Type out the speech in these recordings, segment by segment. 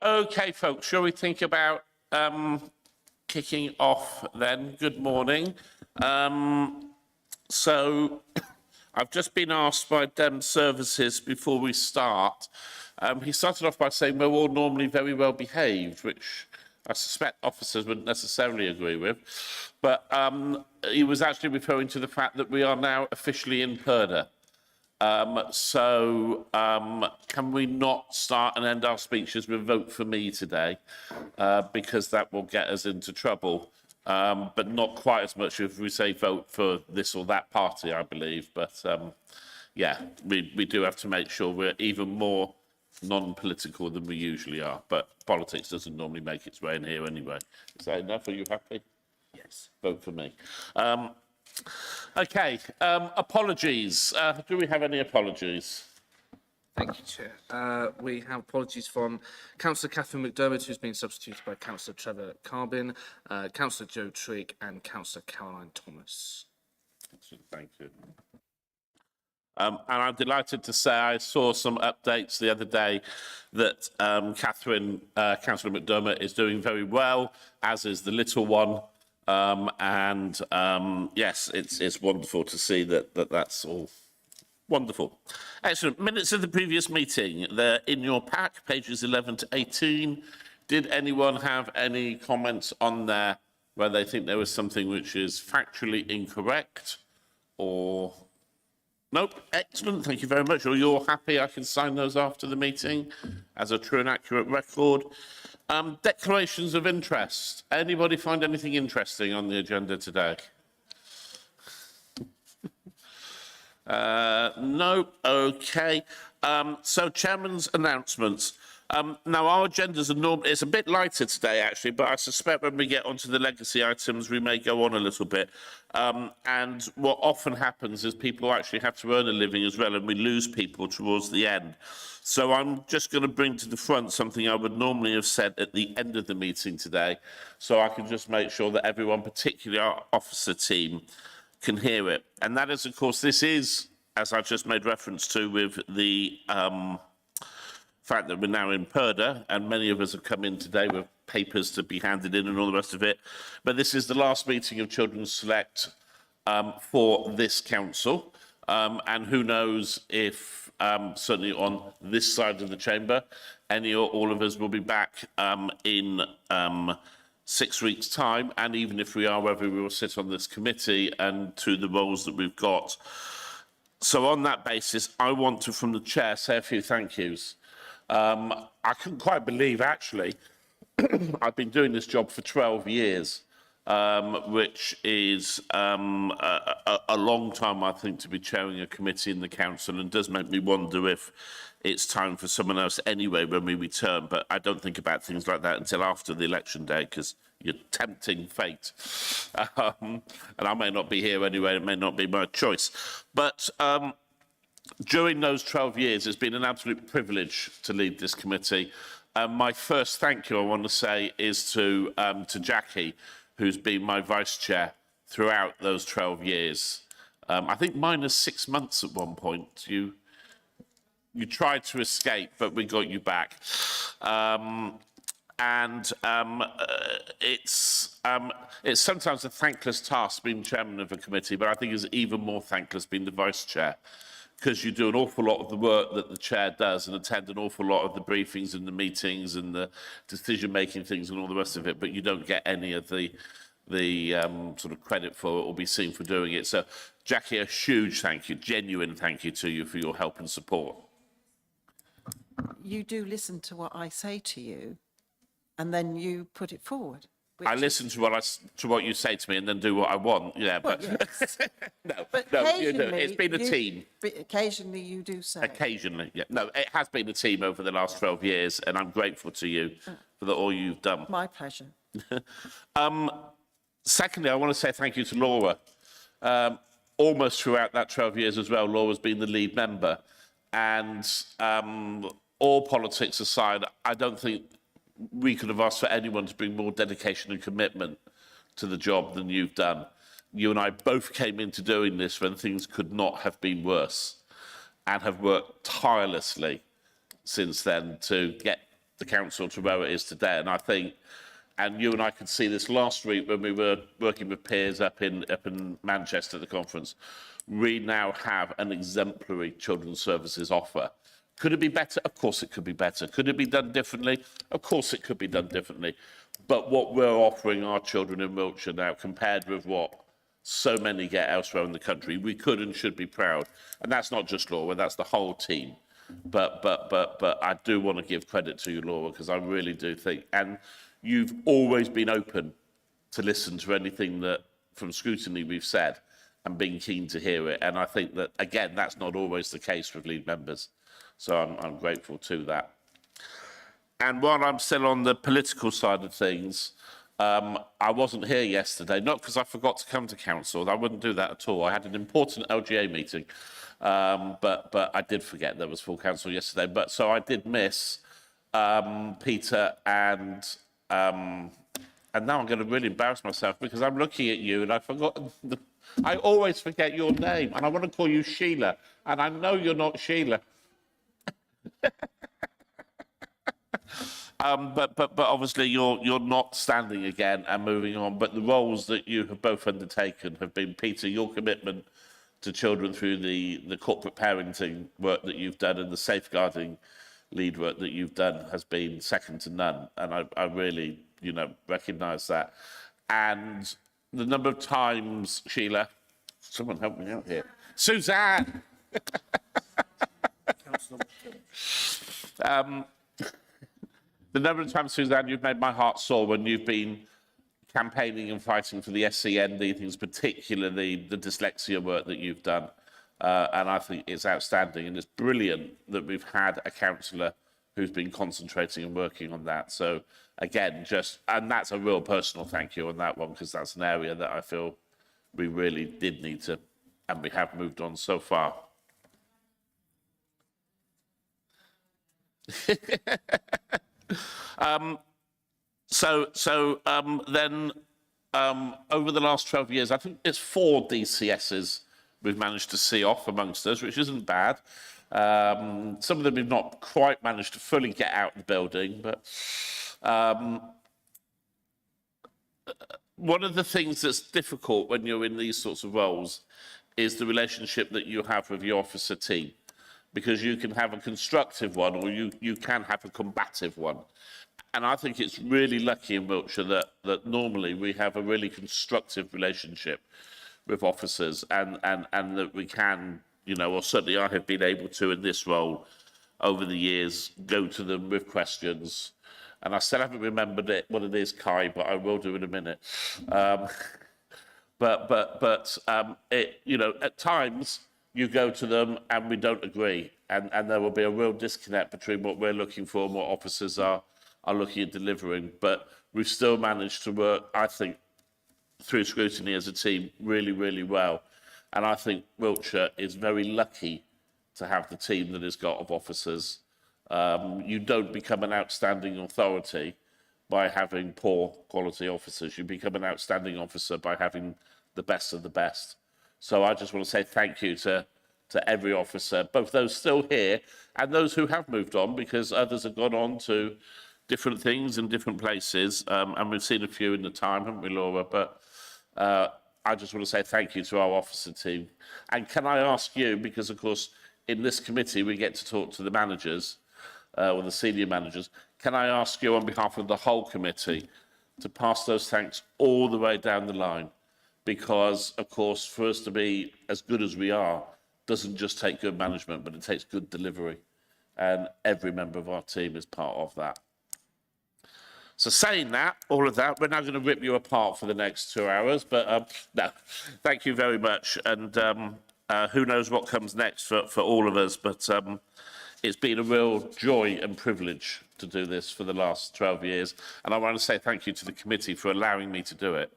Okay, folks, shall we think about kicking off then? Good morning. So I've just been asked by Dem Services before we start. He started off by saying we're all normally very well behaved, which I suspect officers wouldn't necessarily agree with. But he was actually referring to the fact that we are now officially in Purda. Can we not start and end our speeches with vote for me today? Because that will get us into trouble. But not quite as much if we say vote for this or that party, I believe. But yeah, we do have to make sure we're even more non-political than we usually are. But politics doesn't normally make its way in here anyway. Is that enough? Are you happy? Yes. Vote for me. Okay, apologies. Do we have any apologies? Thank you, Chair. We have apologies from Councillor Catherine McDermott, who's been substituted by Councillor Trevor Carbin, Councillor Joe Trigg and Councillor Caroline Thomas. Excellent, thank you. And I'm delighted to say I saw some updates the other day that Councillor McDermott is doing very well, as is the little one. Yes, it's wonderful to see that's all wonderful. Excellent. Minutes of the previous meeting. They're in your pack, pages 11 to 18. Did anyone have any comments on there where they think there was something which is factually incorrect or... Nope. Excellent. Thank you very much. Or you're happy I can sign those after the meeting as a true and accurate record. Declarations of interest. Anybody find anything interesting on the agenda today? No. Okay. So chairman's announcements. Now our agendas are it's a bit lighter today actually, but I suspect when we get onto the legacy items we may go on a little bit. And what often happens is people actually have to earn a living as well, and we lose people towards the end. So I'm just going to bring to the front something I would normally have said at the end of the meeting today, so I can just make sure that everyone, particularly our officer team, can hear it. And that is, of course, this is, as I've just made reference to with the fact that we're now in Purda, and many of us have come in today with papers to be handed in and all the rest of it. But this is the last meeting of Children's Select for this council. And who knows if, certainly on this side of the chamber, any or all of us will be back in 6 weeks' time. And even if we are, whether we will sit on this committee and to the roles that we've got. So on that basis, I want to, from the chair, say a few thank yous. I couldn't quite believe, actually, I've been doing this job for 12 years, which is a long time, I think, to be chairing a committee in the council, and does make me wonder if it's time for someone else anyway when we return. But I don't think about things like that until after the election day, because you're tempting fate. And I may not be here anyway, it may not be my choice. But during those 12 years, it's been an absolute privilege to lead this committee. My first thank you, I want to say, is to Jackie, who's been my vice chair throughout those 12 years. I think minus 6 months at one point. You tried to escape, but we got you back. It's sometimes a thankless task being chairman of a committee, but I think it's even more thankless being the vice chair, because you do an awful lot of the work that the chair does and attend an awful lot of the briefings and the meetings and the decision-making things and all the rest of it, but you don't get any of the sort of credit for it or be seen for doing it. So, Jackie, a huge thank you, genuine thank you to you for your help and support. You do listen to what I say to you, and then you put it forward. I listen to what you say to me and then do what I want. Yeah, but yes. no, you do. It's been a team. Occasionally, you do say. Occasionally, yeah. No, it has been a team over the last 12 years, and I'm grateful to you for all you've done. My pleasure. Secondly, I want to say thank you to Laura. Almost throughout that 12 years as well, Laura's been the lead member, and all politics aside, I don't think we could have asked for anyone to bring more dedication and commitment to the job than you've done. You and I both came into doing this when things could not have been worse, and have worked tirelessly since then to get the council to where it is today. And I think, and you and I could see this last week when we were working with peers up in Manchester at the conference, we now have an exemplary children's services offer. Could it be better? Of course it could be better. Could it be done differently? Of course it could be done differently. But what we're offering our children in Wiltshire now, compared with what so many get elsewhere in the country, we could and should be proud. And that's not just Laura, that's the whole team. But I do want to give credit to you, Laura, because I really do think, and you've always been open to listen to anything that from scrutiny we've said and being keen to hear it. And I think that, again, that's not always the case with lead members. So I'm grateful to that. And while I'm still on the political side of things, I wasn't here yesterday, not because I forgot to come to council. I wouldn't do that at all. I had an important LGA meeting, but I did forget there was full council yesterday. But so I did miss Peter and now I'm going to really embarrass myself because I'm looking at you and I forgot. I always forget your name, and I want to call you Sheila, and I know you're not Sheila. But obviously you're not standing again and moving on. But the roles that you have both undertaken have been, Peter, your commitment to children through the corporate parenting work that you've done and the safeguarding lead work that you've done has been second to none. And I really, recognise that. And the number of times, Sheila, someone help me out here, Suzanne. The number of times, Suzanne, you've made my heart sore when you've been campaigning and fighting for the SEND things, particularly the dyslexia work that you've done. And I think it's outstanding, and it's brilliant that we've had a councillor who's been concentrating and working on that. So again, and that's a real personal thank you on that one, because that's an area that I feel we really did need to, and we have moved on so far. Then over the last 12 years, I think it's 4 DCSs we've managed to see off amongst us, which isn't bad. Some of them we've not quite managed to fully get out of the building, but one of the things that's difficult when you're in these sorts of roles is the relationship that you have with your officer team, because you can have a constructive one or you can have a combative one. And I think it's really lucky in Wiltshire that normally we have a really constructive relationship with officers and that we can, or certainly I have been able to in this role over the years, go to them with questions. And I still haven't remembered what it is, Kai, but I will do in a minute. At times you go to them and we don't agree, and there will be a real disconnect between what we're looking for and what officers are looking at delivering. But we've still managed to work, I think, through scrutiny as a team really, really well. And I think Wiltshire is very lucky to have the team that it's got of officers. You don't become an outstanding authority by having poor quality officers. You become an outstanding officer by having the best of the best. So I just want to say thank you to every officer, both those still here and those who have moved on, because others have gone on to different things in different places. And we've seen a few in the time, haven't we, Laura? But I just want to say thank you to our officer team. And can I ask you, because of course in this committee we get to talk to the managers, or the senior managers, can I ask you on behalf of the whole committee to pass those thanks all the way down the line? Because, of course, for us to be as good as we are doesn't just take good management, but it takes good delivery. And every member of our team is part of that. So saying that, all of that, we're now going to rip you apart for the next 2 hours. But no, thank you very much. And who knows what comes next for all of us. But it's been a real joy and privilege to do this for the last 12 years. And I want to say thank you to the committee for allowing me to do it,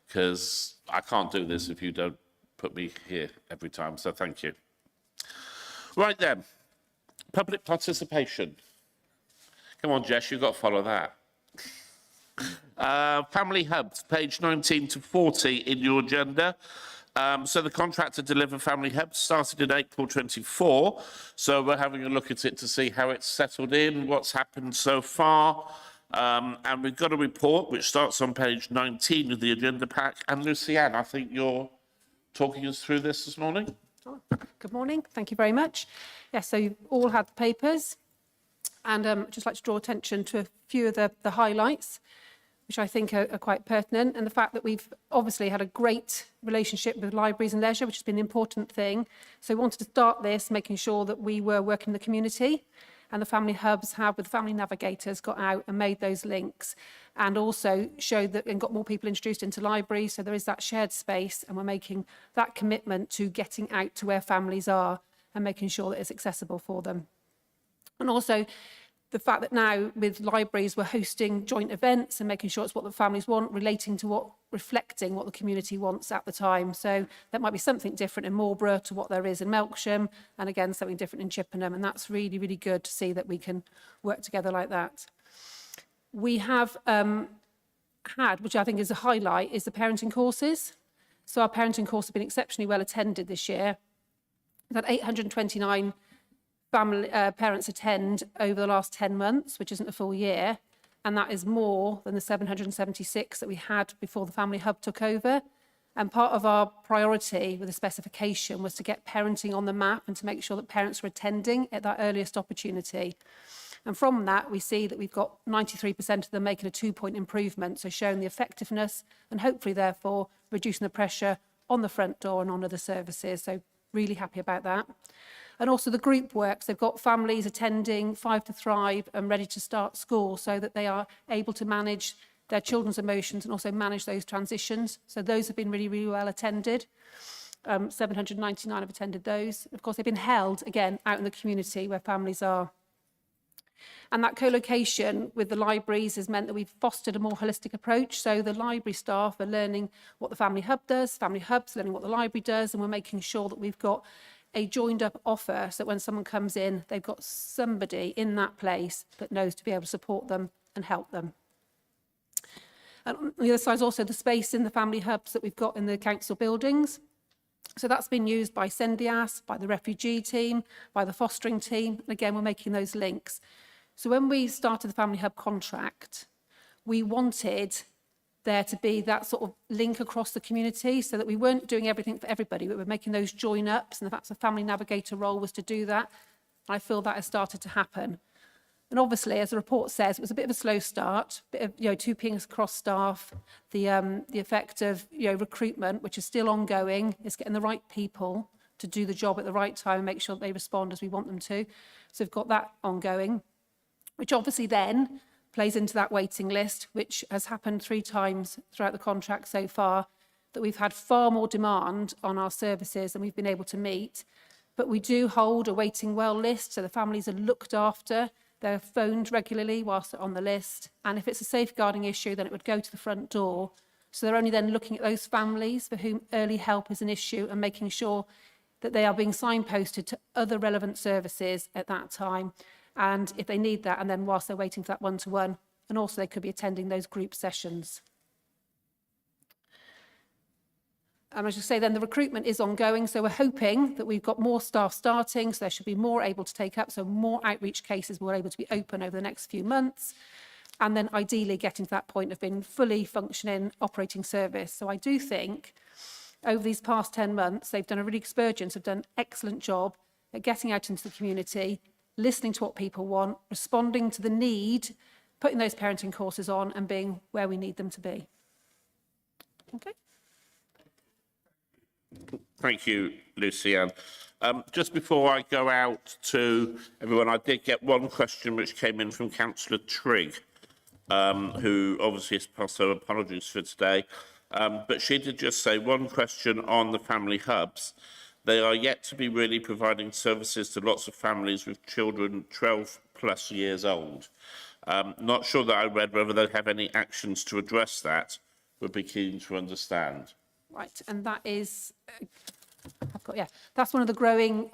because I can't do this if you don't put me here every time. So thank you. Right then, public participation. Come on, Jess, you've got to follow that. Family hubs, page 19 to 40 in your agenda. So the contract to deliver Family Hub started in April 24. So we're having a look at it to see how it's settled in, what's happened so far. And we've got a report which starts on page 19 of the agenda pack. And Lucianne, I think you're talking us through this morning. Good morning. Thank you very much. Yes, so you've all had the papers, and I'd just like to draw attention to a few of the highlights, which I think are quite pertinent, and the fact that we've obviously had a great relationship with libraries and leisure, which has been an important thing. So we wanted to start this making sure that we were working in the community, and the family hubs have, with family navigators, got out and made those links, and also showed that and got more people introduced into libraries. So there is that shared space, and we're making that commitment to getting out to where families are and making sure that it's accessible for them. And also the fact that now with libraries we're hosting joint events and making sure it's what the families want, relating to what, reflecting what the community wants at the time. So that might be something different in Marlborough to what there is in Melksham, and again something different in Chippenham, and that's really, really good to see that we can work together like that. We have had, which I think is a highlight, is the parenting courses. So our parenting course has been exceptionally well attended this year. We've had 829 parents attend over the last 10 months, which isn't a full year, and that is more than the 776 that we had before the Family Hub took over. And part of our priority with the specification was to get parenting on the map and to make sure that parents were attending at that earliest opportunity. And from that, we see that we've got 93% of them making a 2-point improvement, so showing the effectiveness and hopefully, therefore, reducing the pressure on the front door and on other services. So really happy about that. And also the group works. They've got families attending Five to Thrive and ready to start school so that they are able to manage their children's emotions and also manage those transitions. So those have been really, really well attended. 799 have attended those. Of course, they've been held, again, out in the community where families are. And that co-location with the libraries has meant that we've fostered a more holistic approach. So the library staff are learning what the Family Hub does, Family Hub's learning what the library does, and we're making sure that we've got a joined up offer so that when someone comes in, they've got somebody in that place that knows to be able to support them and help them. And on the other side is also the space in the family hubs that we've got in the council buildings. So that's been used by Sendias, by the refugee team, by the fostering team. And again, we're making those links. So when we started the Family Hub contract, we wanted there to be that sort of link across the community so that we weren't doing everything for everybody, but we were making those join-ups, and the fact the family navigator role was to do that. And I feel that has started to happen. And obviously, as the report says, it was a bit of a slow start, bit of, 2Ping across staff, the effect of, recruitment, which is still ongoing, is getting the right people to do the job at the right time and make sure that they respond as we want them to. So we've got that ongoing, which obviously then plays into that waiting list, which has happened 3 times throughout the contract so far, that we've had far more demand on our services than we've been able to meet. But we do hold a waiting well list, so the families are looked after. They're phoned regularly whilst they're on the list. And if it's a safeguarding issue, then it would go to the front door. So they're only then looking at those families for whom early help is an issue and making sure that they are being signposted to other relevant services at that time. And if they need that, and then whilst they're waiting for that one-to-one, and also they could be attending those group sessions. And I should say then the recruitment is ongoing, so we're hoping that we've got more staff starting, so there should be more able to take up, so more outreach cases will be able to be open over the next few months, and then ideally getting to that point of being fully functioning operating service. So I do think over these past 10 months, they've done a really, Spurgeons have done an excellent job at getting out into the community, listening to what people want, responding to the need, putting those parenting courses on and being where we need them to be. Okay. Thank you, Lucianne. Just before I go out to everyone, I did get one question which came in from Councillor Trigg, who obviously has passed her apologies for today. But she did just say one question on the family hubs. They are yet to be really providing services to lots of families with children 12 plus years old. Not sure that I read whether they have any actions to address that. Would be keen to understand. Right, and that is, that's one of the growing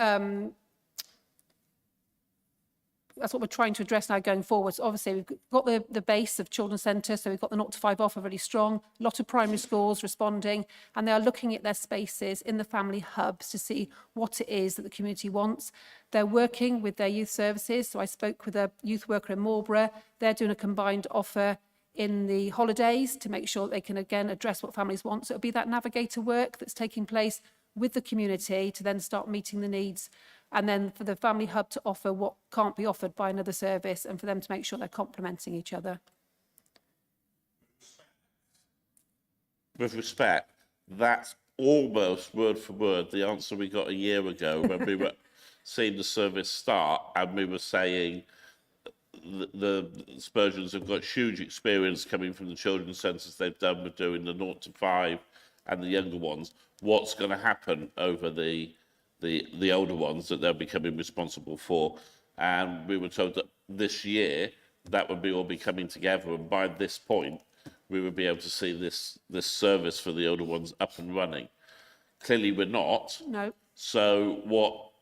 that's what we're trying to address now going forward. So obviously, we've got the base of children's centres, so we've got the 0 to 5 offer really strong, a lot of primary schools responding, and they are looking at their spaces in the family hubs to see what it is that the community wants. They're working with their youth services. So I spoke with a youth worker in Marlborough. They're doing a combined offer in the holidays to make sure that they can, again, address what families want. So it'll be that navigator work that's taking place with the community to then start meeting the needs, and then for the family hub to offer what can't be offered by another service, and for them to make sure they're complementing each other. With respect, that's almost word for word the answer we got a year ago when we were seeing the service start, and we were saying the Spurgeons have got huge experience coming from the children's centres they've done with doing the 0 to 5 and the younger ones. What's going to happen over the older ones that they're becoming responsible for? And we were told that this year that would all be coming together, and by this point we would be able to see this service for the older ones up and running. Clearly we're not. No. So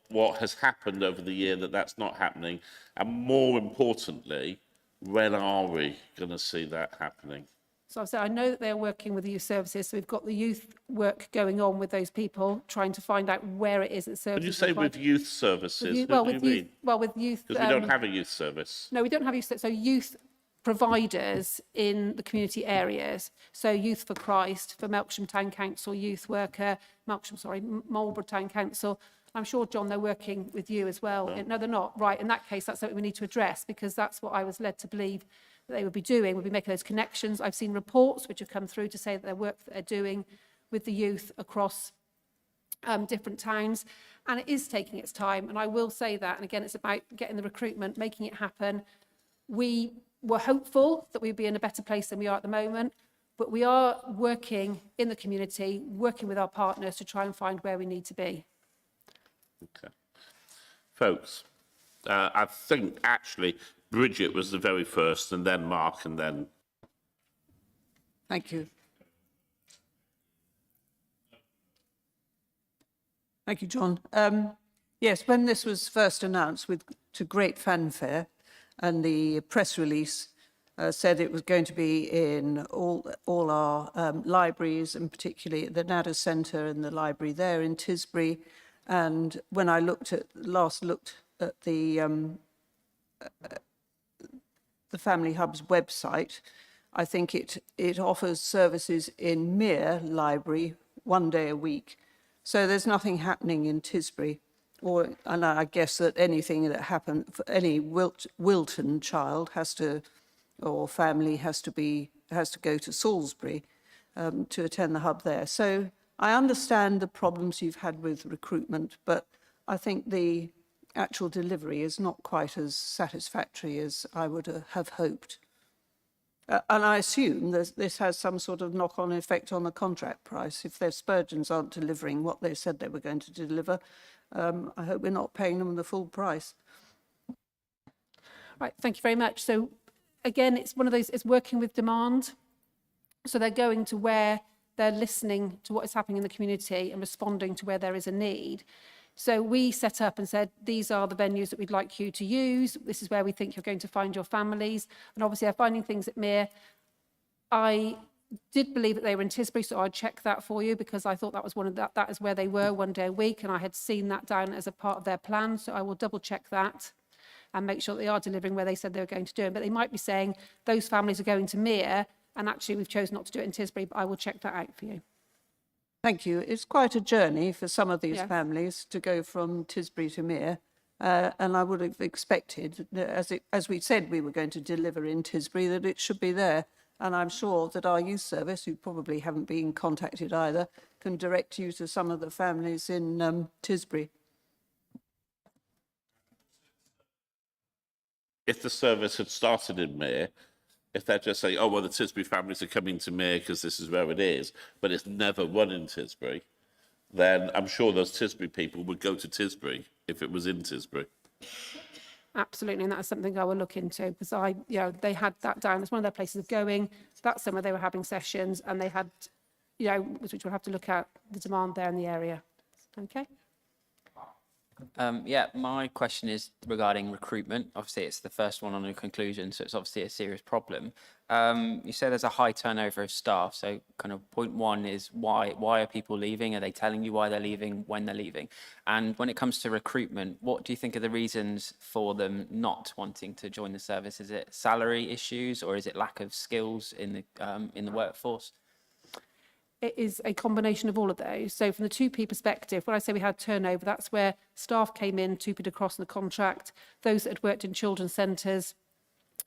what has happened over the year that's not happening? And more importantly, when are we going to see that happening? So I've said, I know that they're working with the youth services, so we've got the youth work going on with those people, trying to find out where it is that services. When you say with youth services, well, what do you mean? with youth. Because we don't have a youth service. No, we don't have youth. So youth providers in the community areas. So Youth for Christ, for Melksham Town Council, youth worker, Marlborough Town Council. I'm sure, John, they're working with you as well. No, they're not. Right, in that case, that's something we need to address, because that's what I was led to believe that they would be doing, would be making those connections. I've seen reports which have come through to say that their work that they're doing with the youth across different towns, and it is taking its time. And I will say that, and again, it's about getting the recruitment, making it happen. We were hopeful that we'd be in a better place than we are at the moment, but we are working in the community, working with our partners to try and find where we need to be. Okay. Folks, I think actually Bridget was the very first, and then Mark, and then... Thank you. Thank you, John. Yes, when this was first announced to great fanfare, and the press release said it was going to be in all our libraries, and particularly the Nada Centre and the library there in Tisbury. And when I last looked at the Family Hub's website, I think it offers services in Mere Library 1 day a week. So there's nothing happening in Tisbury, and I guess that anything that happened for any Wilton child or family has to go to Salisbury to attend the hub there. So I understand the problems you've had with recruitment, but I think the actual delivery is not quite as satisfactory as I would have hoped. And I assume this has some sort of knock-on effect on the contract price. If their Spurgeons aren't delivering what they said they were going to deliver, I hope we're not paying them the full price. Right, thank you very much. So again, it's one of those, it's working with demand. So they're going to where they're listening to what is happening in the community and responding to where there is a need. So we set up and said, these are the venues that we'd like you to use. This is where we think you're going to find your families. And obviously, I'm finding things at Mere. I did believe that they were in Tisbury, so I'd check that for you, because I thought that was that is where they were 1 day a week, and I had seen that down as a part of their plan. So I will double check that and make sure that they are delivering where they said they were going to do it. But they might be saying those families are going to Mere, and actually we've chosen not to do it in Tisbury, but I will check that out for you. Thank you. It's quite a journey for some of these families to go from Tisbury to Mere. And I would have expected, as we said we were going to deliver in Tisbury, that it should be there. And I'm sure that our youth service, who probably haven't been contacted either, can direct you to some of the families in Tisbury. If the service had started in Mere, if they're just saying, oh, well, the Tisbury families are coming to Mere because this is where it is, but it's never run in Tisbury, then I'm sure those Tisbury people would go to Tisbury if it was in Tisbury. Absolutely, and that's something I will look into, because they had that down as one of their places of going. That's somewhere they were having sessions, and they had, which we'll have to look at the demand there in the area. Okay. Yeah, my question is regarding recruitment. Obviously, it's the first one on a conclusion, so it's obviously a serious problem. You say there's a high turnover of staff. So, kind of point one is why are people leaving? Are they telling you why they're leaving, when they're leaving? And when it comes to recruitment, what do you think are the reasons for them not wanting to join the service? Is it salary issues, or is it lack of skills in the workforce? It is a combination of all of those. So from the 2P perspective, when I say we had turnover, that's where staff came in, 2P'd across in the contract. Those that had worked in children's centres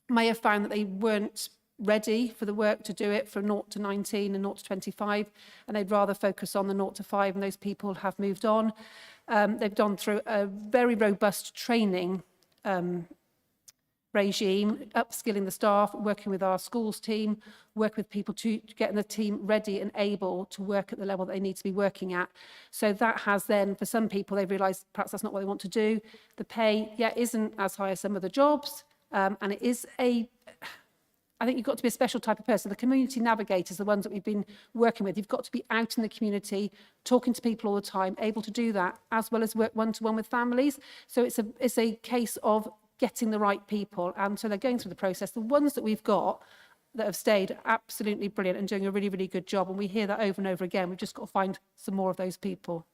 may have found that they weren't ready for the work to do it from 0 to 19 and 0 to 25, and they'd rather focus on the 0 to 5, and those people have moved on. They've gone through a very robust training regime, upskilling the staff, working with our schools team, work with people to get the team ready and able to work at the level that they need to be working at. So that has then, for some people, they've realised perhaps that's not what they want to do. The pay, isn't as high as some of the jobs, and it is I think you've got to be a special type of person. The community navigators, the ones that we've been working with, you've got to be out in the community, talking to people all the time, able to do that, as well as work one-to-one with families. So it's a case of getting the right people. And so they're going through the process. The ones that we've got that have stayed are absolutely brilliant and doing a really, really good job. And we hear that over and over again. We've just got to find some more of those people.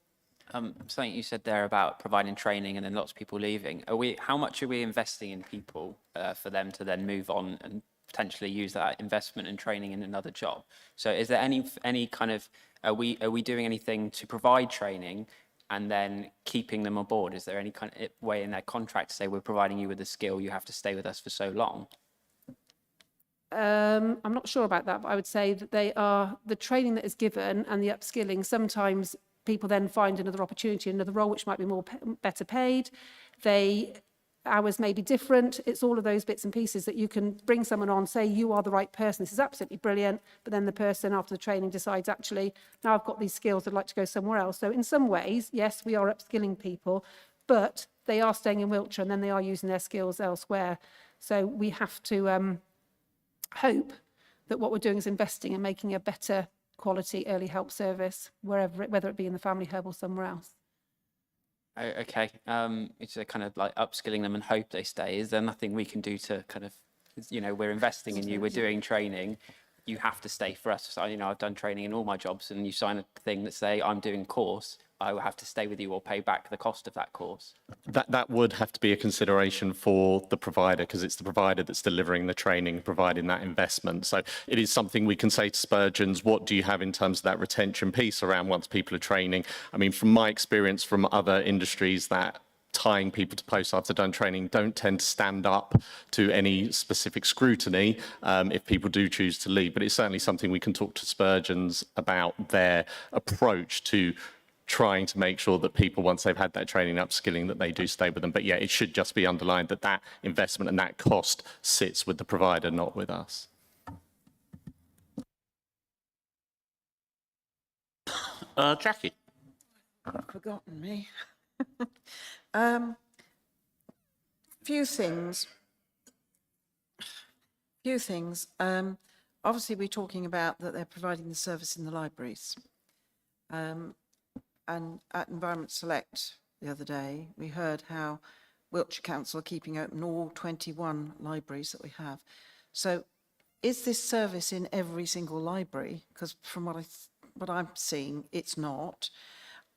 Something you said there about providing training and then lots of people leaving. How much are we investing in people for them to then move on and potentially use that investment and training in another job? So is there any kind of, are we doing anything to provide training and then keeping them on board? Is there any kind of way in their contract to say we're providing you with a skill, you have to stay with us for so long? I'm not sure about that, but I would say that they are the training that is given and the upskilling. Sometimes people then find another opportunity, another role which might be better paid. Hours may be different. It's all of those bits and pieces that you can bring someone on, say you are the right person, this is absolutely brilliant, but then the person after the training decides, actually, now I've got these skills, I'd like to go somewhere else. So in some ways, yes, we are upskilling people, but they are staying in Wiltshire and then they are using their skills elsewhere. So we have to hope that what we're doing is investing and making a better quality early help service, whether it be in the family hub or somewhere else. Okay, it's a kind of like upskilling them and hope they stay. Is there nothing we can do to kind of, we're investing in you, we're doing training, you have to stay for us. So, I've done training in all my jobs, and you sign a thing that say I'm doing a course, I will have to stay with you or pay back the cost of that course. That would have to be a consideration for the provider, because it's the provider that's delivering the training, providing that investment. So it is something we can say to Spurgeons, what do you have in terms of that retention piece around once people are training? I mean, from my experience from other industries, that tying people to posts after done training don't tend to stand up to any specific scrutiny if people do choose to leave. But it's certainly something we can talk to Spurgeons about, their approach to trying to make sure that people, once they've had that training upskilling, that they do stay with them. But yeah, it should just be underlined that that investment and that cost sits with the provider, not with us. Jackie. Forgotten me. Few things. Obviously, we're talking about that they're providing the service in the libraries. And at Environment Select the other day, we heard how Wiltshire Council are keeping open all 21 libraries that we have. So is this service in every single library? Because from what I'm seeing, it's not.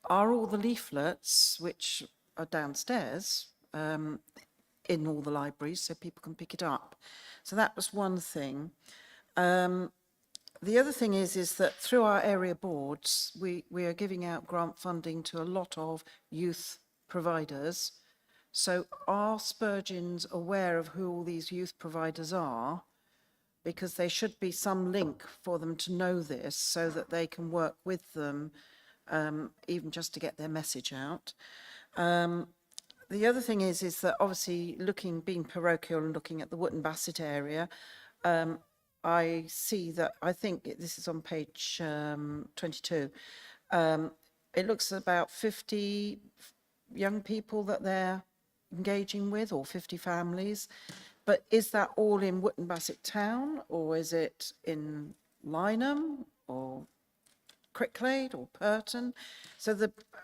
Are all the leaflets, which are downstairs, in all the libraries so people can pick it up? So that was one thing. The other thing is that through our area boards, we are giving out grant funding to a lot of youth providers. So are Spurgeons aware of who all these youth providers are? Because there should be some link for them to know this so that they can work with them, even just to get their message out. The other thing is that obviously being parochial and looking at the Wootton Bassett area, I see that, I think this is on page 22, it looks about 50 young people that they're engaging with, or 50 families. But is that all in Wootton Bassett town, or is it in Lynham, or Cricklade, or Purton? So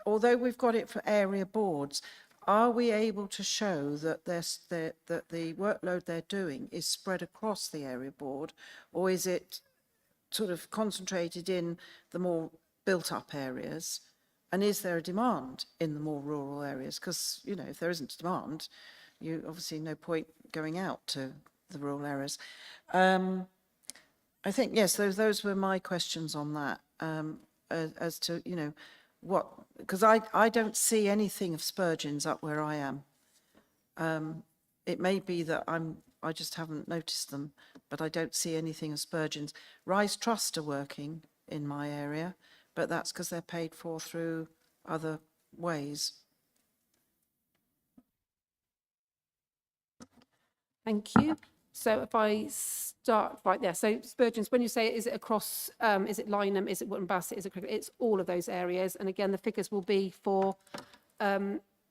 although we've got it for area boards, are we able to show that that the workload they're doing is spread across the area board, or is it sort of concentrated in the more built-up areas? And is there a demand in the more rural areas? Because, you know, if there isn't a demand, you obviously no point going out to the rural areas. I think, yes, those were my questions on that, as to, you know, what, because I don't see anything of Spurgeon's up where I am. It may be that I just haven't noticed them, but I don't see anything of Spurgeon's. Rise Trust are working in my area, but that's because they're paid for through other ways. Thank you. So if I start right there, so Spurgeon's, when you say, is it across, is it Lynham, is it Wootton Bassett, is it Cricket? It's all of those areas. And again, the figures will be for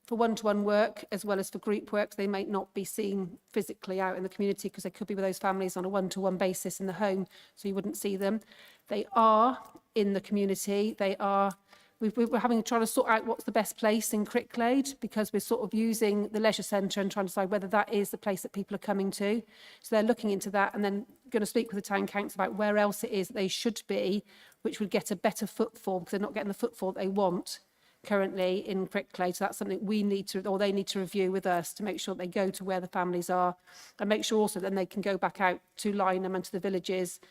one-to-one work as well as for group work. They might not be seen physically out in the community because they could be with those families on a one-to-one basis in the home, so you wouldn't see them. They are in the community. They are. We're trying to sort out what's the best place in Cricklade, because we're sort of using the leisure centre and trying to decide whether that is the place that people are coming to. So they're looking into that and then going to speak with the town council about where else it is they should be, which would get a better footfall, because they're not getting the footfall they want currently in Cricklade. So that's something we need to, or they need to review with us to make sure they go to where the families are, and make sure also then they can go back out to Lynham and to the villages.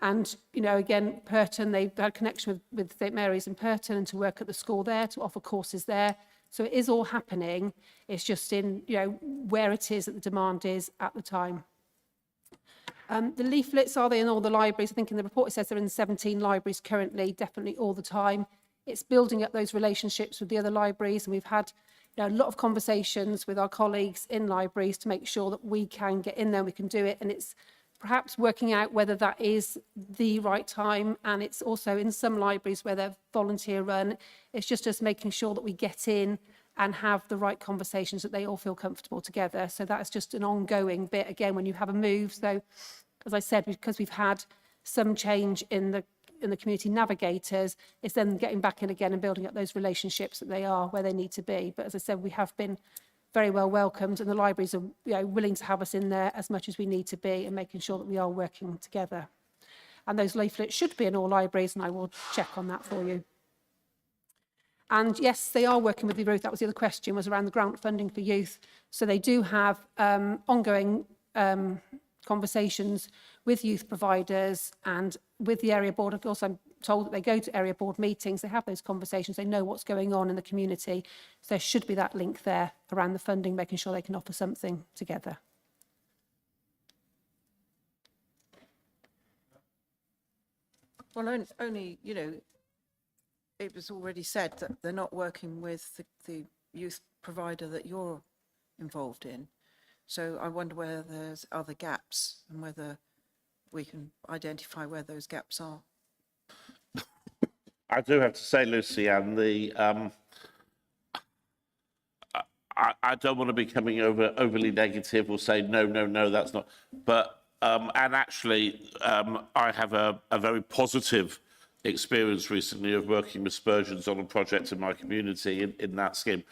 And, you know, again, Purton, they've had a connection with St Mary's in Purton, and to work at the school there, to offer courses there. So it is all happening. It's just in, you know, where it is that the demand is at the time. The leaflets, are they in all the libraries? I think in the report it says they're in 17 libraries currently, definitely all the time. It's building up those relationships with the other libraries, and we've had, you know, a lot of conversations with our colleagues in libraries to make sure that we can get in there, we can do it, and it's perhaps working out whether that is the right time. And it's also in some libraries where they're volunteer run, it's just us making sure that we get in and have the right conversations, that they all feel comfortable together. So that's just an ongoing bit, again, when you have a move. So, as I said, because we've had some change in the community navigators, it's then getting back in again and building up those relationships that they are where they need to be. But as I said, we have been very well welcomed, and the libraries are, you know, willing to have us in there as much as we need to be, and making sure that we are working together. And those leaflets should be in all libraries, and I will check on that for you. And yes, they are working with the youth. That was the other question, was around the grant funding for youth. So they do have ongoing conversations with youth providers and with the area board. Of course, I'm told that they go to area board meetings, they have those conversations, they know what's going on in the community. So there should be that link there around the funding, making sure they can offer something together. Well, only, you know, it was already said that they're not working with the youth provider that you're involved in. So I wonder whether there's other gaps and whether we can identify where those gaps are. I do have to say, Lucy, and I don't want to be coming over overly negative or say no, that's not. But and actually, I have a very positive experience recently of working with Spurgeon's on a project in my community in that scheme.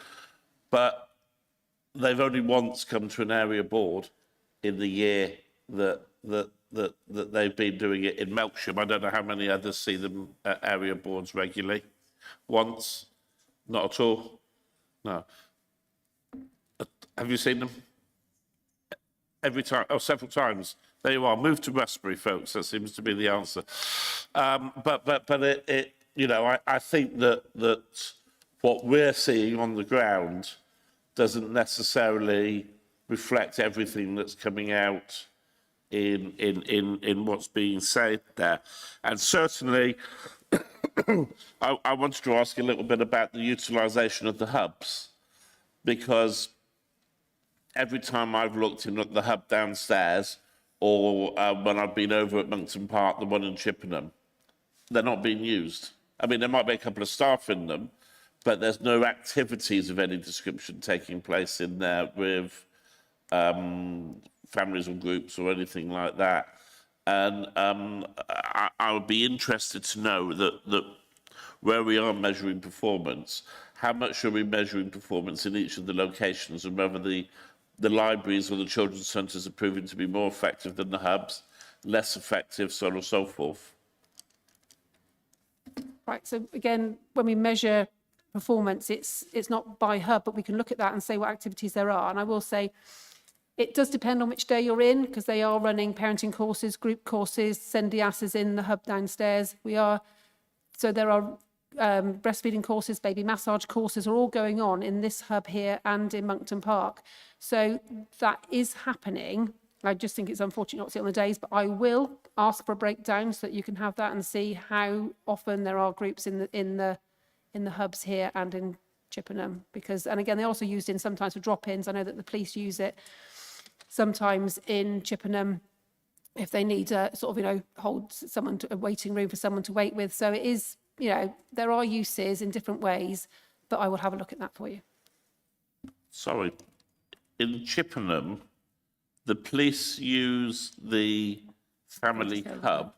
But they've only once come to an area board in the year that they've been doing it in Melksham. I don't know how many others see them at area boards regularly. Once? Not at all? No. Have you seen them? Every time? Oh, several times. There you are. Move to Westbury, folks. That seems to be the answer. But it you know, I think that what we're seeing on the ground doesn't necessarily reflect everything that's coming out in what's being said there. And certainly, I wanted to ask you a little bit about the utilisation of the hubs, because every time I've looked in at the hub downstairs, or when I've been over at Monkton Park, the one in Chippenham, they're not being used. I mean, there might be a couple of staff in them, but there's no activities of any description taking place in there with families or groups or anything like that. And I would be interested to know that where we are measuring performance, how much are we measuring performance in each of the locations, and whether the libraries or the children's centres are proving to be more effective than the hubs, less effective, so on and so forth. Right, so again, when we measure performance, it's not by hub, but we can look at that and say what activities there are. And I will say, it does depend on which day you're in, because they are running parenting courses, group courses, Sendias is in the hub downstairs. So there are breastfeeding courses, baby massage courses are all going on in this hub here and in Monkton Park. So that is happening. I just think it's unfortunate not to see it on the days, but I will ask for a breakdown so that you can have that and see how often there are groups in the hubs here and in Chippenham. And again, they're also used in sometimes for drop-ins. I know that the police use it sometimes in Chippenham if they need a hold someone to a waiting room for someone to wait with. So it is, there are uses in different ways, but I will have a look at that for you. Sorry, in Chippenham, the police use the family hub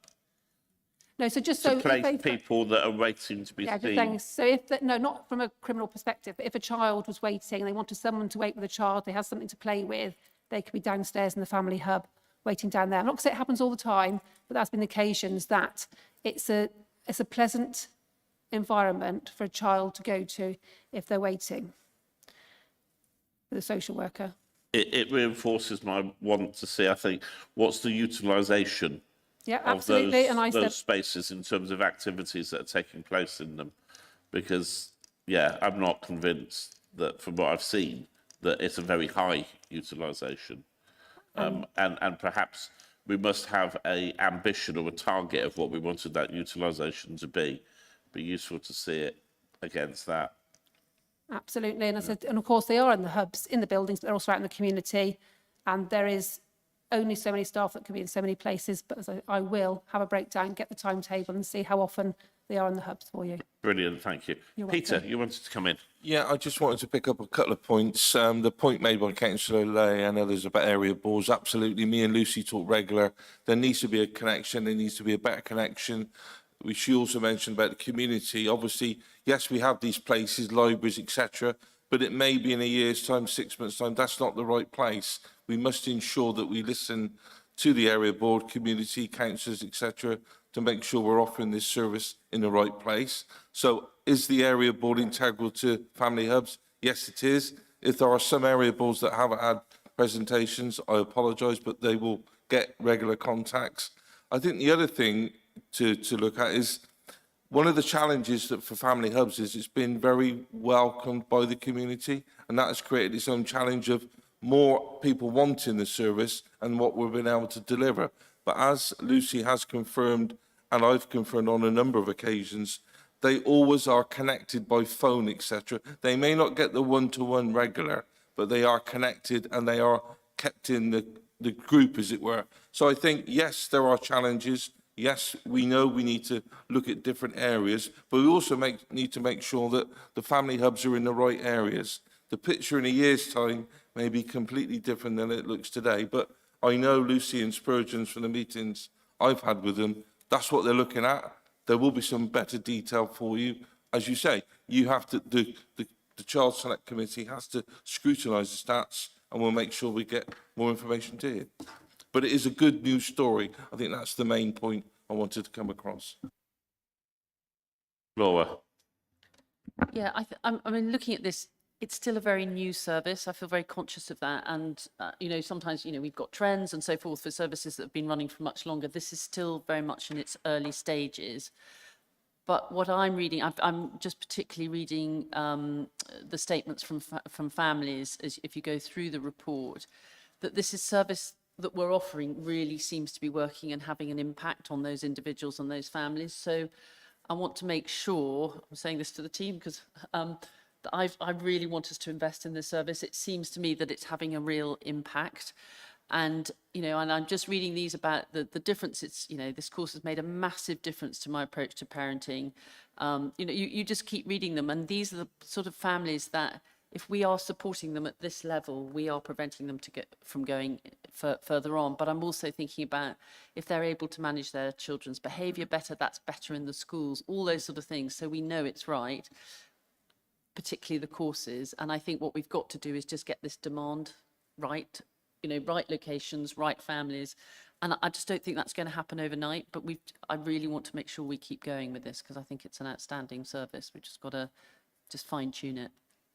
No, so just to so place people that are waiting to be just seen. saying, so no, not from a criminal perspective, but if a child was waiting and they wanted someone to wait with a child, they have something to play with, they could be downstairs in the family hub waiting down there. I'm not going to say it happens all the time, but that's been occasions that it's a pleasant environment for a child to go to if they're waiting with a social worker. It reinforces my want to see, I think, what's the utilisation Yeah, of absolutely. And I those said, spaces in terms of activities that are taking place in them. Because, yeah, I'm not convinced that, from what I've seen, that it's a very high utilisation. And perhaps we must have an ambition or a target of what we wanted that utilisation to be. Be useful to see it against that. absolutely. And I said, and of course they are in the hubs, in the buildings, but they're also out in the community. And there is only so many staff that can be in so many places. But as I will have a breakdown, get the timetable and see how often they are in the hubs for you. Brilliant, thank you. You're Peter, welcome. you wanted to come in. Yeah, I just wanted to pick up a couple of points. The point made by Councillor Lay and others about area boards, absolutely. Me and Lucy talk regular. There needs to be a connection. There needs to be a better connection. She also mentioned about the community. Obviously, yes, we have these places, libraries, etc., but it may be in a year's time, 6 months' time, that's not the right place. We must ensure that we listen to the area board, community, councillors, etc., to make sure we're offering this service in the right place. So is the area board integral to family hubs? Yes, it is. If there are some area boards that haven't had presentations, I apologise, but they will get regular contacts. I think the other thing to look at is one of the challenges that for family hubs is it's been very welcomed by the community, and that has created its own challenge of more people wanting the service and what we've been able to deliver. But as Lucy has confirmed, and I've confirmed on a number of occasions, they always are connected by phone, etc. They may not get the one-to-one regular, but they are connected and they are kept in the group, as it were. So I think, yes, there are challenges. Yes, we know we need to look at different areas, but we also need to make sure that the family hubs are in the right areas. The picture in a year's time may be completely different than it looks today, but I know Lucy and Spurgeon's from the meetings I've had with them, that's what they're looking at. There will be some better detail for you. As you say, you have to, the Child Select Committee has to scrutinise the stats, and we'll make sure we get more information to you. But it is a good news story. I think that's the main point I wanted to come across. Laura. Yeah, I mean, looking at this, it's still a very new service. I feel very conscious of that. And, sometimes, we've got trends and so forth for services that have been running for much longer. This is still very much in its early stages. But what I'm reading, I'm just particularly reading the statements from families, as if you go through the report, that this is service that we're offering really seems to be working and having an impact on those individuals and those families. So I want to make sure, I'm saying this to the team because that I really want us to invest in this service. It seems to me that it's having a real impact. And, and I'm just reading these about the difference. It's, this course has made a massive difference to my approach to parenting. You just keep reading them. And these are the sort of families that if we are supporting them at this level, we are preventing them from going further on. But I'm also thinking about if they're able to manage their children's behaviour better, that's better in the schools, all those sort of things. So we know it's right. particularly the courses. And I think what we've got to do is just get this demand right, you know, right locations, right families. And I just don't think that's going to happen overnight. But I really want to make sure we keep going with this because I think it's an outstanding service. We've just got to just fine tune it.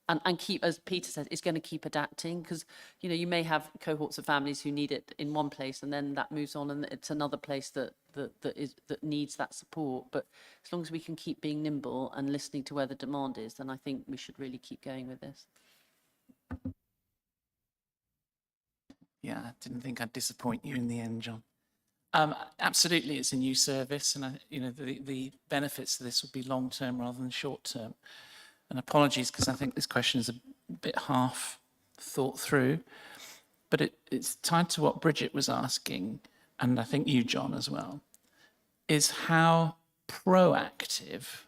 And keep, as Peter said, it's going to keep adapting because, you know, you may have cohorts of families who need it in one place and then that moves on and it's another place that needs that support. But as long as we can keep being nimble and listening to where the demand is, then I think we should really keep going with this. Yeah, I didn't think I'd disappoint you in the end, John. Absolutely, it's a new service, and you know the benefits of this would be long term rather than short term. And apologies because I think this question is a bit half thought through, but it's tied to what Bridget was asking, and I think you, John, as well. Is how proactive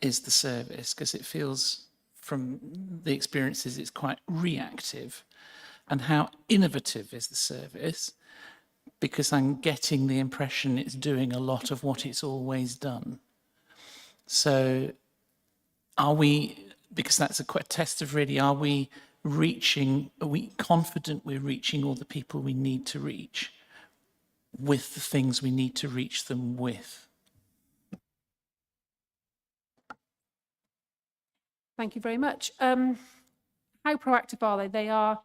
is the service? Because it feels from the experiences it's quite reactive. And how innovative is the service? Because I'm getting the impression it's doing a lot of what it's always done. So are we, because that's a test of really, are we confident we're reaching all the people we need to reach with the things we need to reach them with? Thank you very much. How proactive are they? They are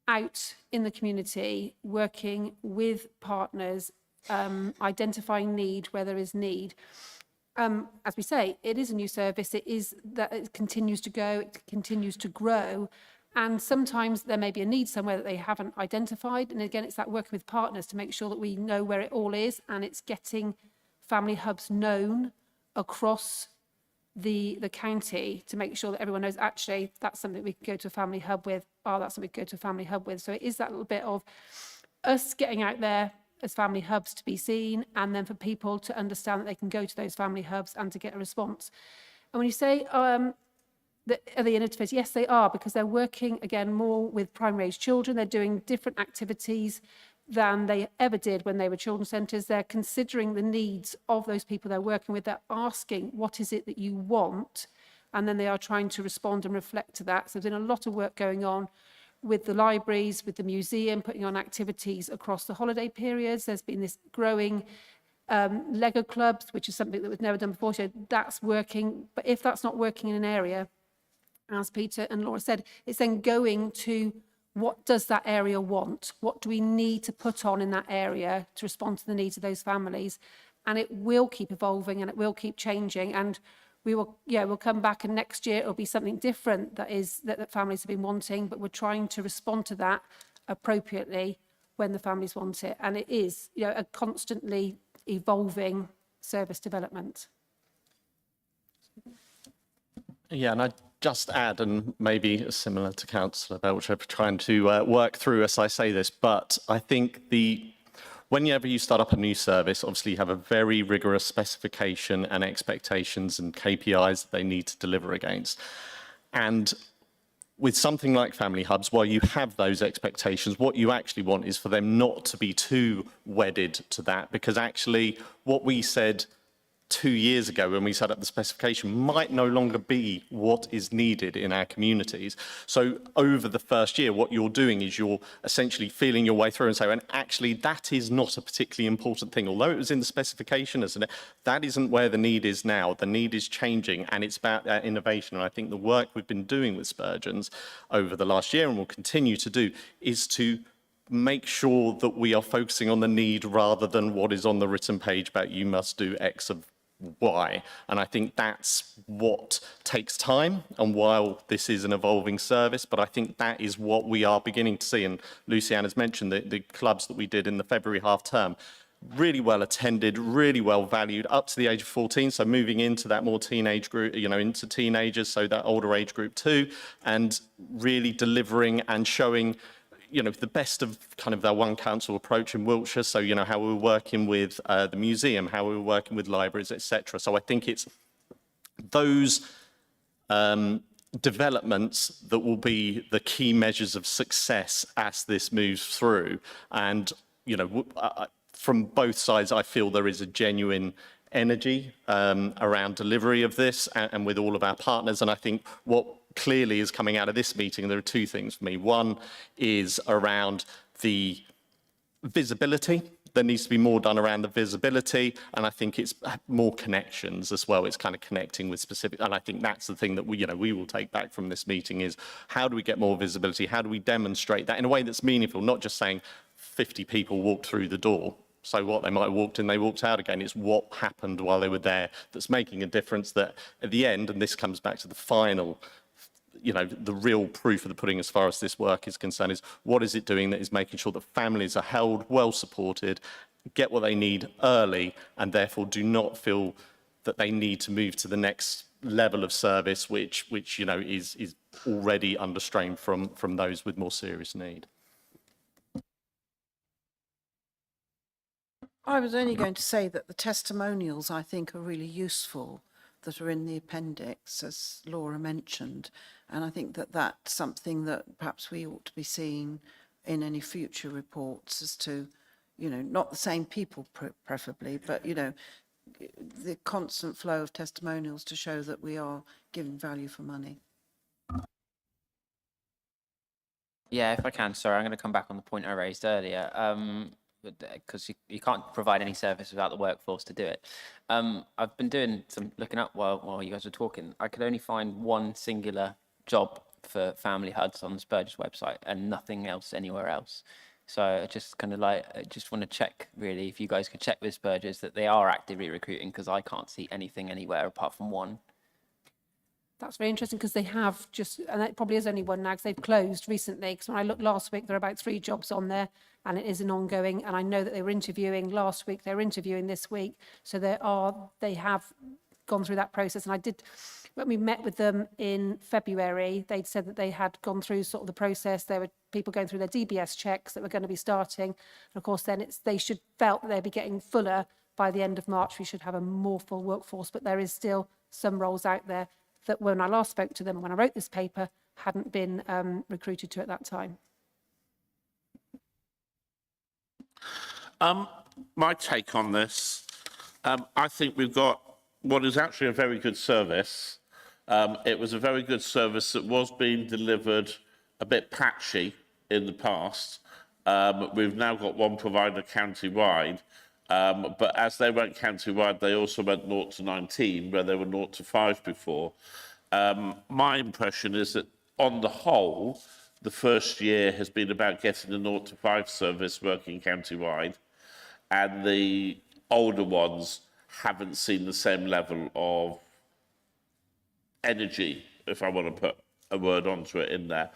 out in the community, working with partners, identifying need where there is need. As we say, it is a new service. It continues to go, it continues to grow. And sometimes there may be a need somewhere that they haven't identified. And again, it's that working with partners to make sure that we know where it all is and it's getting family hubs known across the county to make sure that everyone knows actually that's something we can go to a family hub with, that's something we can go to a family hub with. So it is that little bit of us getting out there as family hubs to be seen and then for people to understand that they can go to those family hubs and to get a response. And when you say, are they innovative? Yes, they are, because they're working, again, more with primary age children. They're doing different activities than they ever did when they were children's centres. They're considering the needs of those people they're working with. They're asking, what is it that you want? And then they are trying to respond and reflect to that. So there's been a lot of work going on with the libraries, with the museum, putting on activities across the holiday periods. There's been this growing Lego clubs, which is something that was never done before. So that's working. But if that's not working in an area, as Peter and Laura said, it's then going to what does that area want? What do we need to put on in that area to respond to the needs of those families? And it will keep evolving and it will keep changing. And we'll come back and next year it'll be something different that families have been wanting, but we're trying to respond to that appropriately when the families want it. And it is, a constantly evolving service development. Yeah, and I'd just add, and maybe similar to Councillor Belcher, trying to work through as I say this, but I think whenever you start up a new service, obviously you have a very rigorous specification and expectations and KPIs that they need to deliver against. And with something like family hubs, while you have those expectations, what you actually want is for them not to be too wedded to that, because actually what we said 2 years ago when we set up the specification might no longer be what is needed in our communities. So over the first year, what you're doing is you're essentially feeling your way through and saying, and actually that is not a particularly important thing. Although it was in the specification, that isn't where the need is now. The need is changing and it's about innovation. And I think the work we've been doing with Spurgeons over the last year and will continue to do is to make sure that we are focusing on the need rather than what is on the written page about you must do X of Y. And I think that's what takes time. And while this is an evolving service, but I think that is what we are beginning to see. And Lucy-Anne has mentioned the clubs that we did in the February half term, really well attended, really well valued up to the age of 14. So moving into that more teenage group, into teenagers, so that older age group too, and really delivering and showing the best of kind of their one council approach in Wiltshire. So, how we were working with the museum, how we were working with libraries, etc. So I think it's those developments that will be the key measures of success as this moves through. And, from both sides, I feel there is a genuine energy around delivery of this and with all of our partners. And I think what clearly is coming out of this meeting, there are two things for me. One is around the visibility. There needs to be more done around the visibility, and I think it's more connections as well. It's kind of connecting with specific, and I think that's the thing that we will take back from this meeting is how do we get more visibility? How do we demonstrate that in a way that's meaningful, not just saying 50 people walked through the door. So what, they might have walked in, they walked out again. It's what happened while they were there that's making a difference, that at the end, and this comes back to the final, the real proof of the pudding as far as this work is concerned is what is it doing that is making sure that families are held, well supported, get what they need early, and therefore do not feel that they need to move to the next level of service, which is already under strain from those with more serious need. I was only going to say that the testimonials, I think, are really useful that are in the appendix, as Laura mentioned. And I think that that's something that perhaps we ought to be seeing in any future reports as to, not the same people preferably, but, the constant flow of testimonials to show that we are giving value for money. Yeah, if I can, sorry, I'm going to come back on the point I raised earlier, because you can't provide any service without the workforce to do it. I've been doing some looking up while you guys were talking. I could only find one singular job for family HUDs on the Spurgeons website and nothing else anywhere else. So I just just want to check really if you guys could check with Spurgeons that they are actively recruiting, because I can't see anything anywhere apart from one. That's very interesting because they have just, and it probably is only one now because they've closed recently. Because when I looked last week, there are about 3 jobs on there and it is an ongoing. And I know that they were interviewing last week, they're interviewing this week. So they have gone through that process. And when we met with them in February, they'd said that they had gone through sort of the process. There were people going through their DBS checks that were going to be starting. And of course, then they should felt that they'd be getting fuller by the end of March. We should have a more full workforce, but there is still some roles out there that when I last spoke to them, when I wrote this paper, hadn't been recruited to at that time. My take on this, I think we've got what is actually a very good service. It was a very good service that was being delivered a bit patchy in the past. We've now got one provider county-wide, but as they went county-wide, they also went 0 to 19, where they were 0 to 5 before. My impression is that, on the whole, the first year has been about getting the 0 to 5 service working county-wide, and the older ones haven't seen the same level of energy, if I want to put a word onto it in there.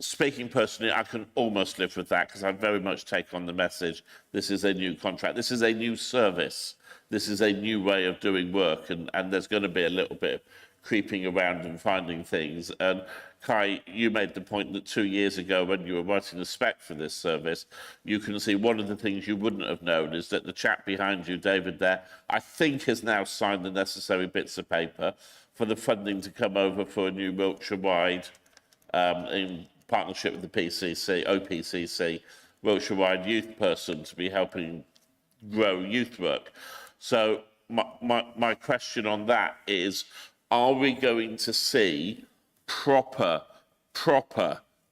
Speaking personally, I can almost live with that because I very much take on the message. This is a new contract. This is a new service. This is a new way of doing work, and there's going to be a little bit of creeping around and finding things. And Kai, you made the point that 2 years ago, when you were writing the spec for this service, you can see one of the things you wouldn't have known is that the chap behind you, David, there, I think has now signed the necessary bits of paper for the funding to come over for a new Wiltshire-wide, in partnership with the OPCC, Wiltshire-wide youth person to be helping grow youth work. So my question on that is, are we going to see proper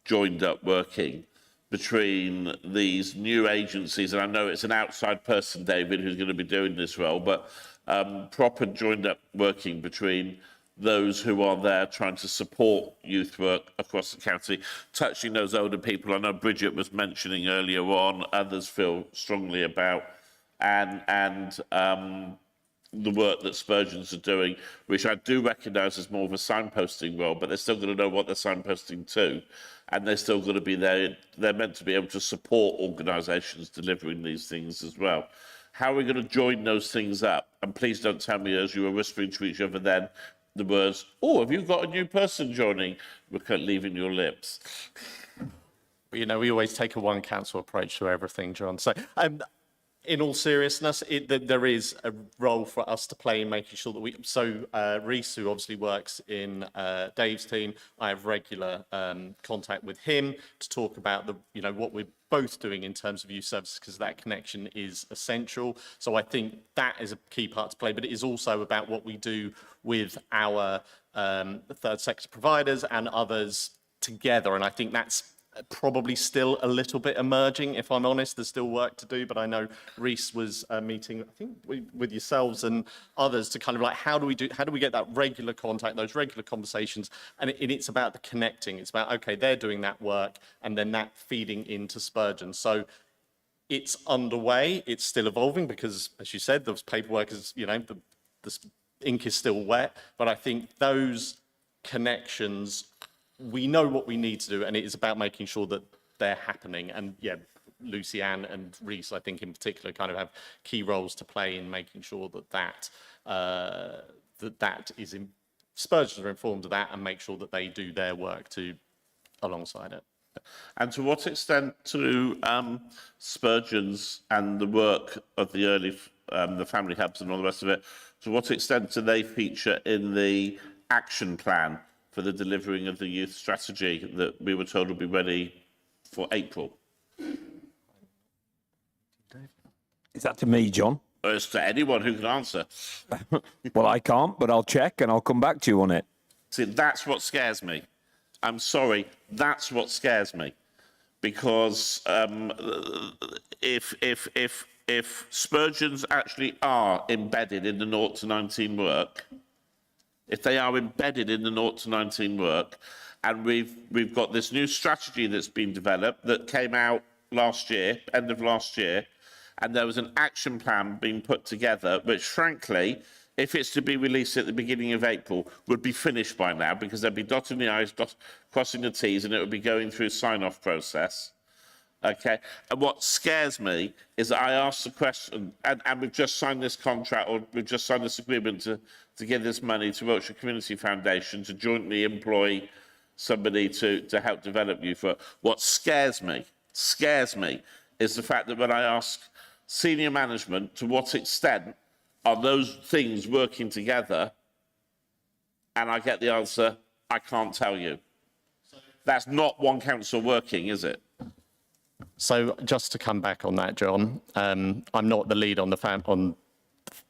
joined up working between these new agencies? And I know it's an outside person, David, who's going to be doing this role, but proper joined up working between those who are there trying to support youth work across the county, touching those older people. I know Bridget was mentioning earlier on, others feel strongly about, and the work that Spurgeons are doing, which I do recognise as more of a signposting role, but they're still going to know what they're signposting to, and they're still going to be there. They're meant to be able to support organisations delivering these things as well. How are we going to join those things up? And please don't tell me, as you were whispering to each other then, the words, "Oh, have you got a new person joining?" were leaving your lips. We always take a one council approach to everything, John. So, in all seriousness, there is a role for us to play in making sure that Reece, who obviously works in Dave's team, I have regular contact with him to talk about what we're both doing in terms of youth services, because that connection is essential. So I think that is a key part to play, but it is also about what we do with our third sector providers and others together. And I think that's probably still a little bit emerging, if I'm honest. There's still work to do, but I know Reece was meeting, I think, with yourselves and others to kind of like, how do we get that regular contact, those regular conversations? And it's about the connecting. It's about, okay, they're doing that work and then that feeding into Spurgeon. So it's underway. It's still evolving because, as you said, the paperwork is, the ink is still wet. But I think those connections, we know what we need to do, and it is about making sure that they're happening. And yeah, Lucy Ann and Reece, I think in particular, kind of have key roles to play in making sure that Spurgeons are informed of that and make sure that they do their work alongside it. And to what extent do Spurgeons and the work of the early, the family hubs and all the rest of it, to what extent do they feature in the action plan for the delivering of the youth strategy that we were told would be ready for April? Is that to me, John? Or it's to anyone who can answer. Well, I can't, but I'll check and I'll come back to you on it. See, that's what scares me. I'm sorry, that's what scares me. Because if Spurgeons actually are embedded in the 0 to 19 work, if they are embedded in the 0 to 19 work, and we've got this new strategy that's been developed that came out last year, end of last year, and there was an action plan being put together, which frankly, if it's to be released at the beginning of April, would be finished by now because they'd be dotting the I's, crossing the T's, and it would be going through sign-off process. Okay, and what scares me is that I asked the question, and we've just signed this contract, or we've just signed this agreement to give this money to Wiltshire Community Foundation to jointly employ somebody to help develop youth work. What scares me is the fact that when I ask senior management to what extent are those things working together, and I get the answer, I can't tell you. That's not one council working, is it? So just to come back on that, John, I'm not the lead on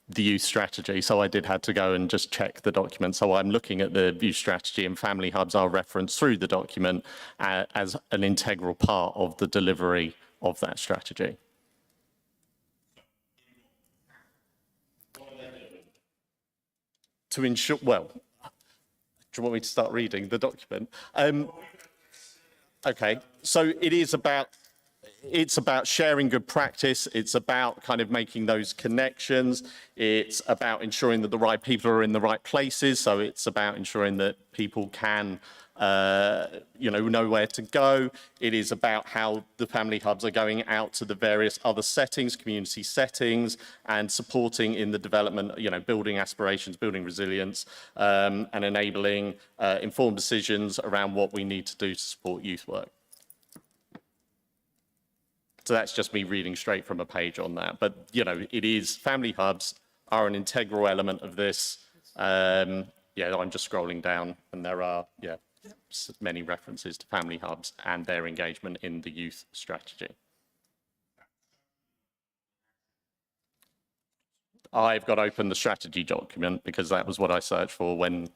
the youth strategy, so I did have to go and just check the document. So I'm looking at the youth strategy, and family hubs are referenced through the document as an integral part of the delivery of that strategy. To ensure, well, do you want me to start reading the document? Okay, so it's about sharing good practice. It's about kind of making those connections. It's about ensuring that the right people are in the right places. So it's about ensuring that people can, know where to go. It is about how the family hubs are going out to the various other settings, community settings, and supporting in the development, building aspirations, building resilience, and enabling informed decisions around what we need to do to support youth work. So that's just me reading straight from a page on that. But, it is, family hubs are an integral element of this. I'm just scrolling down and there are, many references to family hubs and their engagement in the youth strategy. I've got open the strategy document because that was what I searched for when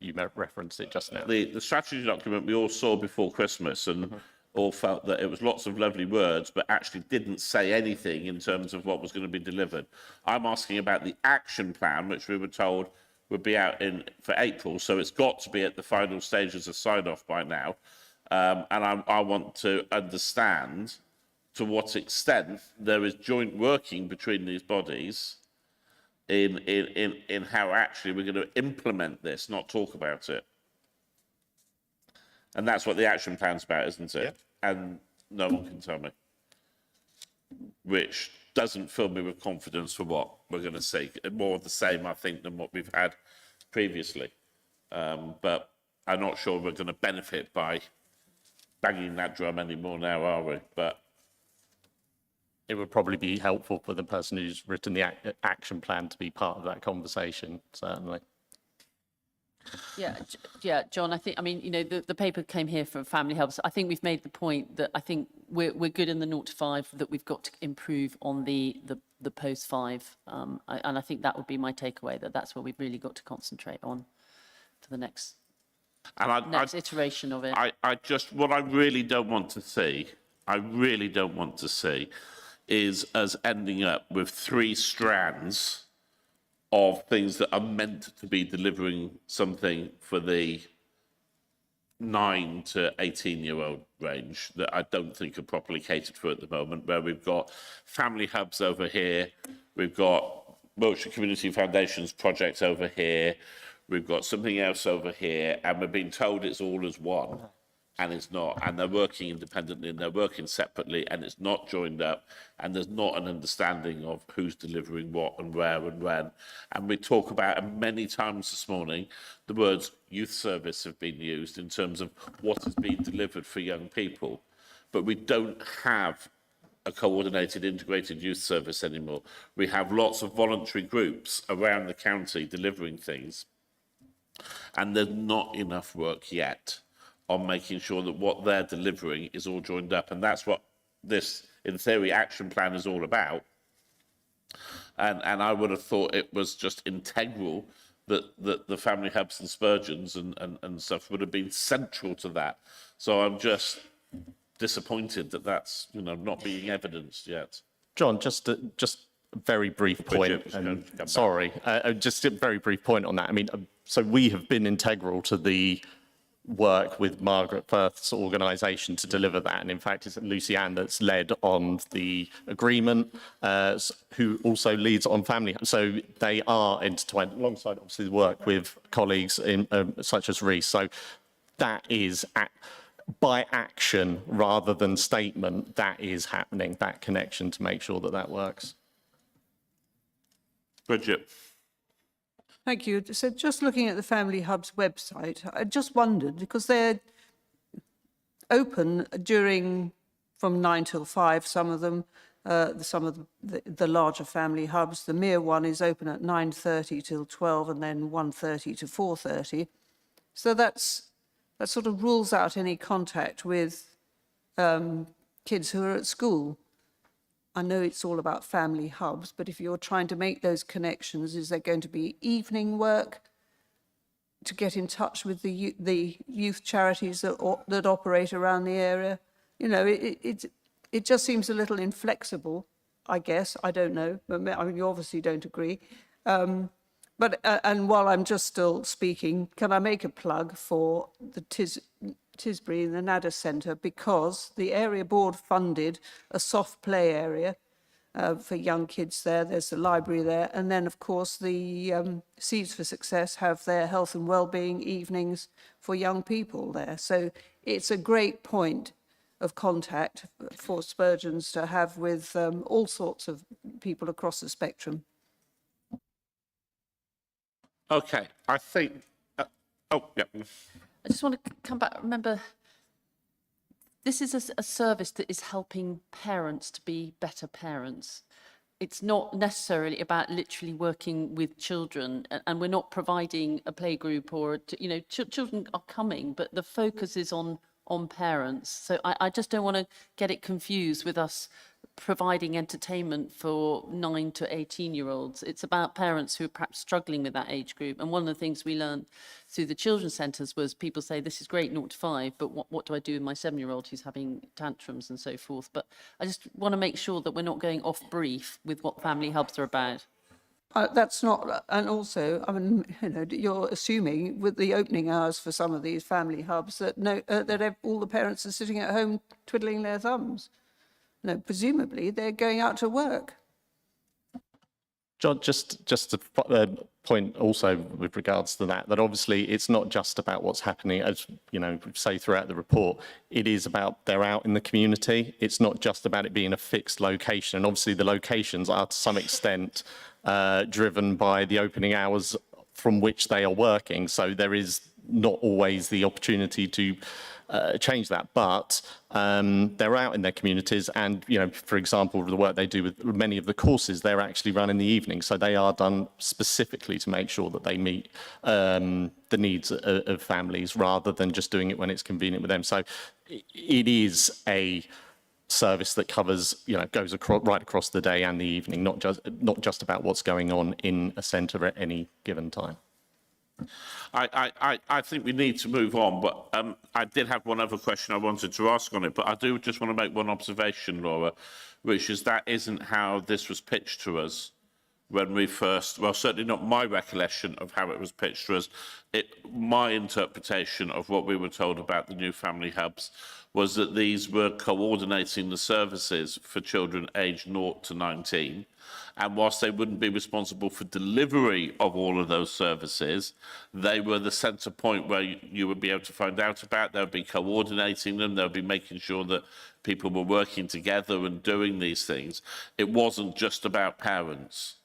you referenced it just now. The strategy document we all saw before Christmas and all felt that it was lots of lovely words, but actually didn't say anything in terms of what was going to be delivered. I'm asking about the action plan, which we were told would be out for April, so it's got to be at the final stages of sign-off by now. And I want to understand to what extent there is joint working between these bodies in how actually we're going to implement this, not talk about it. And that's what the action plan's about, isn't it? Yep. And no one can tell me. Which doesn't fill me with confidence for what we're going to see. More of the same, I think, than what we've had previously. But I'm not sure we're going to benefit by banging that drum anymore now, are we? But it would probably be helpful for the person who's written the action plan to be part of that conversation, certainly. Yeah, John, I mean, the paper came here from Family Hubs. I think we've made the point that I think we're good in the 0 to 5, that we've got to improve on the post 5. And I think that would be my takeaway, that's where we've really got to concentrate on for the next And iteration of it. what I really don't want to see, is us ending up with 3 strands of things that are meant to be delivering something for the 9 to 18-year-old range that I don't think are properly catered for at the moment, where we've got family hubs over here, we've got Wiltshire Community Foundation's project over here, we've got something else over here, and we're being told it's all as one, and it's not. And they're working independently and they're working separately, and it's not joined up, and there's not an understanding of who's delivering what and where and when. And we talk about, and many times this morning, the words youth service have been used in terms of what is being delivered for young people. But we don't have a coordinated, integrated youth service anymore. We have lots of voluntary groups around the county delivering things, and there's not enough work yet on making sure that what they're delivering is all joined up. And that's what this, in theory, action plan is all about. And I would have thought it was just integral that the family hubs and Spurgeons and stuff would have been central to that. So I'm just disappointed that that's, not being evidenced yet. John, just a very brief point. Sorry, just a very brief point on that. I mean, so we have been integral to the work with Margaret Firth's organisation to deliver that. And in fact, it's Lucy Ann that's led on the agreement, who also leads on family. So they are intertwined alongside, obviously, the work with colleagues in, such as Reece. So that is, by action rather than statement, that is happening, that connection to make sure that that works. Bridget. Thank you. So just looking at the Family Hub's website, I just wondered, because they're open from 9 till 5, some of them, some of the larger family hubs. The Mere one is open at 9:30 till 12 and then 1:30 to 4:30. So that sort of rules out any contact with kids who are at school. I know it's all about family hubs, but if you're trying to make those connections, is there going to be evening work to get in touch with the youth charities that operate around the area? It just seems a little inflexible, I guess. I don't know. I mean, you obviously don't agree. But while I'm just still speaking, can I make a plug for the Tisbury and the Nada Centre, because the area board funded a soft play area for young kids there. There's the library there. And then, of course, the Seeds for Success have their health and wellbeing evenings for young people there. So it's a great point of contact for Spurgeons to have with all sorts of people across the spectrum. Okay, I think... yeah. I just want to come back. Remember, this is a service that is helping parents to be better parents. It's not necessarily about literally working with children, and we're not providing a playgroup or, children are coming, but the focus is on parents. So I just don't want to get it confused with us providing entertainment for 9 to 18-year-olds. It's about parents who are perhaps struggling with that age group. And one of the things we learned through the children's centres was people say, this is great, 0 to 5, but what do I do with my 7-year-old who's having tantrums and so forth? But I just want to make sure that we're not going off brief with what family hubs are about. That's not, and also, I mean, you're assuming with the opening hours for some of these family hubs that that all the parents are sitting at home twiddling their thumbs. No, presumably they're going out to work. John, just to point also with regards to that obviously it's not just about what's happening, as say throughout the report. It is about they're out in the community. It's not just about it being a fixed location. And obviously the locations are to some extent driven by the opening hours from which they are working. So there is not always the opportunity to change that, but they're out in their communities, and for example, the work they do with many of the courses, they're actually run in the evening, so they are done specifically to make sure that they meet the needs of families rather than just doing it when it's convenient with them. So it is a service that covers, goes right across the day and the evening, not just about what's going on in a centre at any given time. I think we need to move on, but I did have one other question I wanted to ask on it, but I do just want to make one observation, Laura, which is that isn't how this was pitched to us when we first, well, certainly not my recollection of how it was pitched to us. My interpretation of what we were told about the new family hubs was that these were coordinating the services for children aged 0 to 19. And whilst they wouldn't be responsible for delivery of all of those services, they were the centre point where you would be able to find out about. They would be coordinating them. They would be making sure that people were working together and doing these things. It wasn't just about parents.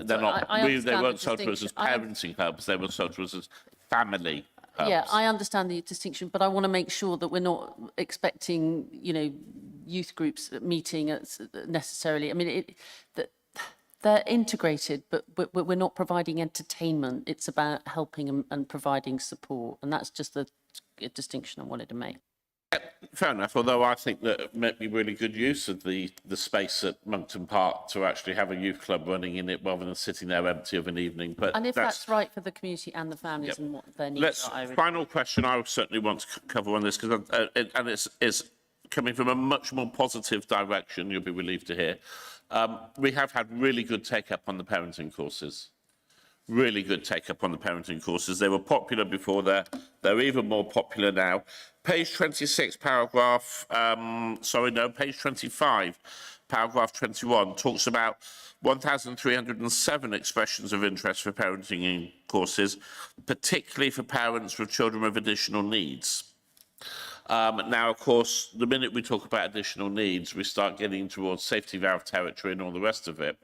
They're not. I They understand weren't the sold to us as parenting hubs. They were sold to us as family hubs. Yeah, I understand the distinction, but I want to make sure that we're not expecting, youth groups meeting necessarily. I mean, they're integrated, but we're not providing entertainment. It's about helping and providing support, and that's just a distinction I wanted to make. Fair enough, although I think that it might be really good use of the space at Monkton Park to actually have a youth club running in it rather than sitting there empty of an evening. But And if that's right for the community and the families and what their needs are, Final question I certainly want to cover on this, because and it's coming from a much more positive direction, you'll be relieved to hear. We have had really good take-up on the parenting courses. Really good take-up on the parenting courses. They were popular before, they're even more popular now. Page 26, page 25, paragraph 21, talks about 1,307 expressions of interest for parenting in courses, particularly for parents with children with additional needs. Now, of course, the minute we talk about additional needs, we start getting towards safety valve territory and all the rest of it.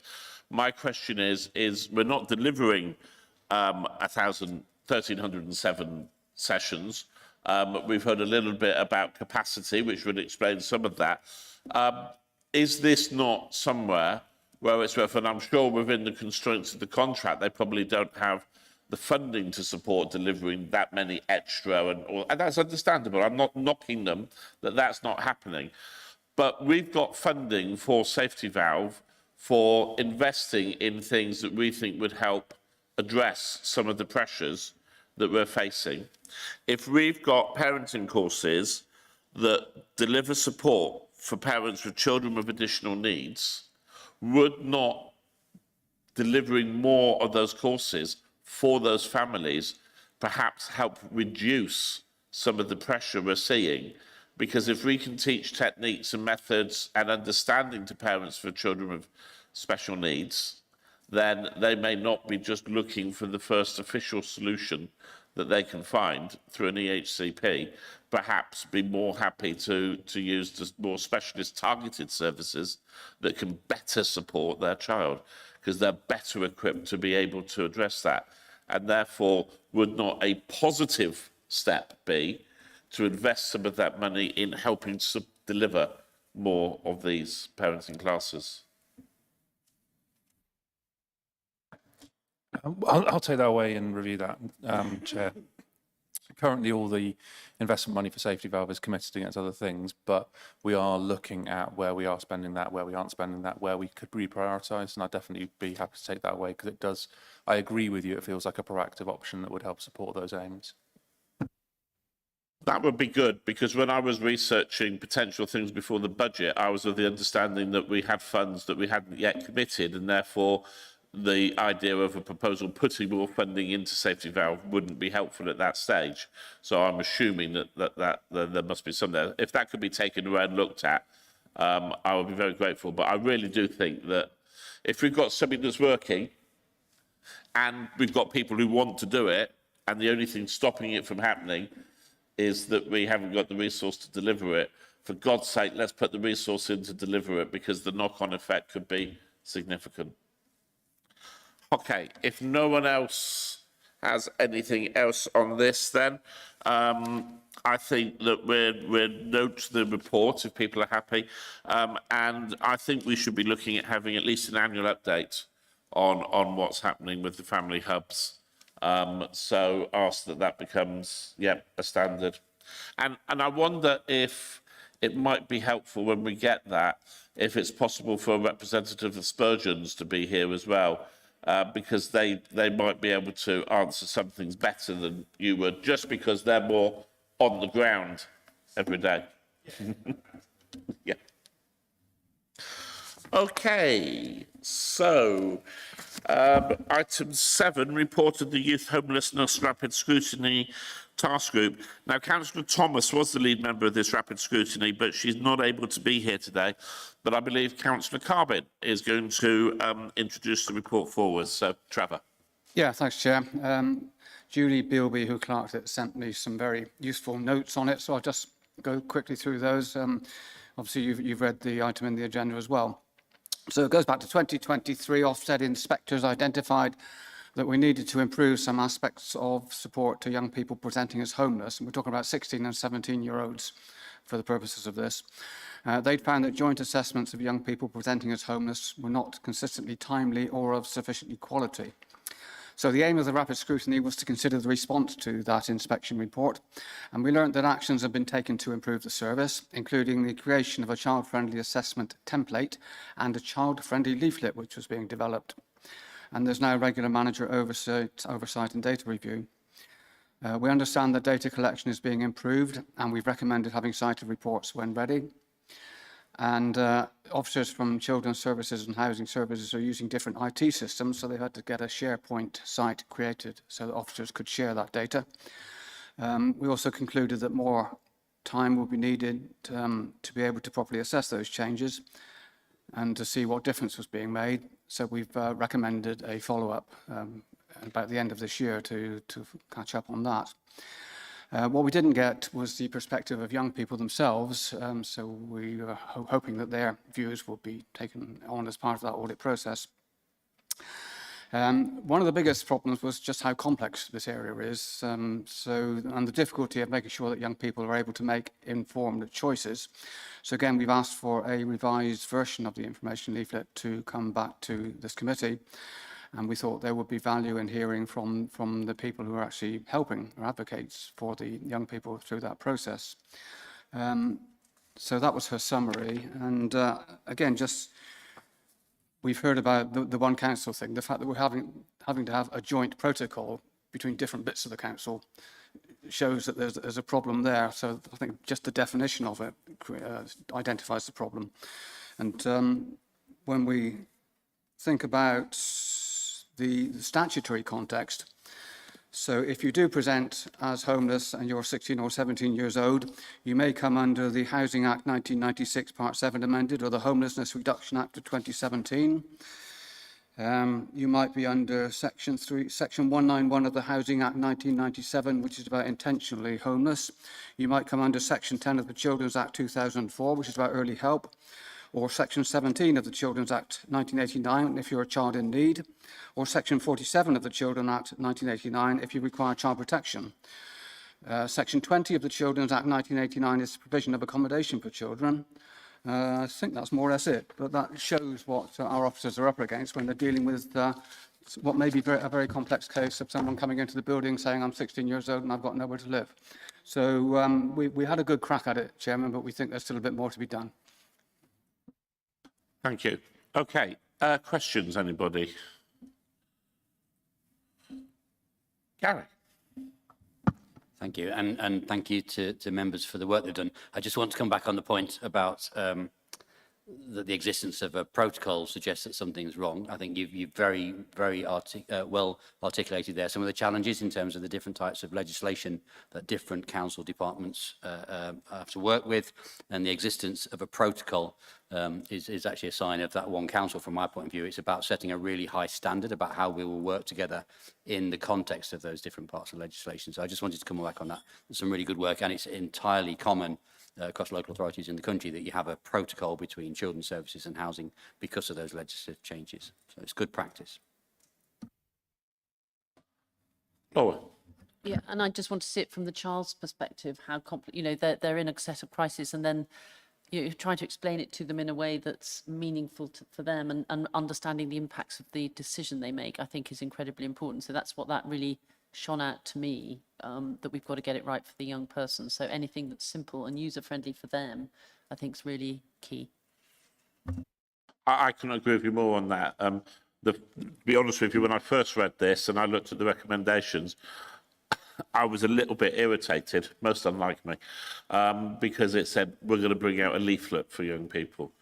My question is we're not delivering 1,307 sessions. We've heard a little bit about capacity, which would explain some of that. Is this not somewhere where it's worth, and I'm sure within the constraints of the contract, they probably don't have the funding to support delivering that many extra, and that's understandable. I'm not knocking them that that's not happening. But we've got funding for Safety Valve for investing in things that we think would help address some of the pressures that we're facing. If we've got parenting courses that deliver support for parents with children with additional needs, would not delivering more of those courses for those families perhaps help reduce some of the pressure we're seeing? Because if we can teach techniques and methods and understanding to parents for children with special needs, then they may not be just looking for the first official solution that they can find through an EHCP, perhaps be more happy to use the more specialist targeted services that can better support their child, because they're better equipped to be able to address that. And therefore, would not a positive step be to invest some of that money in helping to deliver more of these parenting classes? I'll take that away and review that, Chair. Currently, all the investment money for Safety Valve is committed against other things, but we are looking at where we are spending that, where we aren't spending that, where we could reprioritise, and I'd definitely be happy to take that away, because it does, I agree with you, it feels like a proactive option that would help support those aims. That would be good, because when I was researching potential things before the budget, I was of the understanding that we had funds that we hadn't yet committed, and therefore the idea of a proposal putting more funding into Safety Valve wouldn't be helpful at that stage. So I'm assuming that there must be some there. If that could be taken away and looked at, I would be very grateful. But I really do think that if we've got something that's working and we've got people who want to do it, and the only thing stopping it from happening is that we haven't got the resource to deliver it, for God's sake, let's put the resource in to deliver it, because the knock-on effect could be significant. Okay, if no one else has anything else on this, then I think that we'll note the report if people are happy, and I think we should be looking at having at least an annual update on what's happening with the family hubs. So ask that becomes a standard, and I wonder if it might be helpful when we get that, if it's possible for a representative of Spurgeon's to be here as well, because they might be able to answer some things better than you would, just because they're more on the ground every day. Yeah. Okay, so item 7, report of the Youth Homelessness Rapid Scrutiny Task Group. Now, Councillor Thomas was the lead member of this rapid scrutiny, but she's not able to be here today. But I believe Councillor Carbin is going to introduce the report forward. So, Trevor. Yeah, thanks, Chair. Julie Bilby, who clerked it, sent me some very useful notes on it, so I'll just go quickly through those. Obviously, you've read the item in the agenda as well. So it goes back to 2023. Ofsted inspectors identified that we needed to improve some aspects of support to young people presenting as homeless. And we're talking about 16 and 17-year-olds for the purposes of this. They'd found that joint assessments of young people presenting as homeless were not consistently timely or of sufficiently quality. So the aim of the rapid scrutiny was to consider the response to that inspection report, and we learned that actions have been taken to improve the service, including the creation of a child-friendly assessment template and a child-friendly leaflet which was being developed. And there's now regular manager oversight and data review. We understand that data collection is being improved, and we've recommended having cited reports when ready. And officers from Children's Services and Housing Services are using different IT systems, so they've had to get a SharePoint site created so that officers could share that data. We also concluded that more time will be needed to be able to properly assess those changes and to see what difference was being made. So we've recommended a follow-up about the end of this year to catch up on that. What we didn't get was the perspective of young people themselves, so we are hoping that their views will be taken on as part of that audit process. One of the biggest problems was just how complex this area is, and the difficulty of making sure that young people are able to make informed choices. So again, we've asked for a revised version of the information leaflet to come back to this committee. And we thought there would be value in hearing from the people who are actually helping or advocates for the young people through that process. So that was her summary. And again, just we've heard about the one council thing, the fact that we're having to have a joint protocol between different bits of the council shows that there's a problem there. So I think just the definition of it identifies the problem. And when we think about the statutory context. So if you do present as homeless and you're 16 or 17 years old, you may come under the Housing Act 1996 Part 7 amended or the Homelessness Reduction Act of 2017. You might be under Section 191 of the Housing Act 1997, which is about intentionally homeless. You might come under Section 10 of the Children's Act 2004, which is about early help, or Section 17 of the Children's Act 1989 if you're a child in need, or Section 47 of the Children's Act 1989 if you require child protection. Section 20 of the Children's Act 1989 is the provision of accommodation for children. I think that's more or less it, but that shows what our officers are up against when they're dealing with what may be a very complex case of someone coming into the building saying, I'm 16 years old and I've got nowhere to live. So we had a good crack at it, Chairman, but we think there's still a bit more to be done. Thank you. Okay, questions, anybody? Gary. Thank you, and thank you to members for the work they've done. I just want to come back on the point about that the existence of a protocol suggests that something's wrong. I think you've very well articulated there some of the challenges in terms of the different types of legislation that different council departments have to work with, and the existence of a protocol is actually a sign of that one council from my point of view. It's about setting a really high standard about how we will work together in the context of those different parts of legislation. So I just wanted to come back on that. There's some really good work, and it's entirely common across local authorities in the country that you have a protocol between children's services and housing because of those legislative changes. So it's good practice. Laura. Yeah, and I just want to see it from the child's perspective, how they're in a set of crisis, and then you're trying to explain it to them in a way that's meaningful for them, and understanding the impacts of the decision they make, I think, is incredibly important. So that's what that really shone out to me, that we've got to get it right for the young person. So anything that's simple and user-friendly for them, I think is really key. I can agree with you more on that. To be honest with you, when I first read this and I looked at the recommendations, I was a little bit irritated, most unlike me, because it said we're going to bring out a leaflet for young people.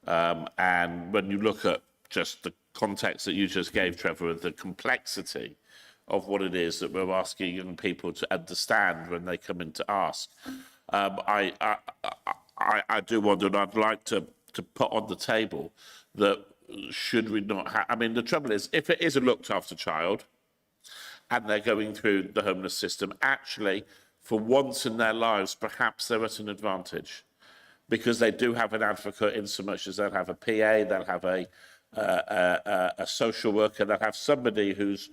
And when you look at just the context that you just gave, Trevor, of the complexity of what it is that we're asking young people to understand when they come in to ask, I do wonder, and I'd like to put on the table that should we not have, I mean, the trouble is, if it is a looked after child and they're going through the homeless system, actually, for once in their lives, perhaps they're at an advantage because they do have an advocate in so much as they'll have a PA, they'll have a social worker, they'll have somebody who's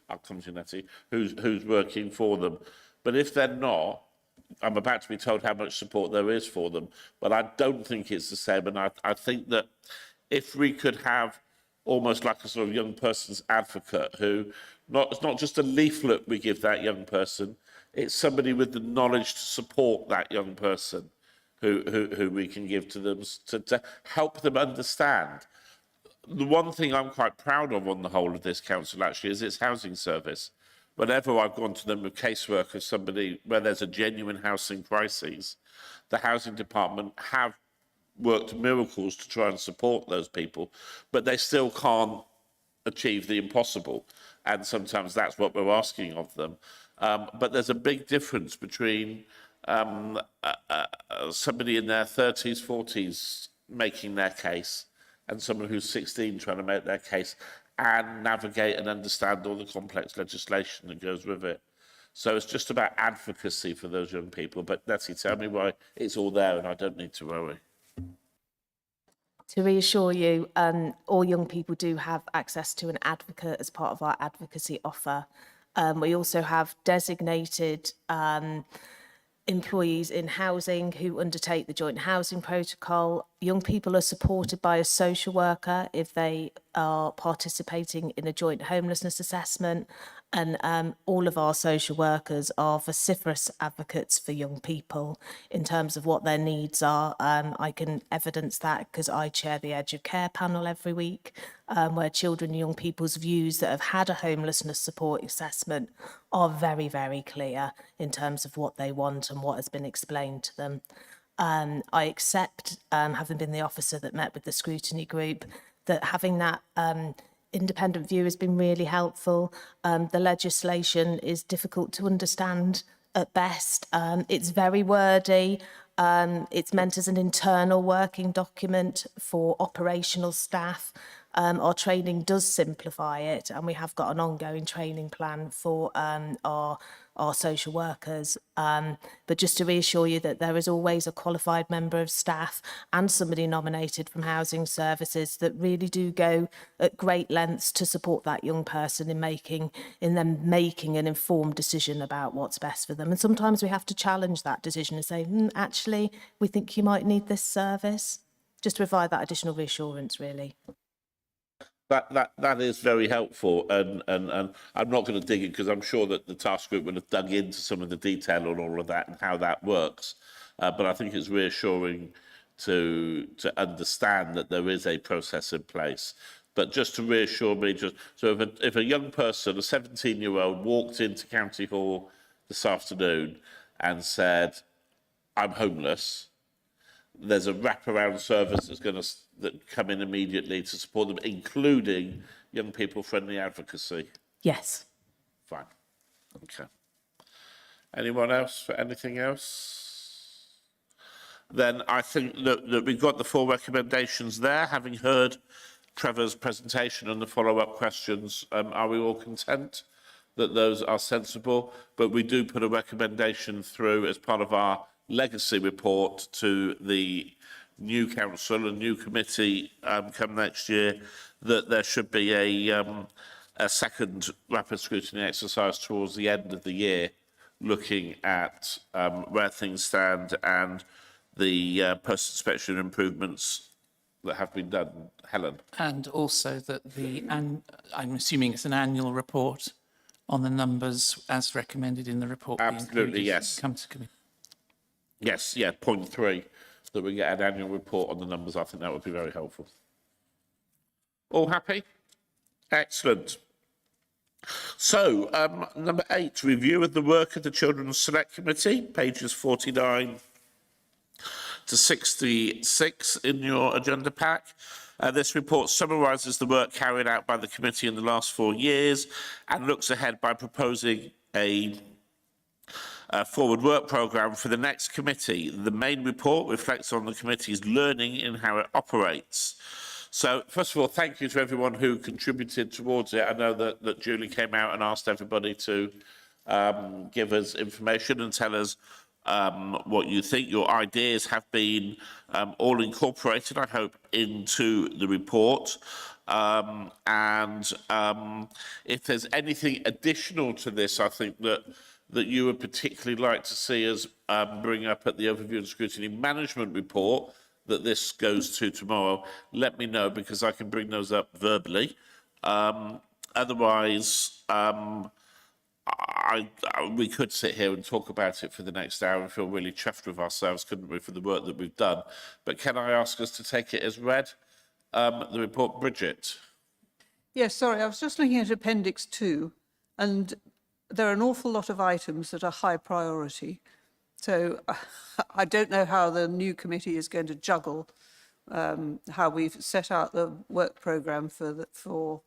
I'll come to Nettie, who's working for them. But if they're not, I'm about to be told how much support there is for them, but I don't think it's the same. And I think that if we could have almost like a sort of young person's advocate who, it's not just a leaflet we give that young person, it's somebody with the knowledge to support that young person who we can give to them to help them understand. The one thing I'm quite proud of on the whole of this council actually is its housing service. Whenever I've gone to them with casework somebody where there's a genuine housing crisis, the housing department have worked miracles to try and support those people, but they still can't achieve the impossible. And sometimes that's what we're asking of them. But there's a big difference between somebody in their 30s, 40s making their case and someone who's 16 trying to make their case and navigate and understand all the complex legislation that goes with it. So it's just about advocacy for those young people. But Nettie, tell me why it's all there and I don't need to worry. To reassure you, all young people do have access to an advocate as part of our advocacy offer. We also have designated employees in housing who undertake the joint housing protocol. Young people are supported by a social worker if they are participating in a joint homelessness assessment. And all of our social workers are vociferous advocates for young people in terms of what their needs are. I can evidence that because I chair the Edge of Care panel every week, where children and young people's views that have had a homelessness support assessment are very, very clear in terms of what they want and what has been explained to them. I accept, having been the officer that met with the scrutiny group, that having that independent view has been really helpful. The legislation is difficult to understand at best. It's very wordy. It's meant as an internal working document for operational staff. Our training does simplify it, and we have got an ongoing training plan for our social workers. But just to reassure you that there is always a qualified member of staff and somebody nominated from housing services that really do go at great lengths to support that young person in them making an informed decision about what's best for them. And sometimes we have to challenge that decision and say, actually, we think you might need this service, just to provide that additional reassurance, really. That is very helpful, and I'm not going to dig it because I'm sure that the task group would have dug into some of the detail on all of that and how that works. But I think it's reassuring to understand that there is a process in place. But just to reassure me, if a young person, a 17-year-old, walked into County Hall this afternoon and said, "I'm homeless," there's a wraparound service that's going to come in immediately to support them, including young people-friendly advocacy. Yes. Fine. Okay. Anyone else for anything else? Then I think that we've got the 4 recommendations there. Having heard Trevor's presentation and the follow-up questions, are we all content that those are sensible? But we do put a recommendation through as part of our legacy report to the new council and new committee come next year, that there should be a second rapid scrutiny exercise towards the end of the year, looking at where things stand and the post-inspection improvements that have been done. Helen. And also that I'm assuming it's an annual report on the numbers as recommended in the report. be Absolutely, included, yes. Come to committee. Yes, yeah, point 3, that we get an annual report on the numbers. I think that would be very helpful. All happy? Excellent. So, number 8, review of the work of the Children's Select Committee, pages 49 to 66 in your agenda pack. This report summarises the work carried out by the committee in the last 4 years and looks ahead by proposing a forward work programme for the next committee. The main report reflects on the committee's learning in how it operates. So, first of all, thank you to everyone who contributed towards it. I know that Julie came out and asked everybody to give us information and tell us what you think. Your ideas have been all incorporated, I hope, into the report. If there's anything additional to this, I think that you would particularly like to see us bring up at the Overview and Scrutiny Management Report that this goes to tomorrow, let me know, because I can bring those up verbally. Otherwise, we could sit here and talk about it for the next hour and feel really chuffed with ourselves, couldn't we, for the work that we've done. But can I ask us to take it as read, the report? Bridget? Yes, sorry, I was just looking at Appendix 2, and there are an awful lot of items that are high priority. So I don't know how the new committee is going to juggle how we've set out the work programme for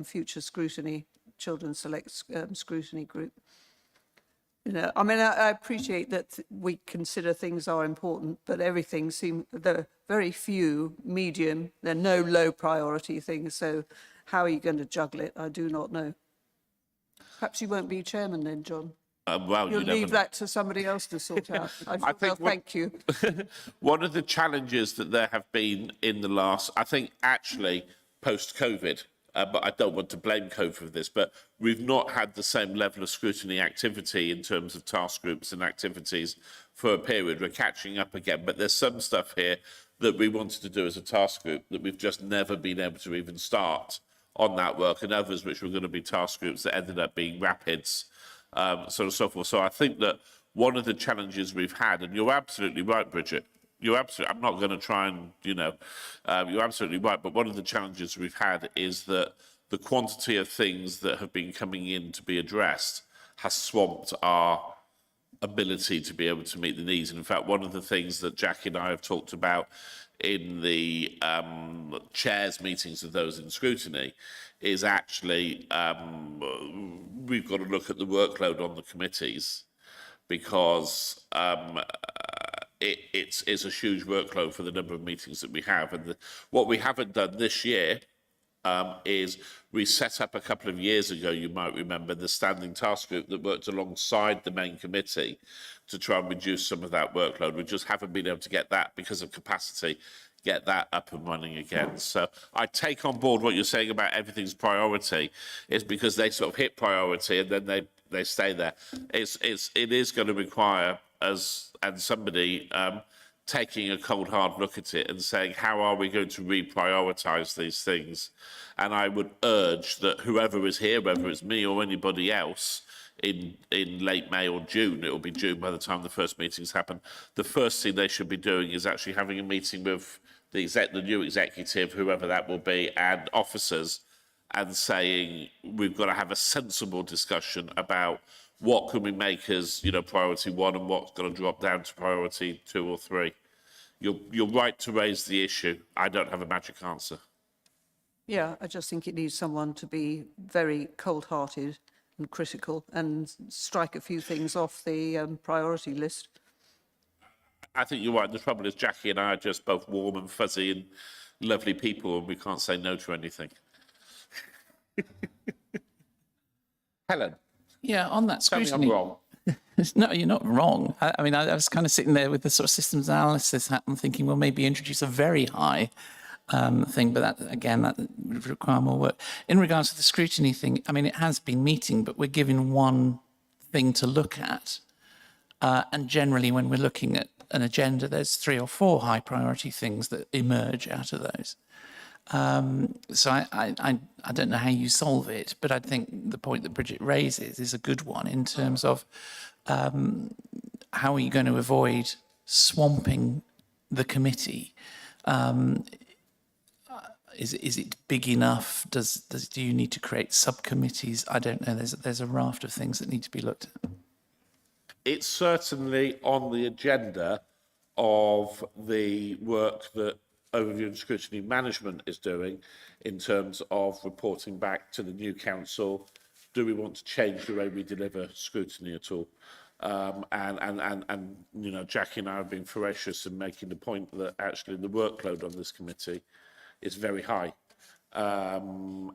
future scrutiny, Children's Select Scrutiny Group. You know, I mean, I appreciate that we consider things are important, but everything there are very few medium, there are no low priority things. So how are you going to juggle it? I do not know. Perhaps you won't be chairman then, John. Well, You'll you never leave know. that to somebody else to sort out. Thank you. One of the challenges that there have been in the last, I think actually post-COVID, but I don't want to blame COVID for this, but we've not had the same level of scrutiny activity in terms of task groups and activities for a period. We're catching up again, but there's some stuff here that we wanted to do as a task group that we've just never been able to even start on that work, and others which were going to be task groups that ended up being rapids, so on and so forth. So I think that one of the challenges we've had, and you're absolutely right, Bridget, I'm not going to try and, you're absolutely right, but one of the challenges we've had is that the quantity of things that have been coming in to be addressed has swamped our ability to be able to meet the needs. And in fact, one of the things that Jackie and I have talked about in the chairs meetings of those in scrutiny is actually we've got to look at the workload on the committees, because it's a huge workload for the number of meetings that we have. And what we haven't done this year is we set up a couple of years ago, you might remember, the standing task group that worked alongside the main committee to try and reduce some of that workload. We just haven't been able to get that, because of capacity, get that up and running again. So I take on board what you're saying about everything's priority. It's because they sort of hit priority and then they stay there. It is going to require us and somebody taking a cold hard look at it and saying, how are we going to reprioritise these things? And I would urge that whoever is here, whether it's me or anybody else, in late May or June, it will be June by the time the first meetings happen, the first thing they should be doing is actually having a meeting with the new executive, whoever that will be, and officers, and saying we've got to have a sensible discussion about what can we make as, priority 1 and what's going to drop down to priority 2 or 3. You're right to raise the issue. I don't have a magic answer. Yeah, I just think it needs someone to be very cold-hearted and critical and strike a few things off the priority list. I think you're right. The trouble is Jackie and I are just both warm and fuzzy and lovely people, and we can't say no to anything. Helen? Yeah, on that Tell me scrutiny. I'm wrong. No, you're not wrong. I mean, I was kind of sitting there with the sort of systems analysis hat and thinking, well, maybe introduce a very high thing, but that would require more work. In regards to the scrutiny thing, I mean, it has been meeting, but we're given one thing to look at. And generally, when we're looking at an agenda, there's 3 or 4 high priority things that emerge out of those. So I don't know how you solve it, but I think the point that Bridget raises is a good one in terms of how are you going to avoid swamping the committee? Is it big enough? Do you need to create subcommittees? I don't know. There's a raft of things that need to be looked at. It's certainly on the agenda of the work that Overview and Scrutiny Management is doing in terms of reporting back to the new council. Do we want to change the way we deliver scrutiny at all? And you know, Jackie and I have been voracious in making the point that actually the workload on this committee is very high. You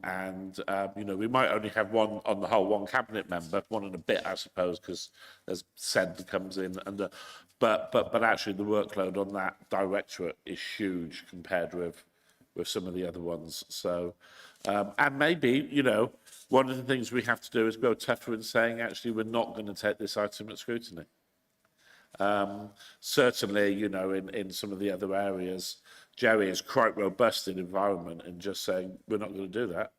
know, we might only have one on the whole, one cabinet member, one and a bit, I suppose, because there's SED that comes in, and but actually the workload on that directorate is huge compared with some of the other ones. So, and maybe, you know, one of the things we have to do is go tougher in saying, actually, we're not going to take this item at scrutiny. Certainly, you know, in some of the other areas, Jerry is quite robust in environment and just saying, we're not going to do that.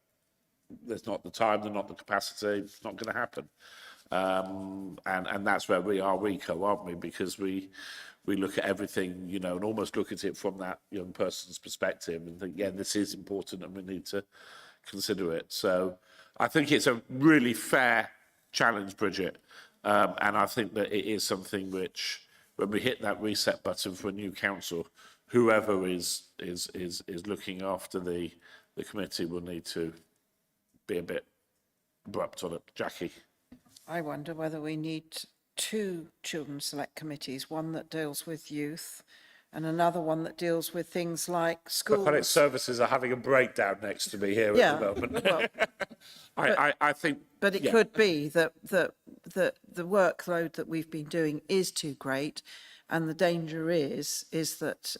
There's not the time, there's not the capacity, it's not going to happen. And that's where we are RICO, aren't we? Because we look at everything, you know, and almost look at it from that young person's perspective and think, yeah, this is important and we need to consider it. So I think it's a really fair challenge, Bridget. And I think that it is something which, when we hit that reset button for a new council, whoever is looking after the committee will need to be a bit abrupt on it. Jackie. I wonder whether we need two children's select committees, one that deals with youth and another one that deals with things like schools. Public services are having a breakdown next to me here at the moment. Well, I think. But it could be that the workload that we've been doing is too great, and the danger is that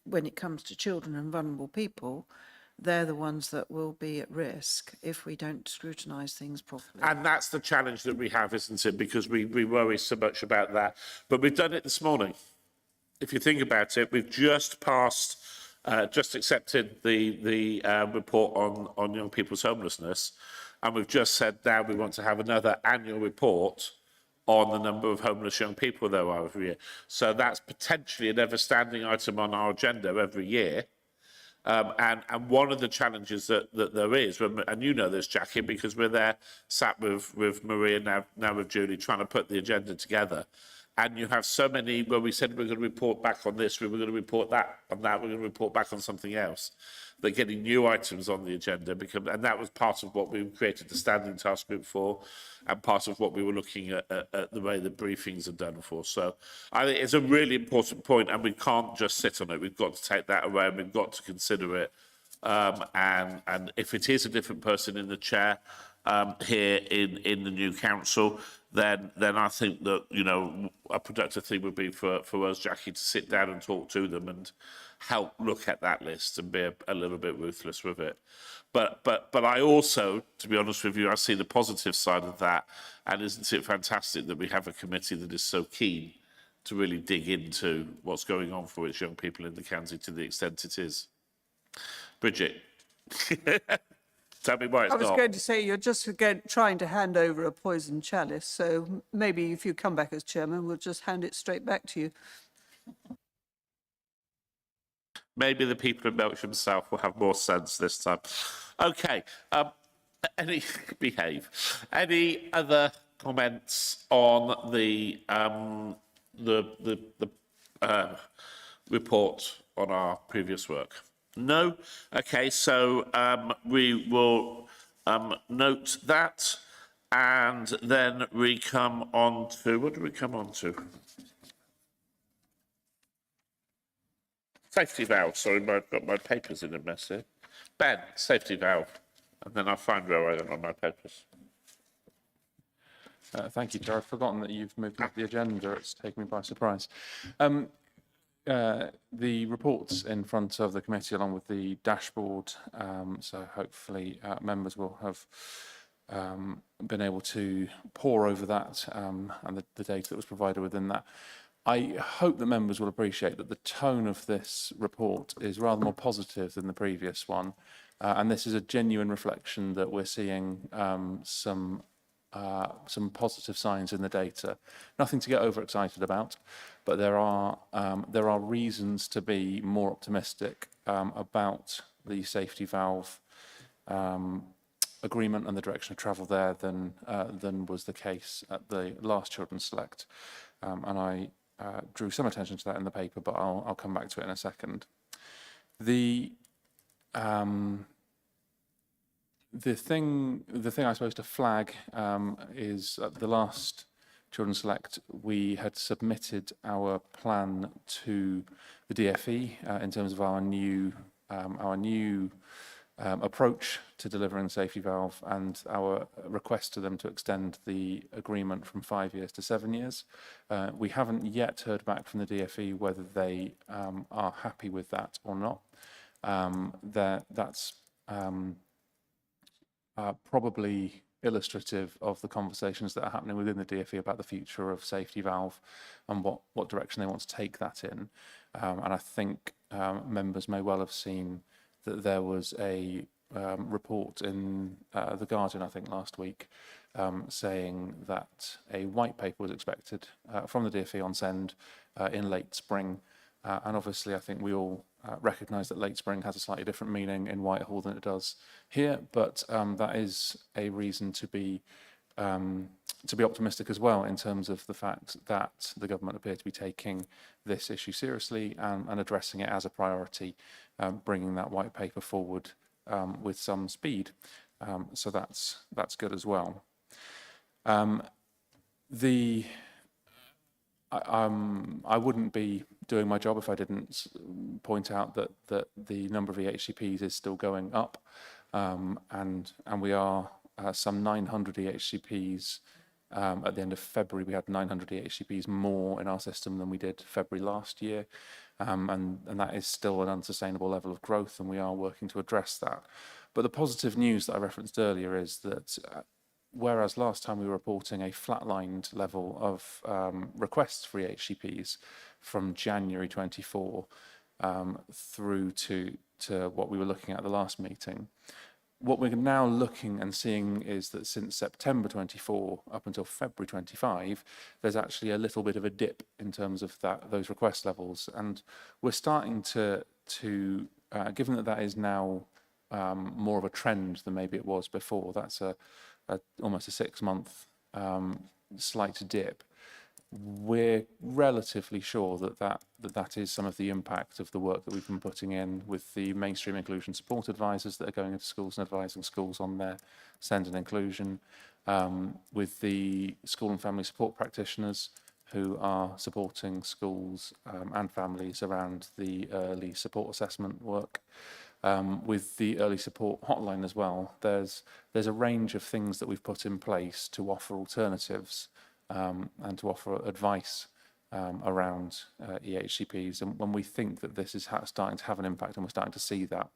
when it comes to children and vulnerable people, they're the ones that will be at risk if we don't scrutinise things properly. And that's the challenge that we have, isn't it? Because we worry so much about that. But we've done it this morning. If you think about it, we've just passed, just accepted the report on young people's homelessness. And we've just said now we want to have another annual report on the number of homeless young people there are every year. So that's potentially an ever-standing item on our agenda every year. And one of the challenges that there is, and you know this, Jackie, because we're there sat with Maria, now with Julie, trying to put the agenda together. And you have so many where we said we're going to report back on this, we were going to report that on that, we're going to report back on something else. They're getting new items on the agenda, and that was part of what we created the standing task group for, and part of what we were looking at the way the briefings are done for. So I think it's a really important point, and we can't just sit on it. We've got to take that away, and we've got to consider it. And if it is a different person in the chair here in the new council, then I think that, you know, a productive thing would be for us, Jackie, to sit down and talk to them and help look at that list and be a little bit ruthless with it. But I also, to be honest with you, I see the positive side of that. And isn't it fantastic that we have a committee that is so keen to really dig into what's going on for its young people in the county to the extent it is. Bridget. Tell me why it's I was not. going to say, you're just again trying to hand over a poison chalice, so maybe if you come back as chairman, we'll just hand it straight back to you. Maybe the people in Melksham South will have more sense this time. Okay, behave. Any other comments on the report on our previous work? No? Okay, so we will note that, and then we come on to, what do we come on to? Safety valve, sorry, I've got my papers in a mess here. Ben, safety valve, and then I'll find where I am on my papers. Thank you, Chair. I've forgotten that you've moved up the agenda. It's taken me by surprise. The reports in front of the committee along with the dashboard, so hopefully members will have been able to pore over that and the data that was provided within that. I hope that members will appreciate that the tone of this report is rather more positive than the previous one. And this is a genuine reflection that we're seeing some positive signs in the data. Nothing to get overexcited about, but there are reasons to be more optimistic about the safety valve agreement and the direction of travel there than was the case at the last Children's Select. And I drew some attention to that in the paper, but I'll come back to it in a second. The thing I suppose to flag is at the last Children's Select, we had submitted our plan to the DFE in terms of our new approach to delivering the safety valve and our request to them to extend the agreement from 5 years to 7 years. We haven't yet heard back from the DFE whether they are happy with that or not. That's probably illustrative of the conversations that are happening within the DFE about the future of safety valve and what direction they want to take that in. And I think members may well have seen that there was a report in The Guardian, I think, last week, saying that a white paper was expected from the DFE on SEND in late spring. And obviously, I think we all recognise that late spring has a slightly different meaning in Whitehall than it does here, but that is a reason to be optimistic as well in terms of the fact that the government appear to be taking this issue seriously and addressing it as a priority, bringing that white paper forward with some speed. So that's good as well. I wouldn't be doing my job if I didn't point out that the number of EHCPs is still going up, and we are some 900 EHCPs. At the end of February, we had 900 EHCPs more in our system than we did February last year, and that is still an unsustainable level of growth, and we are working to address that. But the positive news that I referenced earlier is that whereas last time we were reporting a flatlined level of requests for EHCPs from January 24 through to what we were looking at the last meeting, what we're now looking and seeing is that since September 24 up until February 25, there's actually a little bit of a dip in terms of those request levels. And we're starting to given that is now more of a trend than maybe it was before, that's almost a 6-month slight dip. We're relatively sure that is some of the impact of the work that we've been putting in with the mainstream inclusion support advisors that are going into schools and advising schools on their SEND and inclusion, with the school and family support practitioners who are supporting schools and families around the early support assessment work. With the early support hotline as well, there's a range of things that we've put in place to offer alternatives and to offer advice around EHCPs. And when we think that this is starting to have an impact, and we're starting to see that,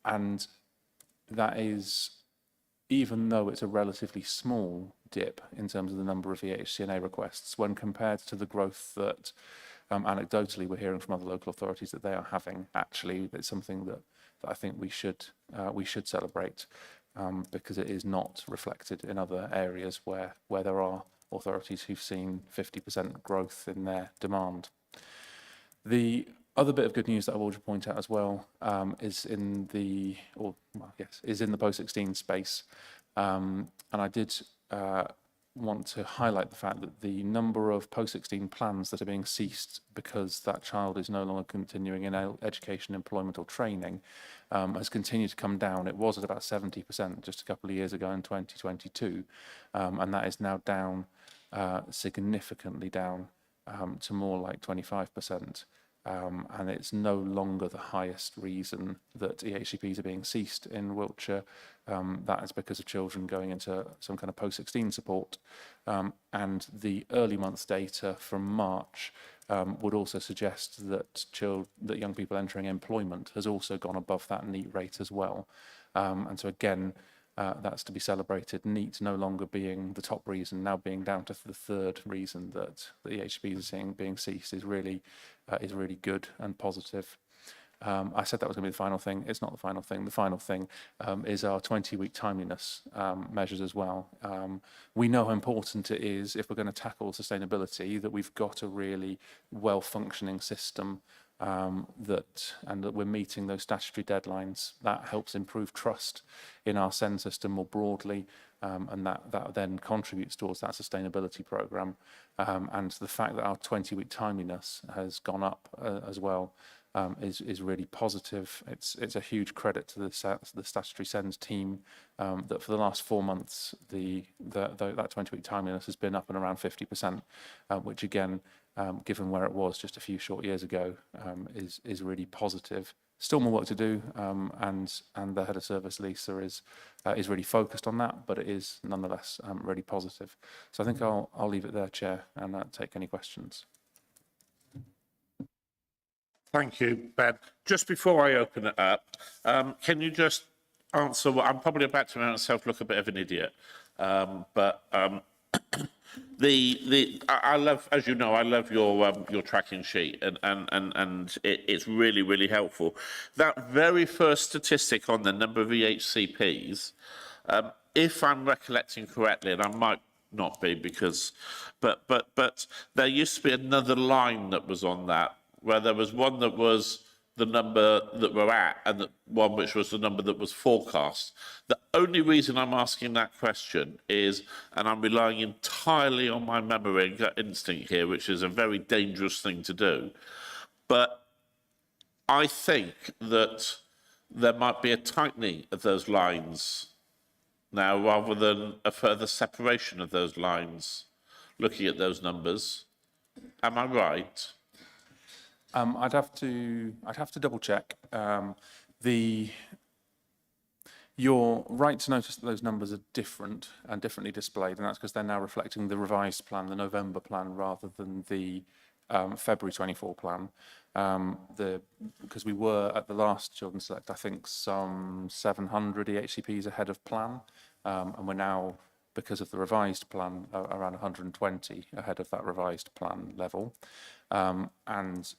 and that is, even though it's a relatively small dip in terms of the number of EHCNA requests, when compared to the growth that anecdotally we're hearing from other local authorities that they are having, actually, it's something that I think we should celebrate, because it is not reflected in other areas where there are authorities who've seen 50% growth in their demand. The other bit of good news that I will point out as well is in the post-16 space, and I did want to highlight the fact that the number of post-16 plans that are being ceased because that child is no longer continuing in education, employment or training has continued to come down. It was at about 70% just a couple of years ago in 2022, and that is now down, significantly down, to more like 25%. And it's no longer the highest reason that EHCPs are being ceased in Wiltshire. That is because of children going into some kind of post-16 support. And the early months data from March would also suggest that young people entering employment has also gone above that NEET rate as well. And so again, that's to be celebrated. NEET no longer being the top reason, now being down to the third reason that the EHCPs are seeing being ceased is really good and positive. I said that was going to be the final thing. It's not the final thing. The final thing is our 20-week timeliness measures as well. We know how important it is, if we're going to tackle sustainability, that we've got a really well-functioning system that we're meeting those statutory deadlines. That helps improve trust in our SEND system more broadly, and that then contributes towards that sustainability programme. And the fact that our 20-week timeliness has gone up as well is really positive. It's a huge credit to the statutory SEND team that for the last 4 months that 20-week timeliness has been up and around 50%, which again, given where it was just a few short years ago, is really positive. Still more work to do, and the head of service, Lisa, is really focused on that, but it is nonetheless really positive. So I think I'll leave it there, Chair, and take any questions. Thank you, Ben. Just before I open it up, can you just answer what I'm probably about to make myself look a bit of an idiot, but I love, as you know, I love your tracking sheet, and it's really helpful. That very first statistic on the number of EHCPs, if I'm recollecting correctly, and I might not be because, but there used to be another line that was on that, where there was one that was the number that we're at and one which was the number that was forecast. The only reason I'm asking that question is, and I'm relying entirely on my memory and gut instinct here, which is a very dangerous thing to do, but I think that there might be a tightening of those lines now rather than a further separation of those lines, looking at those numbers. Am I right? I'd have to double check. You're right to notice that those numbers are different and differently displayed, and that's because they're now reflecting the revised plan, the November plan, rather than the February 24 plan. Because we were at the last Children's Select, I think, some 700 EHCPs ahead of plan, and we're now, because of the revised plan, around 120 ahead of that revised plan level. And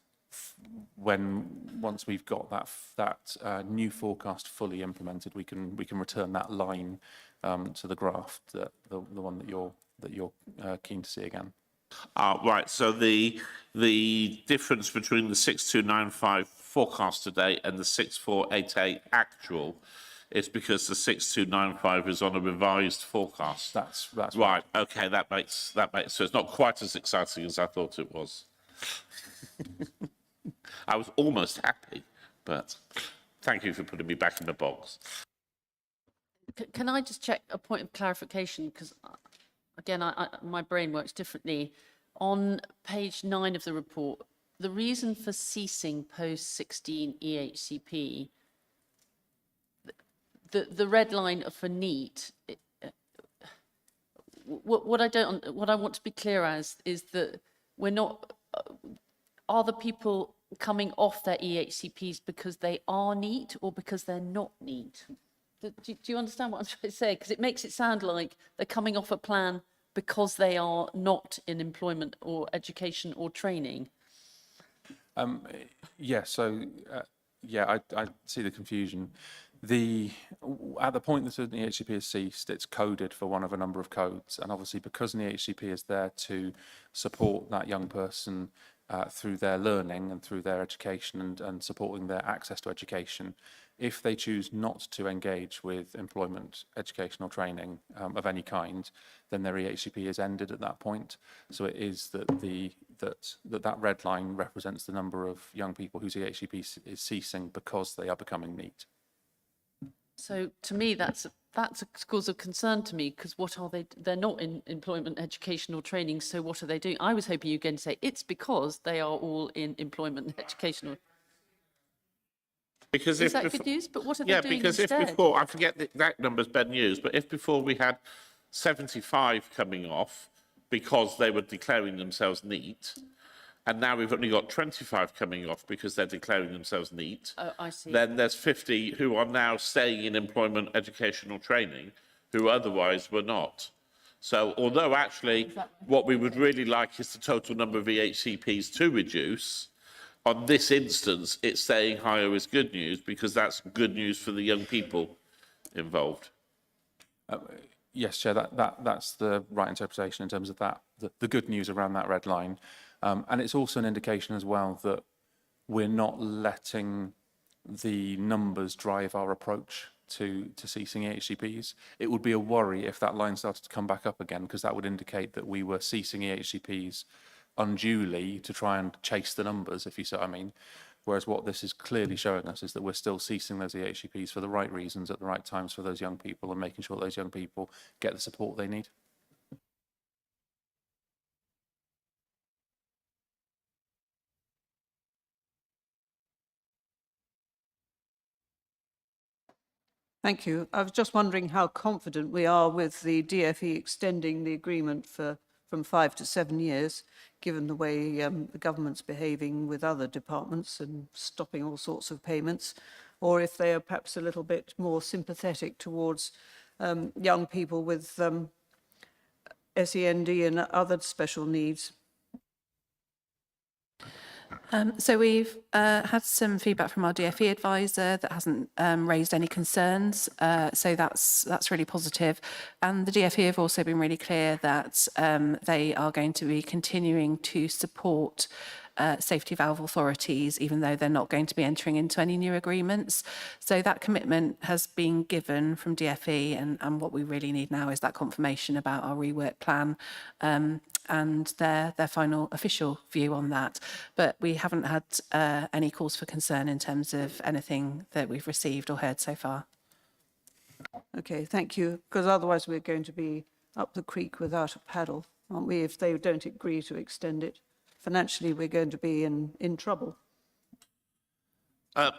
once we've got that new forecast fully implemented, we can return that line to the graph, the one that you're keen to see again. Right. So the difference between the 6295 forecast today and the 6488 actual is because the 6295 is on a revised forecast. That's right. Okay, that makes so it's not quite as exciting as I thought it was. I was almost happy, but thank you for putting me back in the box. Can I just check a point of clarification? Because, again, my brain works differently. On page 9 of the report, the reason for ceasing post-16 EHCP, the red line for NEET, what I want to be clear as is that we're not... Are the people coming off their EHCPs because they are NEET or because they're not NEET? Do you understand what I'm trying to say? Because it makes it sound like they're coming off a plan because they are not in employment or education or training. Yeah, so, I see the confusion. At the point that an EHCP is ceased, it's coded for one of a number of codes. And obviously, because an EHCP is there to support that young person through their learning and through their education and supporting their access to education, if they choose not to engage with employment, educational training of any kind, then their EHCP is ended at that point. So it is that red line represents the number of young people whose EHCP is ceasing because they are becoming NEET. So to me, that's a cause of concern to me, because what are they? They're not in employment, education or training, so what are they doing? I was hoping you were going to say it's because they are all in employment, educational. Because is that good news? But what are they doing because instead? if before, I forget the exact numbers Ben used, but if before we had 75 coming off because they were declaring themselves NEET, and now we've only got 25 coming off because they're declaring themselves neat. Oh, I see. Then there's 50 who are now staying in employment, educational training, who otherwise were not. So although actually what we would really like is the total number of EHCPs to reduce, on this instance, it's staying higher is good news because that's good news for the young people involved. Yes, Chair, that's the right interpretation in terms of that, the good news around that red line. And it's also an indication as well that we're not letting the numbers drive our approach to ceasing EHCPs. It would be a worry if that line started to come back up again, because that would indicate that we were ceasing EHCPs unduly to try and chase the numbers, if you see what I mean. Whereas what this is clearly showing us is that we're still ceasing those EHCPs for the right reasons at the right times for those young people and making sure those young people get the support they need. Thank you. I was just wondering how confident we are with the DfE extending the agreement from 5 to 7 years, given the way the government's behaving with other departments and stopping all sorts of payments, or if they are perhaps a little bit more sympathetic towards young people with SEND and other special needs. So we've had some feedback from our DfE advisor that hasn't raised any concerns. So that's really positive. And the DfE have also been really clear that they are going to be continuing to support safety valve authorities, even though they're not going to be entering into any new agreements. So that commitment has been given from DfE, and what we really need now is that confirmation about our rework plan and their final official view on that. But we haven't had any cause for concern in terms of anything that we've received or heard so far. Okay, thank you, because otherwise we're going to be up the creek without a paddle, aren't we, if they don't agree to extend it? Financially, we're going to be in trouble.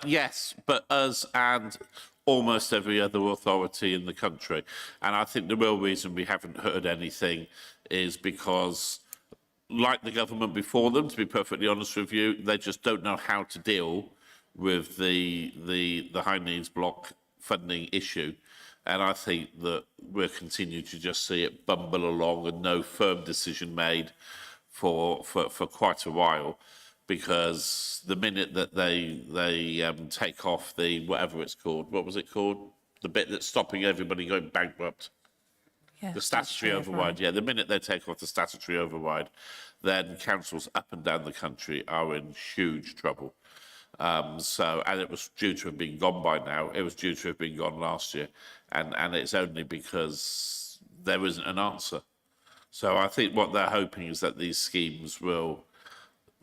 Yes, but us and almost every other authority in the country. And I think the real reason we haven't heard anything is because, like the government before them, to be perfectly honest with you, they just don't know how to deal with the high needs block funding issue. And I think that we'll continue to just see it bumble along and no firm decision made for quite a while, because the minute that they take off the, whatever it's called, what was it called? The bit that's stopping everybody going bankrupt. Yeah, The statutory override, yeah. The minute they take off the statutory override, then councils up and down the country are in huge trouble. And it was due to have been gone by now. It was due to have been gone last year. And it's only because there isn't an answer. So I think what they're hoping is that these schemes will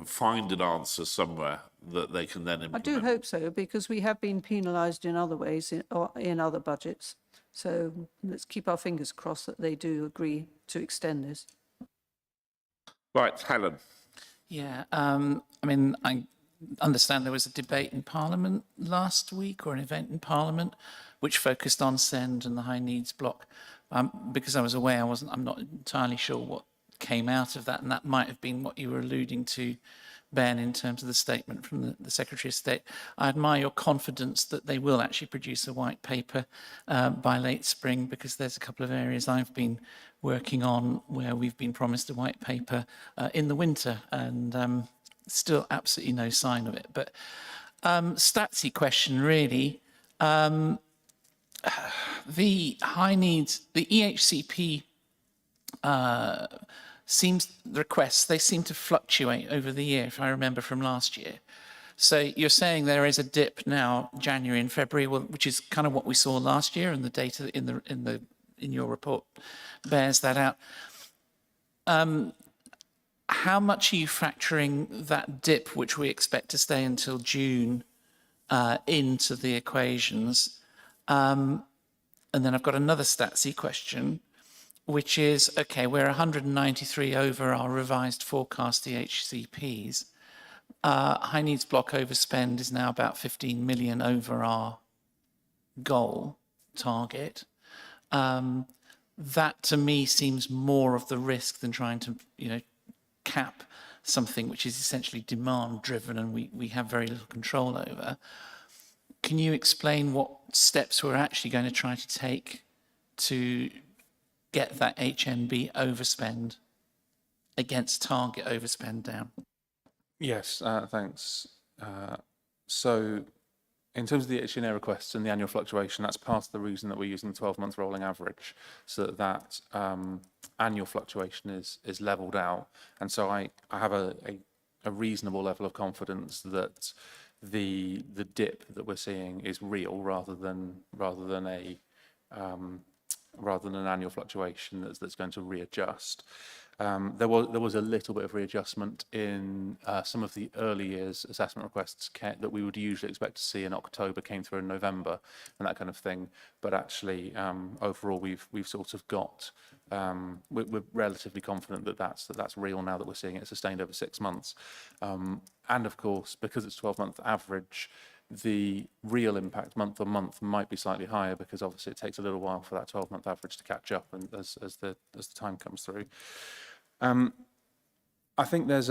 find an answer somewhere that they can then implement. I do hope so, because we have been penalised in other ways in other budgets. So let's keep our fingers crossed that they do agree to extend this. Right, Helen. Yeah, I mean, I understand there was a debate in Parliament last week, or an event in Parliament, which focused on SEND and the high needs block. Because I was away, I'm not entirely sure what came out of that, and that might have been what you were alluding to, Ben, in terms of the statement from the Secretary of State. I admire your confidence that they will actually produce a white paper by late spring, because there's a couple of areas I've been working on where we've been promised a white paper in the winter, and still absolutely no sign of it. But statsy question, really. The high needs, the EHCP requests, they seem to fluctuate over the year, if I remember from last year. So you're saying there is a dip now, January and February, which is kind of what we saw last year, and the data in your report bears that out. How much are you factoring that dip, which we expect to stay until June, into the equations? And then I've got another statsy question, which is, okay, we're 193 over our revised forecast EHCPs. High needs block overspend is now about 15 million over our goal target. That to me seems more of the risk than trying to, cap something which is essentially demand driven and we have very little control over. Can you explain what steps we're actually going to try to take to get that HNB overspend against target overspend down? Yes, thanks. So in terms of the HNA requests and the annual fluctuation, that's part of the reason that we're using the 12-month rolling average, so that annual fluctuation is leveled out. And so I have a reasonable level of confidence that the dip that we're seeing is real rather than an annual fluctuation that's going to readjust. There was a little bit of readjustment in some of the early years assessment requests that we would usually expect to see in October came through in November and that kind of thing. But actually, overall, we've sort of got we're relatively confident that that's real now that we're seeing it sustained over 6 months. And of course, because it's 12-month average, the real impact month on month might be slightly higher because obviously it takes a little while for that 12-month average to catch up and as the time comes through. I think there's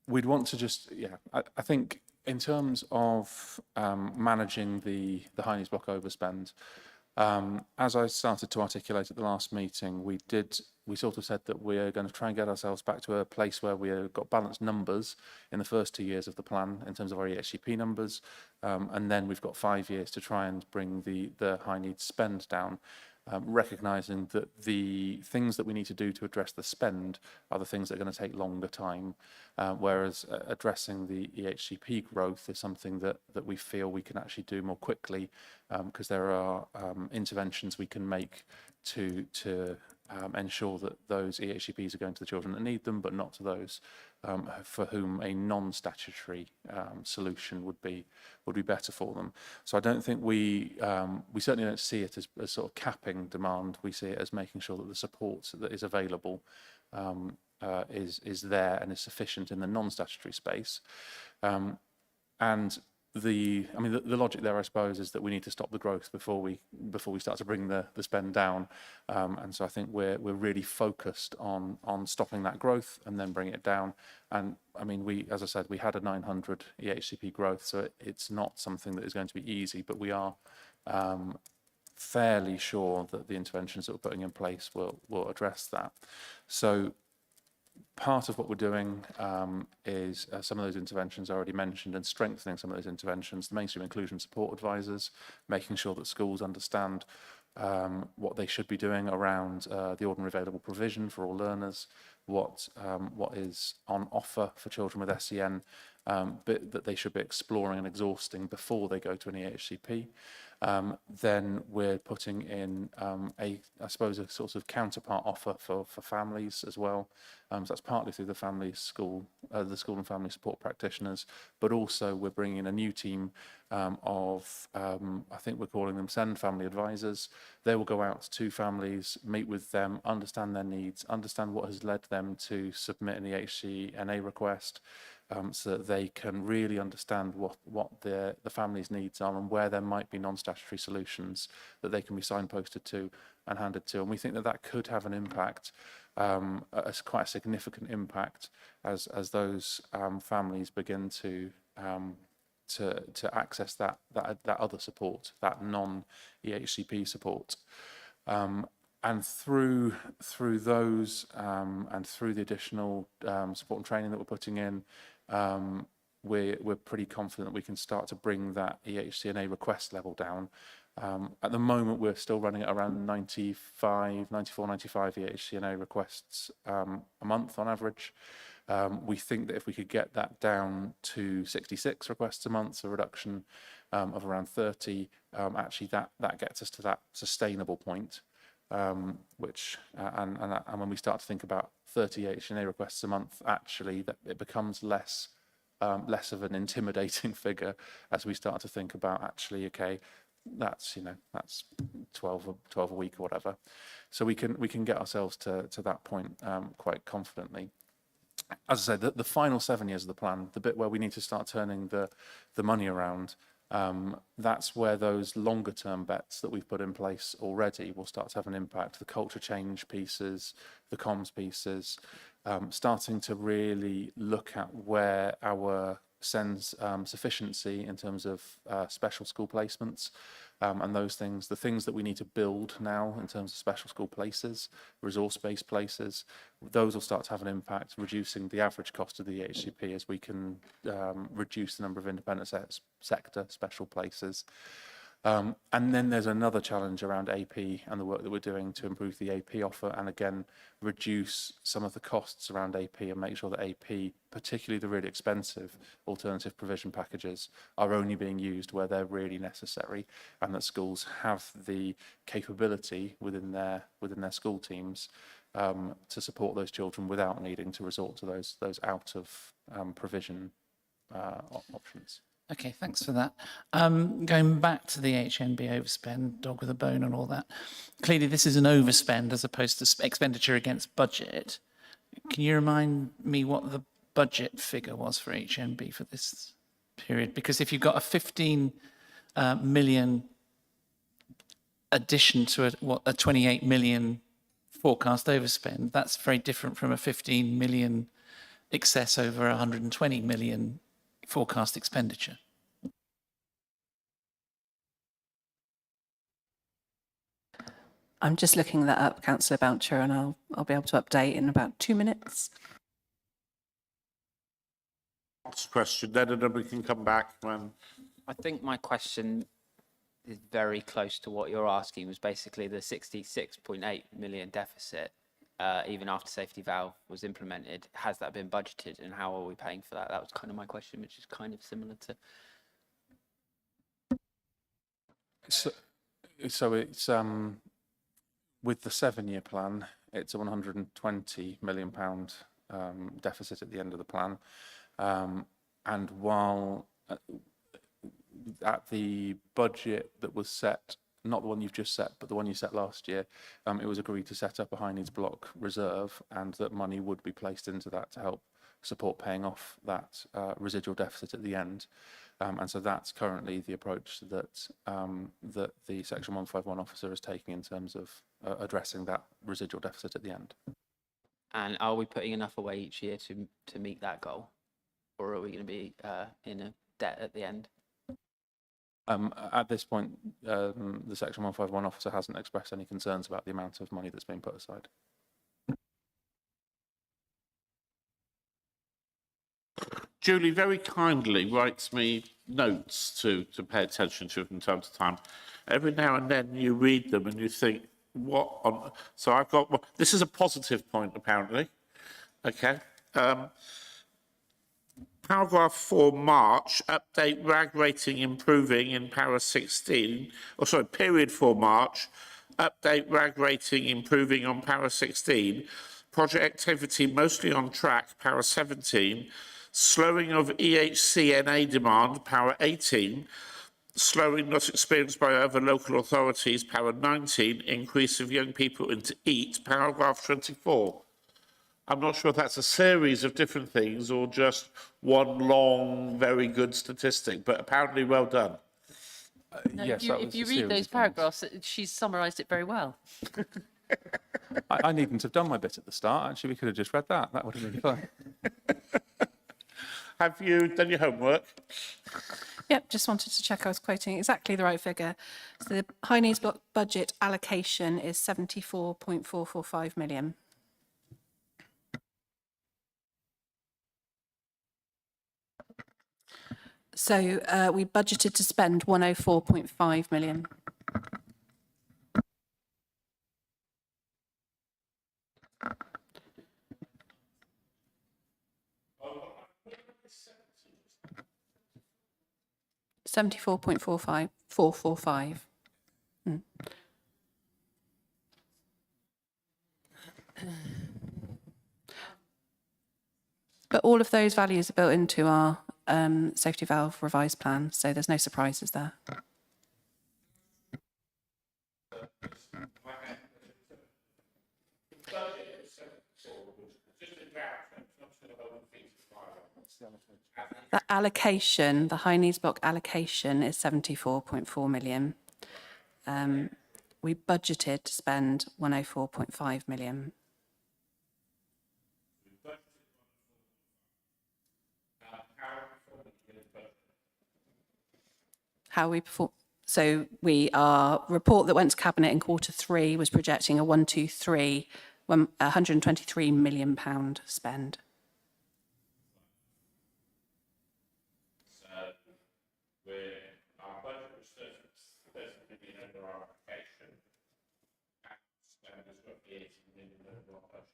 we'd want to just I think in terms of managing the high needs block overspend, as I started to articulate at the last meeting, we sort of said that we're going to try and get ourselves back to a place where we've got balanced numbers in the first 2 years of the plan in terms of our EHCP numbers, and then we've got 5 years to try and bring the high needs spend down. Recognising that the things that we need to do to address the spend are the things that are going to take longer time, whereas addressing the EHCP growth is something that we feel we can actually do more quickly, because there are interventions we can make to ensure that those EHCPs are going to the children that need them, but not to those for whom a non-statutory solution would be better for them. So I don't think we certainly don't see it as sort of capping demand. We see it as making sure that the support that is available is there and is sufficient in the non-statutory space. And the logic there, I suppose, is that we need to stop the growth before we start to bring the spend down, and so I think we're really focused on stopping that growth and then bring it down. And I mean, as I said, we had a 900 EHCP growth, so it's not something that is going to be easy, but we are fairly sure that the interventions that we're putting in place will address that. So part of what we're doing is some of those interventions I already mentioned, and strengthening some of those interventions, the mainstream inclusion support advisors, making sure that schools understand what they should be doing around the ordinary available provision for all learners, what is on offer for children with SEN, but that they should be exploring and exhausting before they go to an EHCP. Then we're putting in I suppose a sort of counterpart offer for families as well. So that's partly through the school and family support practitioners, but also we're bringing in a new team of I think we're calling them SEND family advisors. They will go out to families, meet with them, understand their needs, understand what has led them to submit an EHCNA request, so that they can really understand what the family's needs are and where there might be non-statutory solutions that they can be signposted to and handed to. And we think that could have an impact, quite a significant impact, as those families begin to access that other support, that non-EHCP support. And through those and through the additional support and training that we're putting in, we're pretty confident we can start to bring that EHCNA request level down. At the moment, we're still running at around 94, 95 EHCNA requests a month on average. We think that if we could get that down to 66 requests a month, a reduction of around 30, actually that gets us to that sustainable point. Which and when we start to think about 30 HNA requests a month, actually that it becomes less of an intimidating figure as we start to think about actually, okay, that's 12 a week or whatever. So we can get ourselves to that point quite confidently. As I said, the final 7 years of the plan, the bit where we need to start turning the money around, that's where those longer term bets that we've put in place already will start to have an impact. The culture change pieces, the comms pieces, starting to really look at where our SEND's sufficiency in terms of special school placements and those things, the things that we need to build now in terms of special school places, resource-based places, those will start to have an impact, reducing the average cost of the EHCP as we can reduce the number of independent sector special places. And then there's another challenge around AP and the work that we're doing to improve the AP offer and again reduce some of the costs around AP and make sure that AP, particularly the really expensive alternative provision packages, are only being used where they're really necessary and that schools have the capability within their school teams to support those children without needing to resort to those out of provision options. Okay, thanks for that. Going back to the HNB overspend, dog with a bone and all that. Clearly, this is an overspend as opposed to expenditure against budget. Can you remind me what the budget figure was for HNB for this period? Because if you've got a 15 million addition to a 28 million forecast overspend, that's very different from a 15 million excess over 120 million forecast expenditure. I'm just looking that up, Councillor Boucher, and I'll be able to update in about 2 minutes. Last question, then, and then we can come back when. I think my question is very close to what you're asking, was basically the 66.8 million deficit, even after safety valve was implemented. Has that been budgeted and how are we paying for that? That was kind of my question, which is kind of similar to. So it's with the 7-year plan, it's a £120 million deficit at the end of the plan. And while at the budget that was set, not the one you've just set, but the one you set last year, it was agreed to set up a high needs block reserve and that money would be placed into that to help support paying off that residual deficit at the end. And so that's currently the approach that that the Section 151 officer is taking in terms of addressing that residual deficit at the end. And are we putting enough away each year to meet that goal? Or are we going to be in a debt at the end? At this point, the Section 151 officer hasn't expressed any concerns about the amount of money that's being put aside. Julie very kindly writes me notes to pay attention to from time to time. Every now and then you read them and you think, what on... So I've got... Well, this is a positive point, apparently. Okay. Paragraph 4, March, update RAG rating improving in para 16. Oh, sorry, period 4 March, update RAG rating improving on para 16. Project activity mostly on track, para 17. Slowing of EHCNA demand, para 18. Slowing not experienced by other local authorities, para 19. Increase of young people into EAT, paragraph 24. I'm not sure if that's a series of different things or just one long, very good statistic, but apparently well done. No, yes, if you read those paragraphs, she's summarised it very well. I needn't have done my bit at the start. Actually, we could have just read that. That would have been fun. Have you done your homework? Yep, just wanted to check I was quoting exactly the right figure. So the high needs block budget allocation is 74.445 million. So we budgeted to spend 104.5 million. £74.445. But all of those values are built into our safety valve revised plan, so there's no surprises there. The allocation, the high needs block allocation is 74.4 million. We budgeted to spend 104.5 million. how we perform. So our report that went to Cabinet in Q3 was projecting a 123 million pound spend. Our budget was 30 million under our application, and spend has got 80 million over our budget.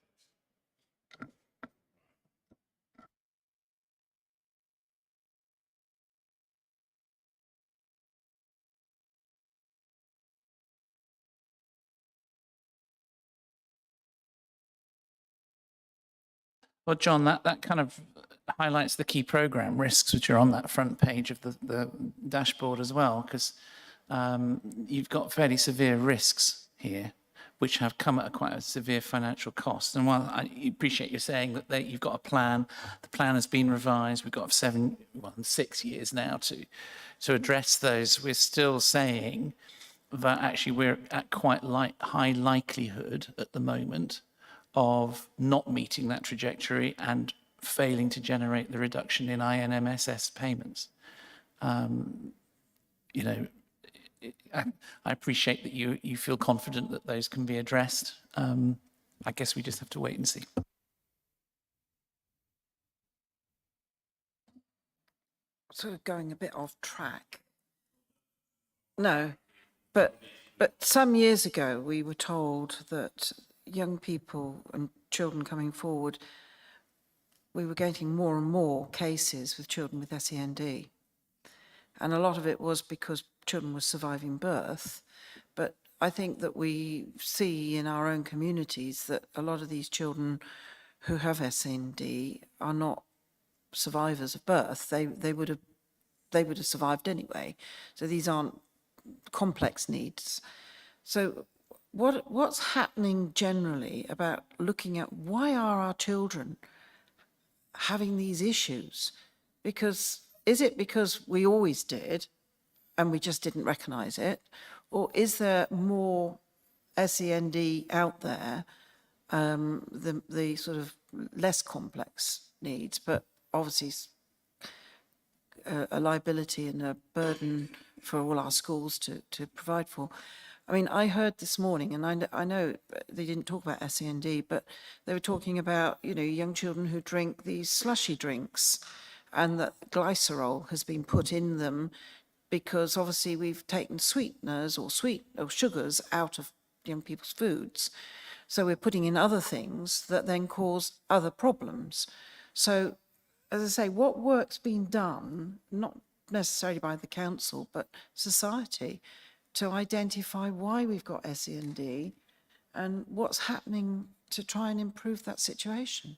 Well, John, that kind of highlights the key program risks, which are on that front page of the dashboard as well, because you've got fairly severe risks here, which have come at quite a severe financial cost. And while I appreciate you saying that you've got a plan, the plan has been revised. We've got 6 years now to address those. We're still saying that actually we're at quite high likelihood at the moment of not meeting that trajectory and failing to generate the reduction in INMSS payments. You know, I appreciate that you feel confident that those can be addressed. I guess we just have to wait and see. Sort of going a bit off track. No, but some years ago we were told that young people and children coming forward, we were getting more and more cases with children with SEND. And a lot of it was because children were surviving birth. But I think that we see in our own communities that a lot of these children who have SEND are not survivors of birth. They would have survived anyway. So these aren't complex needs. So what's happening generally about looking at why are our children having these issues? Because is it because we always did and we just didn't recognise it? Or is there more SEND out there, the sort of less complex needs, but obviously a liability and a burden for all our schools to provide for? I mean, I heard this morning, and I know they didn't talk about SEND, but they were talking about, you know, young children who drink these slushy drinks and that glycerol has been put in them because obviously we've taken sweeteners or sugars out of young people's foods. So we're putting in other things that then cause other problems. So, as I say, what work's been done, not necessarily by the council, but society, to identify why we've got SEND and what's happening to try and improve that situation?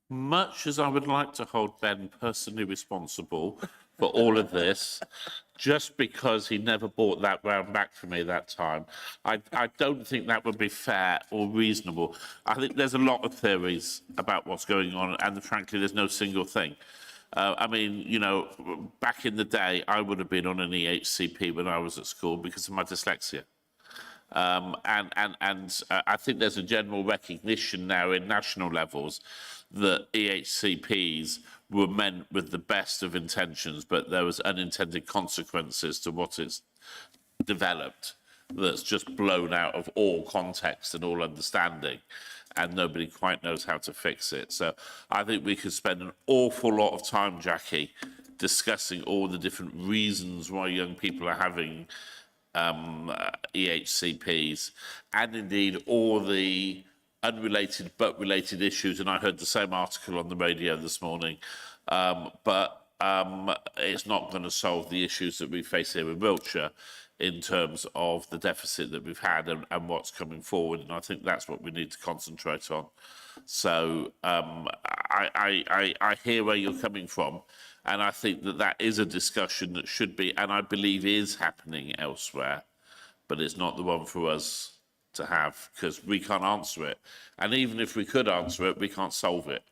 Much as I would like to hold Ben personally responsible for all of this, just because he never brought that round back for me that time, I don't think that would be fair or reasonable. I think there's a lot of theories about what's going on, and frankly, there's no single thing. I mean, you know, back in the day, I would have been on an EHCP when I was at school because of my dyslexia. I think there's a general recognition now in national levels that EHCPs were meant with the best of intentions, but there was unintended consequences to what it's developed that's just blown out of all context and all understanding, and nobody quite knows how to fix it. So I think we could spend an awful lot of time, Jackie, discussing all the different reasons why young people are having EHCPs, and indeed all the unrelated but related issues. And I heard the same article on the radio this morning, but it's not going to solve the issues that we face here in Wiltshire in terms of the deficit that we've had and what's coming forward. And I think that's what we need to concentrate on. So I hear where you're coming from. And I think that that is a discussion that should be, and I believe is happening elsewhere, but it's not the one for us to have because we can't answer it. And even if we could answer it, we can't solve it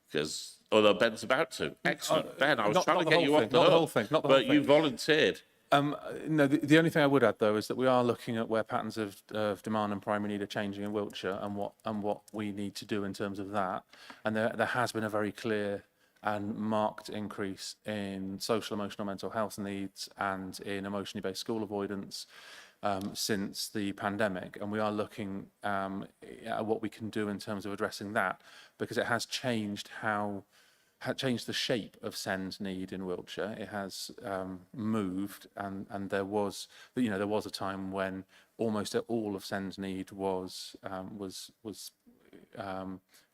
because, although Ben's about to. Excellent. Ben, I was trying to get you off the hook, but you volunteered. No, the only thing I would add, though, is that we are looking at where patterns of demand and primary need are changing in Wiltshire and what we need to do in terms of that. And there has been a very clear and marked increase in social, emotional, mental health needs and in emotionally based school avoidance since the pandemic. And we are looking at what we can do in terms of addressing that, because it has changed changed the shape of SEND need in Wiltshire. It has moved, and there was a time when almost all of SEND need was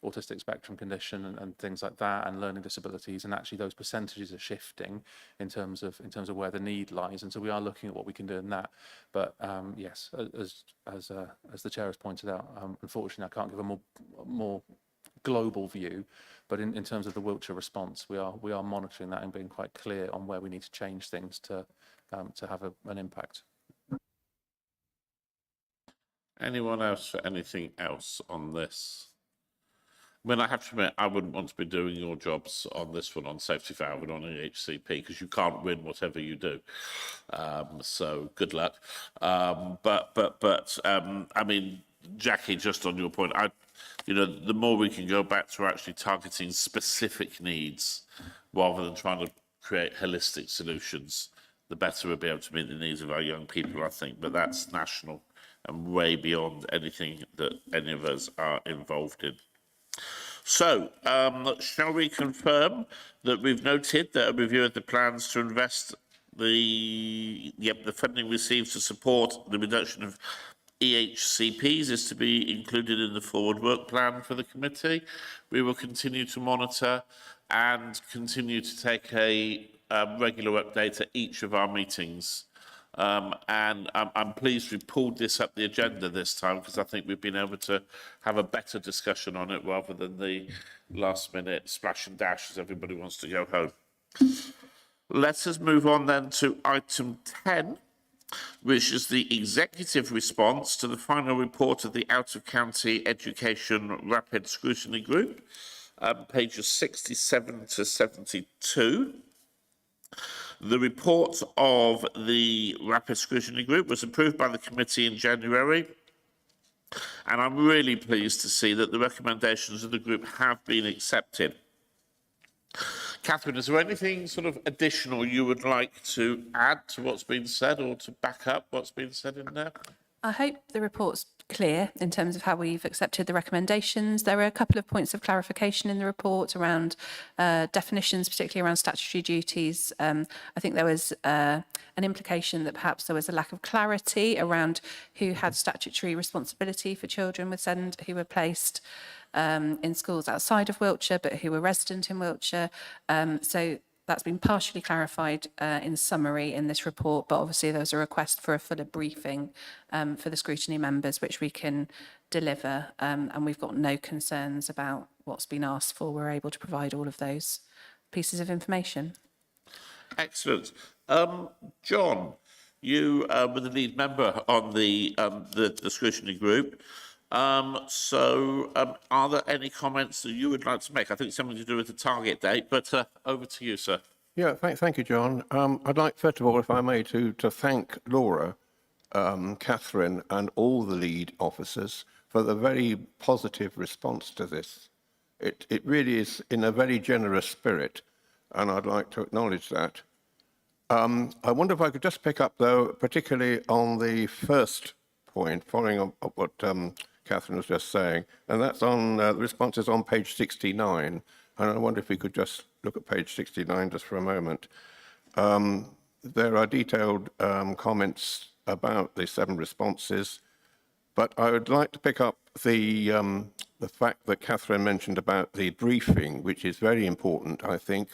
autistic spectrum condition and things like that, and learning disabilities, and actually those percentages are shifting in terms of where the need lies, and so we are looking at what we can do in that. But yes, as the chair has pointed out, unfortunately I can't give a more global view, but in terms of the Wiltshire response, we are monitoring that and being quite clear on where we need to change things to have an impact. Anyone else for anything else on this? I mean, I have to admit, I wouldn't want to be doing your jobs on this one, on safety valve and on EHCP, because you can't win whatever you do. So good luck. I mean, Jackie, just on your point, the more we can go back to actually targeting specific needs rather than trying to create holistic solutions, the better we'll be able to meet the needs of our young people, I think. But that's national and way beyond anything that any of us are involved in. So, shall we confirm that we've noted that a review of the plans to invest the funding received to support the reduction of EHCPs is to be included in the forward work plan for the committee? We will continue to monitor and continue to take a regular update at each of our meetings. And I'm pleased we pulled this up the agenda this time, because I think we've been able to have a better discussion on it rather than the last minute splash and dash as everybody wants to go home. Let us move on then to item 10, which is the executive response to the final report of the out-of-county education rapid scrutiny group, pages 67 to 72. The report of the Rapid Scrutiny Group was approved by the committee in January, and I'm really pleased to see that the recommendations of the group have been accepted. Catherine, is there anything sort of additional you would like to add to what's been said, or to back up what's been said in there? I hope the report's clear in terms of how we've accepted the recommendations. There are a couple of points of clarification in the report around definitions, particularly around statutory duties. I think there was an implication that perhaps there was a lack of clarity around who had statutory responsibility for children with SEND who were placed in schools outside of Wiltshire, but who were resident in Wiltshire. So that's been partially clarified in summary in this report, but obviously there was a request for a fuller briefing for the scrutiny members, which we can deliver, and we've got no concerns about what's been asked for. We're able to provide all of those pieces of information. Excellent. John, you were the lead member on the scrutiny group. Are there any comments that you would like to make? I think something to do with the target date, but over to you, sir. Yeah, thank you, John. I'd like, first of all, if I may, to thank Laura, Catherine, and all the lead officers for the very positive response to this. It really is in a very generous spirit, and I'd like to acknowledge that. I wonder if I could just pick up, though, particularly on the first point, following on what Catherine was just saying, and that's on the responses on page 69. And I wonder if we could just look at page 69 just for a moment. There are detailed comments about the 7 responses, but I would like to pick up the fact that Catherine mentioned about the briefing, which is very important, I think,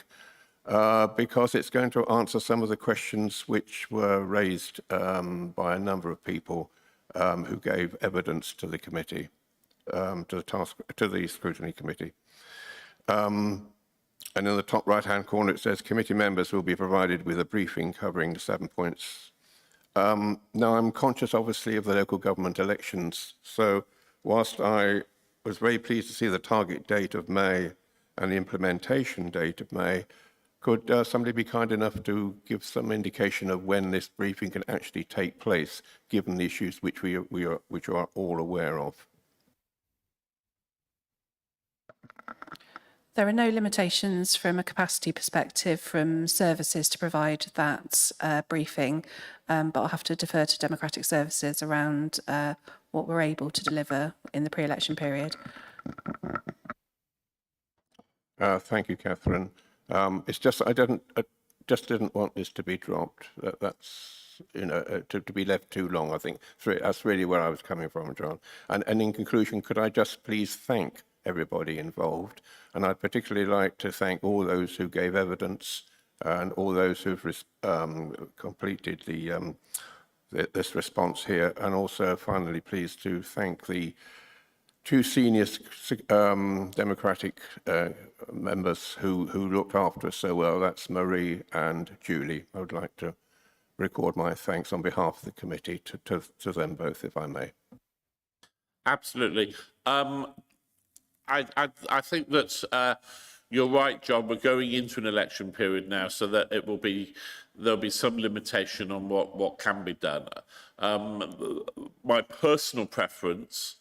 because it's going to answer some of the questions which were raised by a number of people who gave evidence to the committee, to the scrutiny committee. And in the top right-hand corner, it says committee members will be provided with a briefing covering the 7 points. Now, I'm conscious, obviously, of the local government elections. So whilst I was very pleased to see the target date of May and the implementation date of May, could somebody be kind enough to give some indication of when this briefing can actually take place, given the issues which we are all aware of? There are no limitations from a capacity perspective from services to provide that briefing, but I'll have to defer to Democratic Services around what we're able to deliver in the pre-election period. Thank you, Catherine. It's just I just didn't want this to be dropped. That's to be left too long. I think that's really where I was coming from, John. And in conclusion, could I just please thank everybody involved, and I'd particularly like to thank all those who gave evidence and all those who've completed this response here, and also finally pleased to thank the two senior Democratic members who looked after us so well. That's Marie and Julie. I would like to record my thanks on behalf of the committee to them both, if I may. Absolutely. I think that you're right, John. We're going into an election period now, so that there'll be some limitation on what can be done. My personal preference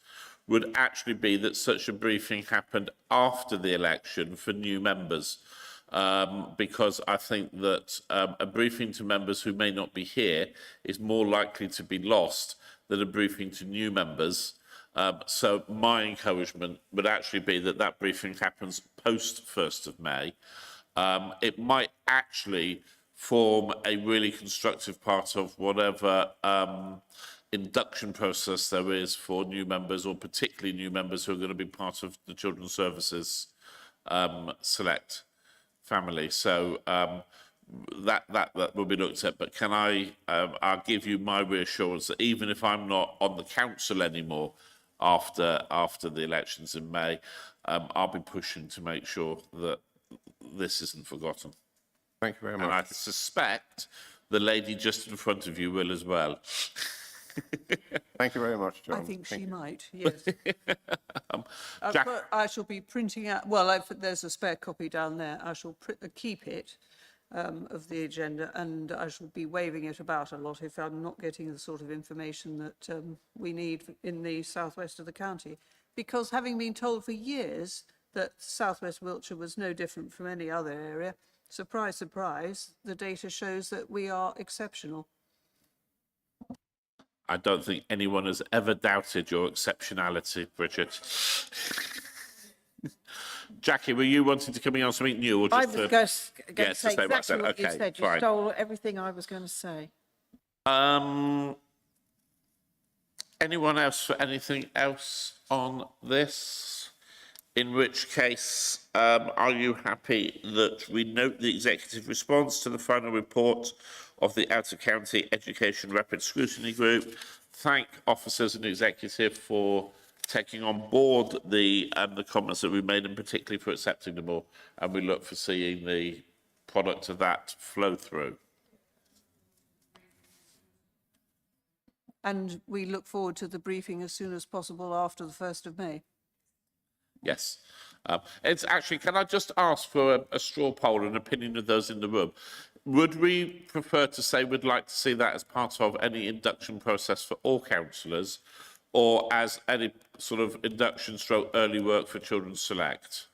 would actually be that such a briefing happened after the election for new members, because I think that a briefing to members who may not be here is more likely to be lost than a briefing to new members. So my encouragement would actually be that that briefing happens post 1st of May. It might actually form a really constructive part of whatever induction process there is for new members, or particularly new members who are going to be part of the Children's Services Select family. So that will be looked at. But can I'll give you my reassurance that even if I'm not on the council anymore after the elections in May, I'll be pushing to make sure that this isn't forgotten. Thank you very much. And I suspect the lady just in front of you will as well. Thank you very much, John. I think she might, yes. Jack- I shall be printing out, well, there's a spare copy down there. I shall keep it of the agenda, and I shall be waving it about a lot if I'm not getting the sort of information that we need in the southwest of the county. Because having been told for years that southwest Wiltshire was no different from any other area, surprise, surprise, the data shows that we are exceptional. I don't think anyone has ever doubted your exceptionality, Bridget. Jackie, were you wanting to come in on something new, or just I was going to say to exactly what you okay, said. You fine. stole everything I was going to say. Anyone else for anything else on this? In which case, are you happy that we note the executive response to the final report of the Outer County Education Rapid Scrutiny Group, thank officers and executive for taking on board the comments that we made, and particularly for accepting them all, and we look for seeing the product of that flow through. And we look forward to the briefing as soon as possible after the 1st of May. Yes. It's actually, can I just ask for a straw poll, an opinion of those in the room? Would we prefer to say we'd like to see that as part of any induction process for all councillors, or as any sort of induction stroke early work for Children's Select?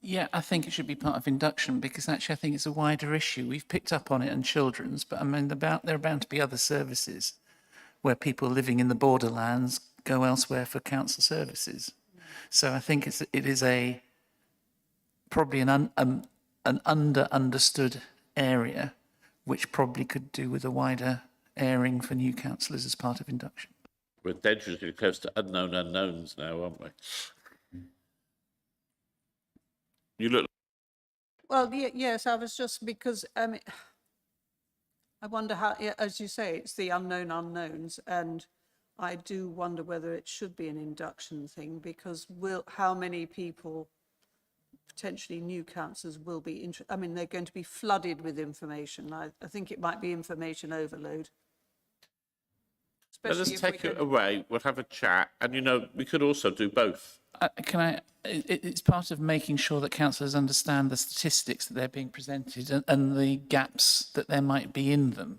Yeah, I think it should be part of induction, because actually I think it's a wider issue. We've picked up on it in children's, but I mean, there are bound to be other services where people living in the borderlands go elsewhere for council services. So I think it is probably an under-understood area, which probably could do with a wider airing for new councillors as part of induction. We're dangerously close to unknown unknowns now, aren't we? You look. Well, yes, I was just because I wonder how, as you say, it's the unknown unknowns, and I do wonder whether it should be an induction thing, because how many people, potentially new councillors, will be I mean, they're going to be flooded with information. I think it might be information overload. Let us take it away. We'll have a chat, and we could also do both. It's part of making sure that councillors understand the statistics that they're being presented and the gaps that there might be in them,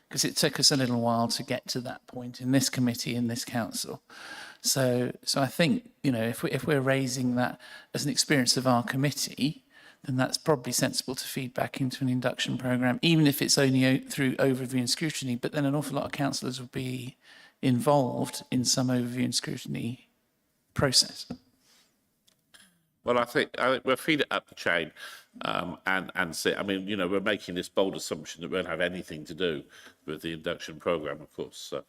because it took us a little while to get to that point in this committee, in this council. So I think, you know, if we're raising that as an experience of our committee, then that's probably sensible to feed back into an induction programme, even if it's only through overview and scrutiny. But then an awful lot of councillors would be involved in some overview and scrutiny process. Well, I think we'll feed it up the chain and see. I mean, you know, we're making this bold assumption that we won't have anything to do with the induction programme, of course. So,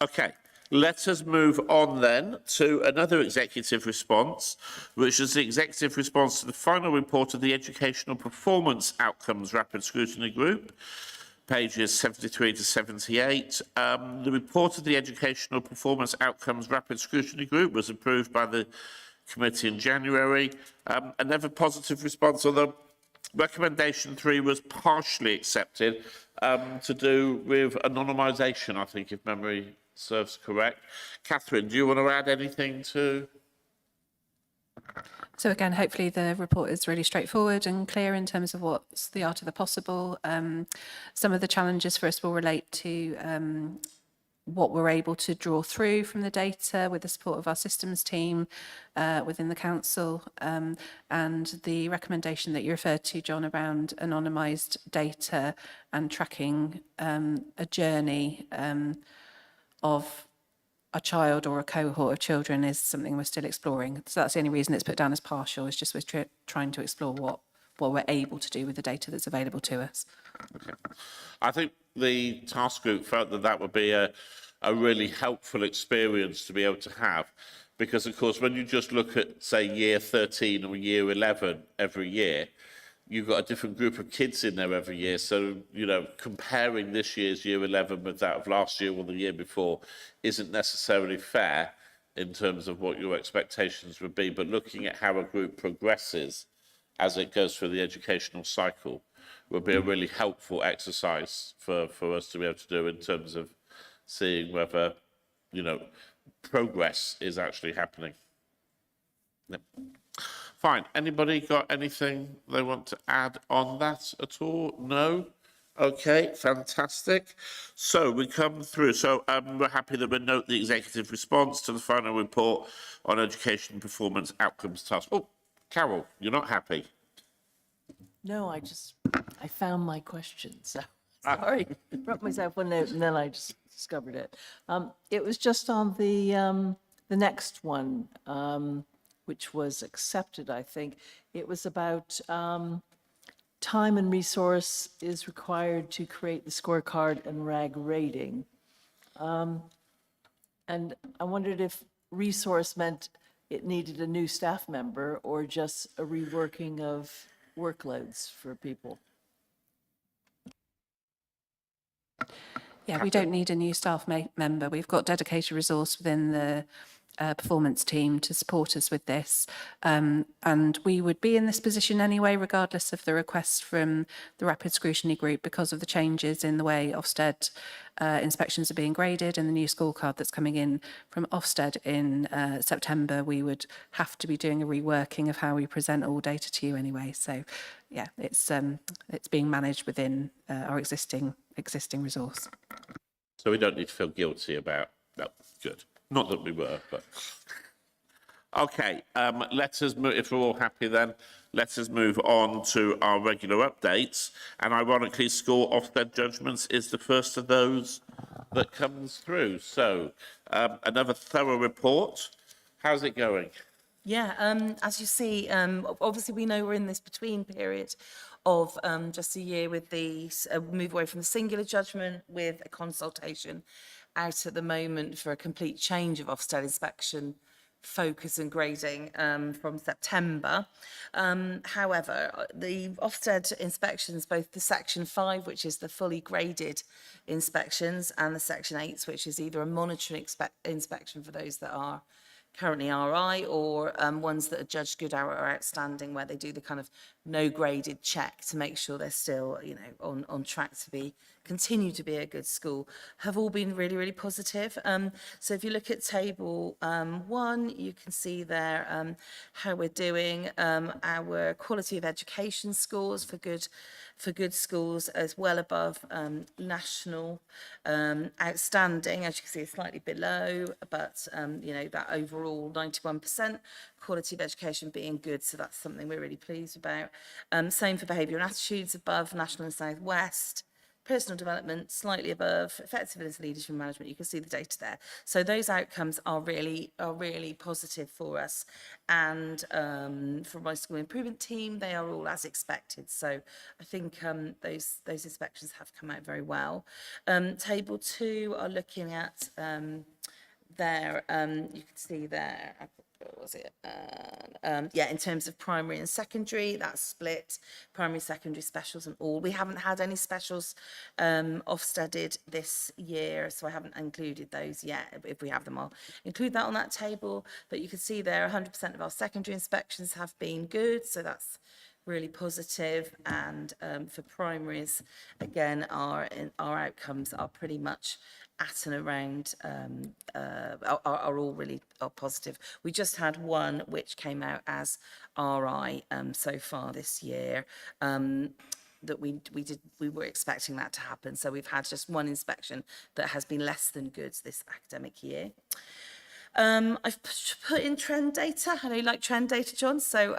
okay. Let us move on then to another executive response, which is the executive response to the final report of the Educational Performance Outcomes Rapid Scrutiny Group, pages 73 to 78. The report of the Educational Performance Outcomes Rapid Scrutiny Group was approved by the committee in January. Another positive response, although recommendation 3 was partially accepted, to do with anonymisation, I think, if memory serves correct. Catherine, do you want to add anything to? So again, hopefully the report is really straightforward and clear in terms of what's the art of the possible. Some of the challenges for us will relate to what we're able to draw through from the data with the support of our systems team within the council, and the recommendation that you referred to, John, around anonymised data and tracking a journey of a child or a cohort of children is something we're still exploring. So that's the only reason it's put down as partial, is just we're trying to explore what we're able to do with the data that's available to us. Okay. I think the task group felt that that would be a really helpful experience to be able to have, because of course when you just look at, say, year 13 or year 11 every year, you've got a different group of kids in there every year. So, you know, comparing this year's year 11 with that of last year or the year before isn't necessarily fair in terms of what your expectations would be. But looking at how a group progresses as it goes through the educational cycle would be a really helpful exercise for us to be able to do in terms of seeing whether, you know, progress is actually happening. Yep. Fine. Anybody got anything they want to add on that at all? No? Okay, fantastic. So we come through. So we're happy that we note the executive response to the final report on education performance outcomes task. Oh, Carol, you're not happy. No, I found my question, so sorry. I wrote myself one note and then I just discovered it. It was just on the next one, which was accepted, I think. It was about time and resource is required to create the scorecard and RAG rating. And I wondered if resource meant it needed a new staff member or just a reworking of workloads for people. Yeah, we don't need a new staff member. We've got dedicated resource within the performance team to support us with this. And we would be in this position anyway, regardless of the request from the Rapid Scrutiny Group, because of the changes in the way Ofsted inspections are being graded and the new scorecard that's coming in from Ofsted in September. We would have to be doing a reworking of how we present all data to you anyway. So yeah, it's being managed within our existing resource. So we don't need to feel guilty about, no, good. Not that we were, but. Okay, let us move, if we're all happy then, let us move on to our regular updates. And ironically, school Ofsted judgments is the first of those that comes through. So another thorough report. How's it going? Yeah, as you see, obviously we know we're in this between period of just a year with the move away from the singular judgment with a consultation out at the moment for a complete change of Ofsted inspection focus and grading from September. However, the Ofsted inspections, both the Section 5, which is the fully graded inspections, and the Section 8, which is either a monitoring inspection for those that are currently RI or ones that are judged good or outstanding, where they do the kind of no graded check to make sure they're still, you know, on track to be continue to be a good school, have all been really, really positive. So if you look at table 1, you can see there how we're doing. Our quality of education scores for good schools as well above national outstanding. As you can see, it's slightly below, but you know, that overall 91% quality of education being good, so that's something we're really pleased about. Same for behaviour and attitudes, above national and south west. Personal development slightly above, effectiveness, leadership and management. You can see the data there. So those outcomes are really positive for us. And for my school improvement team, they are all as expected. So I think those inspections have come out very well. Table 2 are looking at there. You can see there. What was it? Yeah, in terms of primary and secondary, that's split. Primary, secondary, specials and all. We haven't had any specials Ofsteded this year, so I haven't included those yet. If we have them, I'll include that on that table. But you can see there 100% of our secondary inspections have been good, so that's really positive. And for primaries, again, our outcomes are pretty much at and around are all really positive. We just had one which came out as RI so far this year. That we were expecting that to happen. So we've had just one inspection that has been less than good this academic year. I've put in trend data. I know you like trend data, John. So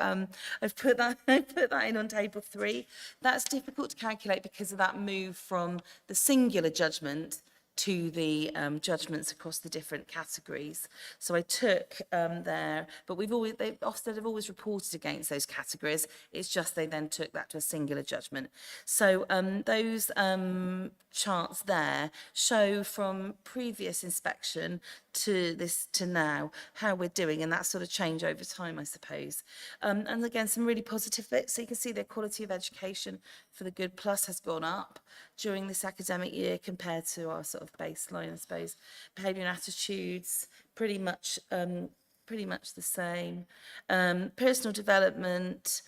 I've put that in on table 3. That's difficult to calculate because of that move from the singular judgment to the judgments across the different categories. So I took there, but Ofsted have always reported against those categories. It's just they then took that to a singular judgment. So those charts there show from previous inspection to now how we're doing, and that sort of change over time, I suppose. And again, some really positive bits. So you can see the quality of education for the Good Plus has gone up during this academic year compared to our sort of baseline, I suppose. Behaviour and attitudes, pretty much the same. Personal development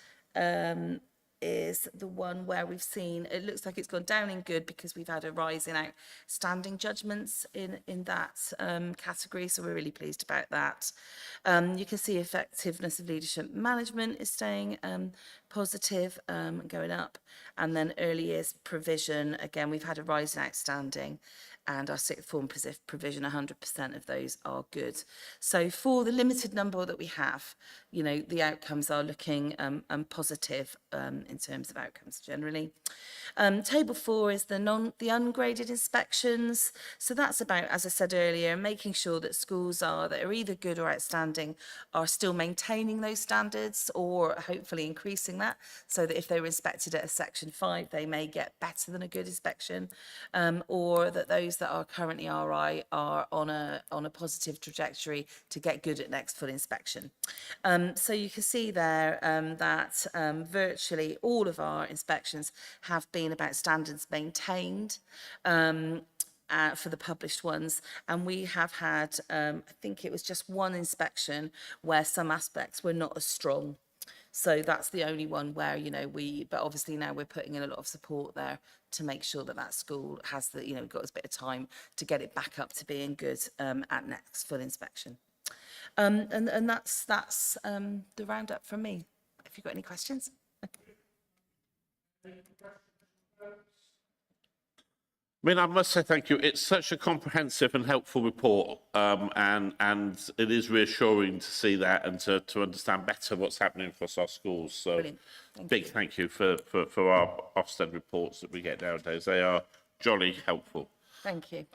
is the one where we've seen, it looks like it's gone down in good because we've had a rise in outstanding judgments in that category, so we're really pleased about that. You can see effectiveness of leadership management is staying positive and going up. And then early years provision, again, we've had a rise in outstanding, and our sixth form provision, 100% of those are good. So for the limited number that we have, you know, the outcomes are looking positive in terms of outcomes generally. Table 4 is the ungraded inspections. So that's about, as I said earlier, making sure that schools that are either good or outstanding are still maintaining those standards, or hopefully increasing that, so that if they were inspected at a section 5, they may get better than a good inspection, or that those that are currently RI are on a positive trajectory to get good at next full inspection. So you can see there that virtually all of our inspections have been about standards maintained for the published ones, and we have had, I think it was just one inspection where some aspects were not as strong. So that's the only one where, you know, but obviously now we're putting in a lot of support there to make sure that school has got a bit of time to get it back up to being good at next full inspection. And that's the roundup from me. Have you got any questions? I mean, I must say thank you. It's such a comprehensive and helpful report, and it is reassuring to see that and to understand better what's happening across our schools. So, thank you for our Ofsted reports that we get nowadays. They are jolly helpful. Thank you.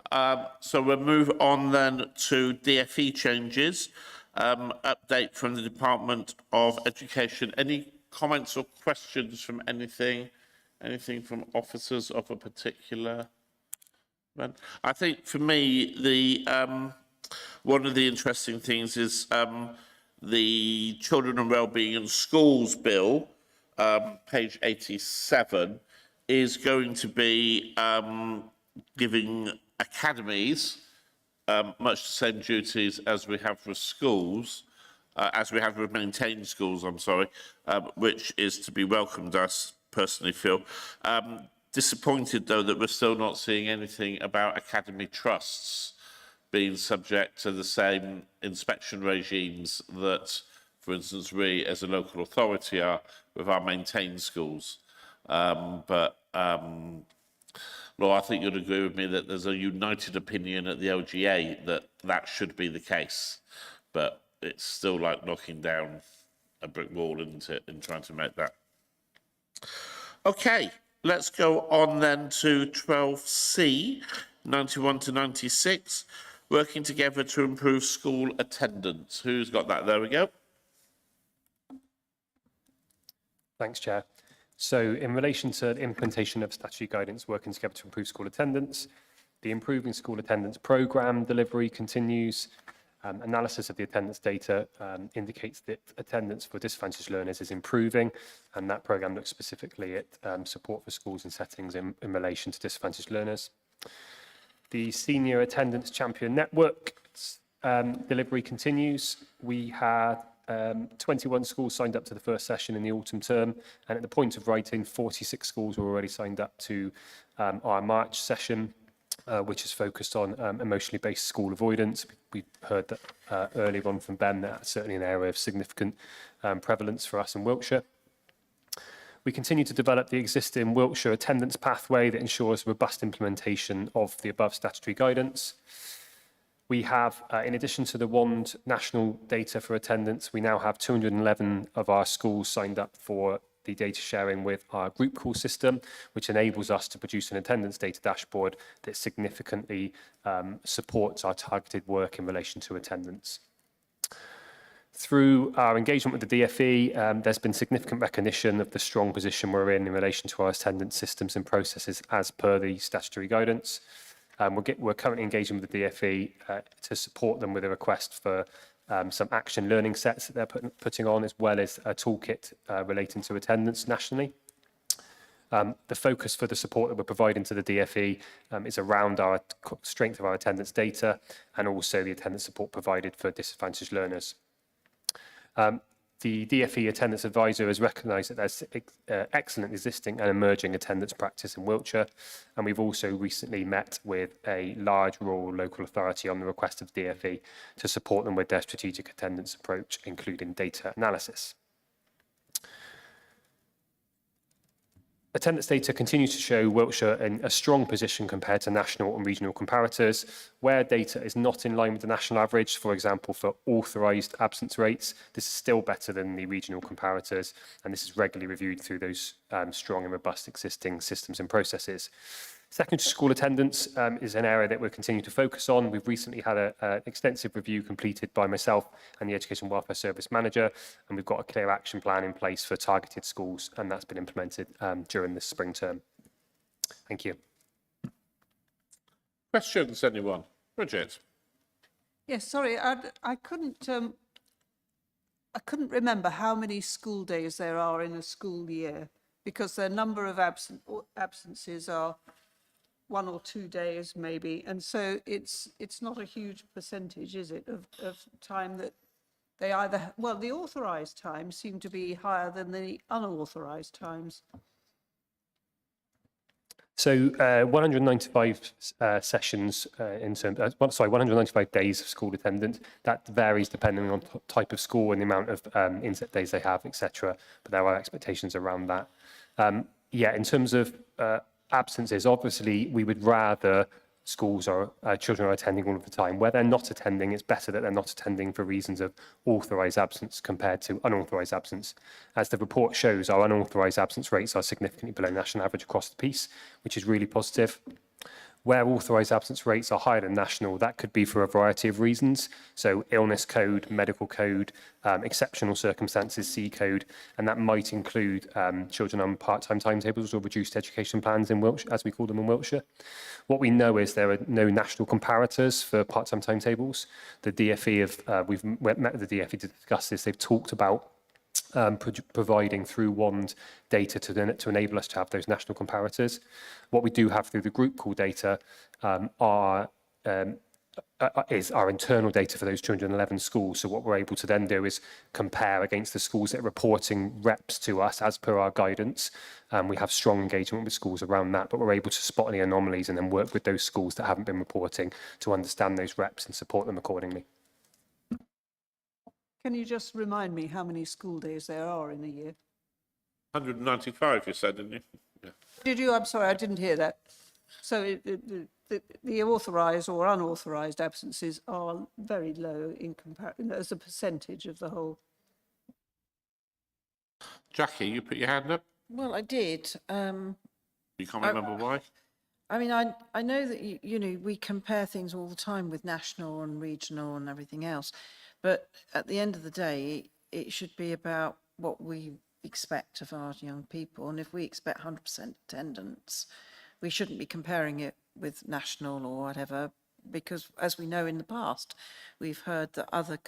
So we'll move on then to DFE changes. Update from the Department of Education. Any comments or questions from anything from officers of a particular? I think for me, one of the interesting things is the Children and Wellbeing in Schools Bill, page 87, is going to be giving academies much the same duties as we have for schools, as we have with maintained schools, which is to be welcomed, I personally feel. disappointed, though, that we're still not seeing anything about academy trusts being subject to the same inspection regimes that, for instance, we as a local authority are with our maintained schools. Laura, I think you'd agree with me that there's a united opinion at the LGA that that should be the case, but it's still like knocking down a brick wall, isn't it, in trying to make that. Okay, let's go on then to 12C, 91 to 96, working together to improve school attendance. Who's got that? There we go. Thanks, Chair. So in relation to the implementation of statutory guidance working together to improve school attendance, the Improving School Attendance Programme delivery continues. Analysis of the attendance data indicates that attendance for disadvantaged learners is improving, and that programme looks specifically at support for schools and settings in relation to disadvantaged learners. The Senior Attendance Champion Network delivery continues. We had 21 schools signed up to the first session in the autumn term, and at the point of writing, 46 schools were already signed up to our March session, which is focused on emotionally based school avoidance. We heard that earlier on from Ben, that's certainly an area of significant prevalence for us in Wiltshire. We continue to develop the existing Wiltshire attendance pathway that ensures robust implementation of the above statutory guidance. We have, in addition to the WAND national data for attendance, we now have 211 of our schools signed up for the data sharing with our group call system, which enables us to produce an attendance data dashboard that significantly supports our targeted work in relation to attendance. Through our engagement with the DFE, there's been significant recognition of the strong position we're in relation to our attendance systems and processes as per the statutory guidance. We're currently engaging with the DFE to support them with a request for some action learning sets that they're putting on, as well as a toolkit relating to attendance nationally. The focus for the support that we're providing to the DFE is around our strength of our attendance data and also the attendance support provided for disadvantaged learners. The DFE Attendance Advisor has recognised that there's excellent existing and emerging attendance practice in Wiltshire, and we've also recently met with a large rural local authority on the request of DFE to support them with their strategic attendance approach, including data analysis. Attendance data continues to show Wiltshire in a strong position compared to national and regional comparators. Where data is not in line with the national average, for example, for authorised absence rates, this is still better than the regional comparators, and this is regularly reviewed through those strong and robust existing systems and processes. Secondary school attendance is an area that we're continuing to focus on. We've recently had an extensive review completed by myself and the Education Welfare Service Manager, and we've got a clear action plan in place for targeted schools, and that's been implemented during this spring term. Thank you. Questions, anyone? Bridget? Yes, sorry, I couldn't remember how many school days there are in a school year, because the number of absences are 1 or 2 days maybe, and so it's not a huge percentage, is it, of time that they either, well, the authorised times seem to be higher than the unauthorised times. So 195 sessions in terms, 195 days of school attendance. That varies depending on type of school and the amount of inset days they have, etc. But there are expectations around that. Yeah, in terms of absences, obviously we would rather schools or children are attending all of the time. Where they're not attending, it's better that they're not attending for reasons of authorised absence compared to unauthorised absence. As the report shows, our unauthorised absence rates are significantly below national average across the piece, which is really positive. Where authorised absence rates are higher than national, that could be for a variety of reasons. So illness code, medical code, exceptional circumstances, C code, and that might include children on part-time timetables or reduced education plans in Wiltshire, as we call them in Wiltshire. What we know is there are no national comparators for part-time timetables. The DFE, we've met with the DFE to discuss this. They've talked about providing through WAND data to enable us to have those national comparators. What we do have through the group call data are is our internal data for those 211 schools. So what we're able to then do is compare against the schools that are reporting reps to us as per our guidance. We have strong engagement with schools around that, but we're able to spot any anomalies and then work with those schools that haven't been reporting to understand those reps and support them accordingly. Can you just remind me how many school days there are in a year? 195, you said, didn't you? Yeah. Did you? I'm sorry, I didn't hear that. So the authorised or unauthorised absences are very low in comparison as a percentage of the whole. Jackie, you put your hand up. Well, I did. You can't remember why? I mean, I know that, you know, we compare things all the time with national and regional and everything else. But at the end of the day, it should be about what we expect of our young people. And if we expect 100% attendance, we shouldn't be comparing it with national or whatever, because as we know in the past, we've heard that other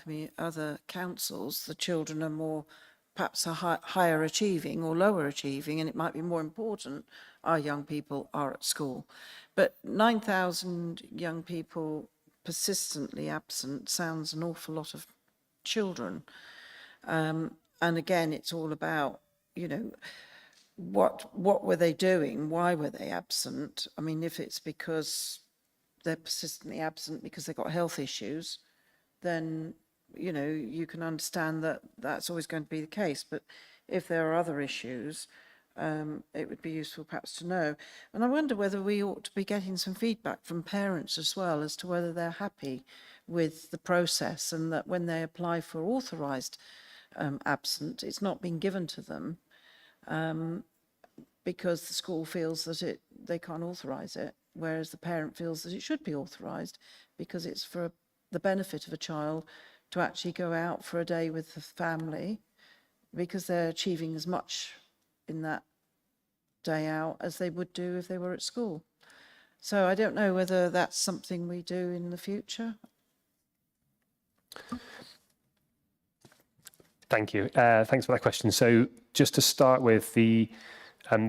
councils, the children are more perhaps higher achieving or lower achieving, and it might be more important our young people are at school. But 9,000 young people persistently absent sounds an awful lot of children. And again, it's all about, you know, what were they doing? Why were they absent? I mean, if it's because they're persistently absent because they've got health issues, then, you know, you can understand that that's always going to be the case. But if there are other issues, it would be useful perhaps to know. And I wonder whether we ought to be getting some feedback from parents as well as to whether they're happy with the process, and that when they apply for authorised absent, it's not been given to them because the school feels that they can't authorise it, whereas the parent feels that it should be authorised because it's for the benefit of a child to actually go out for a day with the family, because they're achieving as much in that day out as they would do if they were at school. So I don't know whether that's something we do in the future. Thank you. Thanks for that question. So just to start with the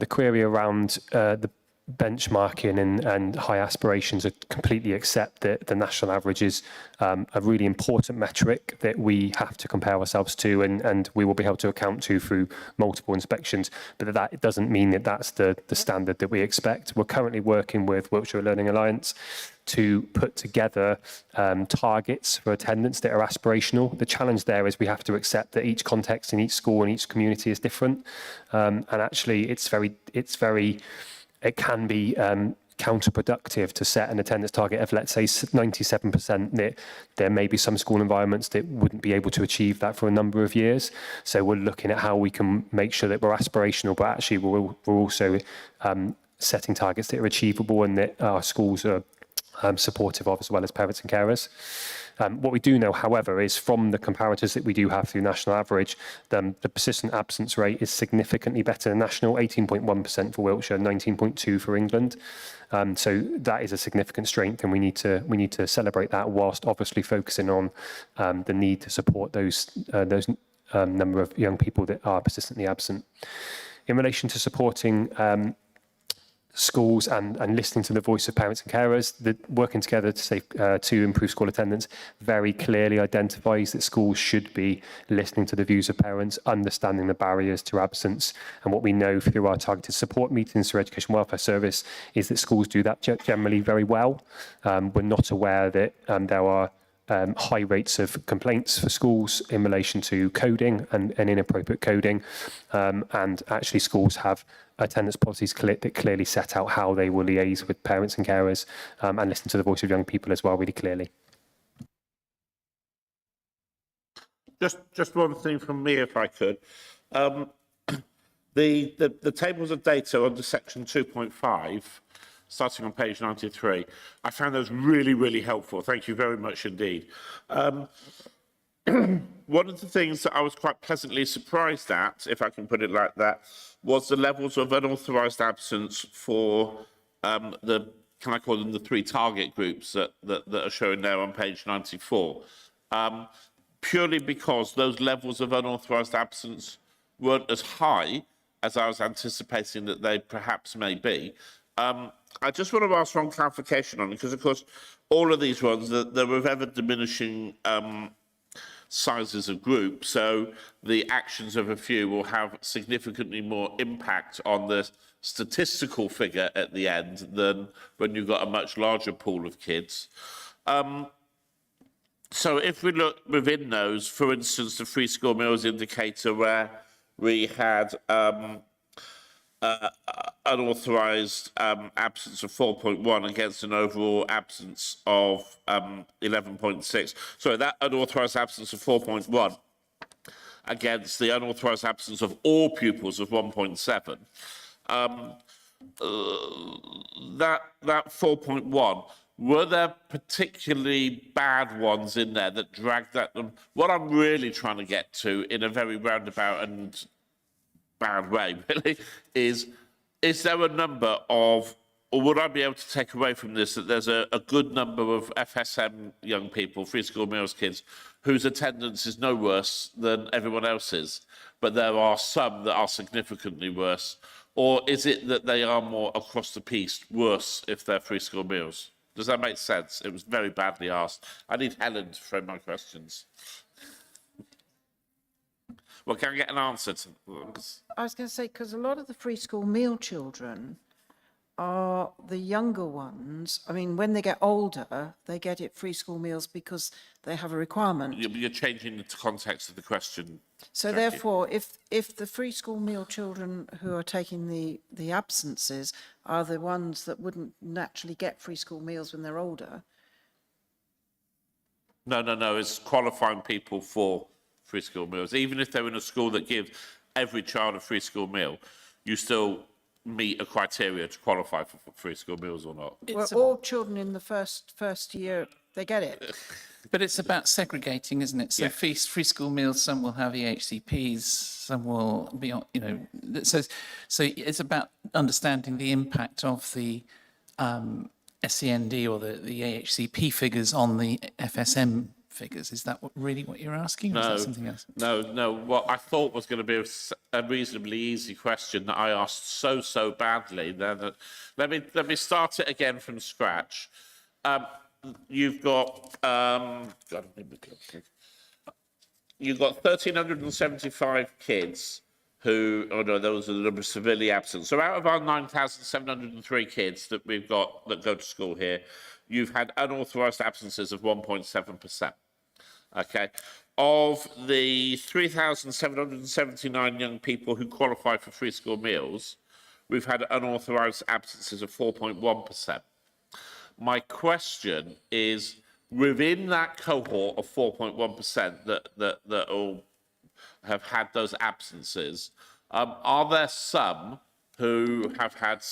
query around the benchmarking and high aspirations, I completely accept that the national average is a really important metric that we have to compare ourselves to, and we will be able to account to through multiple inspections, but that doesn't mean that that's the standard that we expect. We're currently working with Wiltshire Learning Alliance to put together targets for attendance that are aspirational. The challenge there is we have to accept that each context in each school and each community is different, and actually it can be counterproductive to set an attendance target of, let's say, 97%. That there may be some school environments that wouldn't be able to achieve that for a number of years. So we're looking at how we can make sure that we're aspirational, but actually we're also setting targets that are achievable and that our schools are supportive of, as well as parents and carers. What we do know, however, is from the comparators that we do have through national average, the persistent absence rate is significantly better than national, 18.1% for Wiltshire, 19.2% for England. So that is a significant strength, and we need to celebrate that, whilst obviously focusing on the need to support those number of young people that are persistently absent. In relation to supporting schools and listening to the voice of parents and carers, working together to improve school attendance very clearly identifies that schools should be listening to the views of parents, understanding the barriers to absence. And what we know through our targeted support meetings through Education Welfare Service is that schools do that generally very well. We're not aware that there are high rates of complaints for schools in relation to coding and inappropriate coding, and actually schools have attendance policies that clearly set out how they will liaise with parents and carers, and listen to the voice of young people as well really clearly. Just one thing from me, if I could. The tables of data under section 2.5, starting on page 93, I found those really, really helpful. Thank you very much indeed. One of the things that I was quite pleasantly surprised at, if I can put it like that, was the levels of unauthorised absence for can I call them the three target groups that are showing there on page 94. Purely because those levels of unauthorised absence weren't as high as I was anticipating that they perhaps may be. I just want to ask one clarification on it, because, of course, all of these ones, they're with ever diminishing sizes of group, so the actions of a few will have significantly more impact on the statistical figure at the end than when you've got a much larger pool of kids. So if we look within those, for instance, the free school meals indicator where we had unauthorised absence of 4.1 against an overall absence of 11.6. So that unauthorised absence of 4.1 against the unauthorised absence of all pupils of 1.7. That 4.1, were there particularly bad ones in there that dragged that? What I'm really trying to get to, in a very roundabout and bad way, really, is there a number of, or would I be able to take away from this that there's a good number of FSM young people, free school meals kids, whose attendance is no worse than everyone else's, but there are some that are significantly worse? Or is it that they are more across the piece worse if they're free school meals? Does that make sense? It was very badly asked. I need Helen to frame my questions. Well, can I get an answer to this? I was going to say, because a lot of the free school meal children are the younger ones. I mean, when they get older, they get it free school meals because they have a requirement. You're changing the context of the question. So Jackie. therefore, if the free school meal children who are taking the absences are the ones that wouldn't naturally get free school meals when they're older. No, it's qualifying people for free school meals. Even if they're in a school that gives every child a free school meal, you still meet a criteria to qualify for free school meals or not. Well, all children in the first year, they get it. But it's about segregating, isn't it? So Yeah. free school meals, some will have EHCPs, some will be, so it's about understanding the impact of the SEND or the AHCP figures on the FSM figures. Is that really what you're asking? Or is that something else? No. What I thought was going to be a reasonably easy question that I asked so badly. Let me start it again from scratch. You've got 1,375 kids who, those are the number severely absent. So out of our 9,703 kids that we've got that go to school here, you've had unauthorised absences of 1.7%. Okay. Of the 3,779 young people who qualify for free school meals, we've had unauthorised absences of 4.1%. My question is, within that cohort of 4.1% that all have had those absences, are there some who have had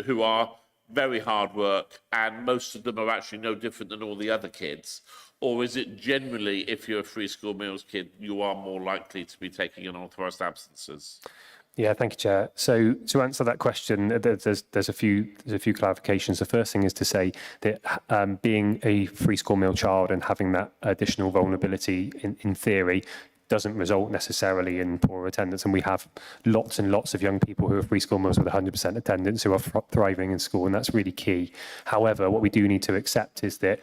who are very hard work, and most of them are actually no different than all the other kids? Or is it generally, if you're a free school meals kid, you are more likely to be taking unauthorised absences? Yeah, thank you, Chair. So to answer that question, there's a few clarifications. The first thing is to say that being a free school meal child and having that additional vulnerability in theory doesn't result necessarily in poor attendance. And we have lots and lots of young people who are free school meals with 100% attendance who are thriving in school, and that's really key. However, what we do need to accept is that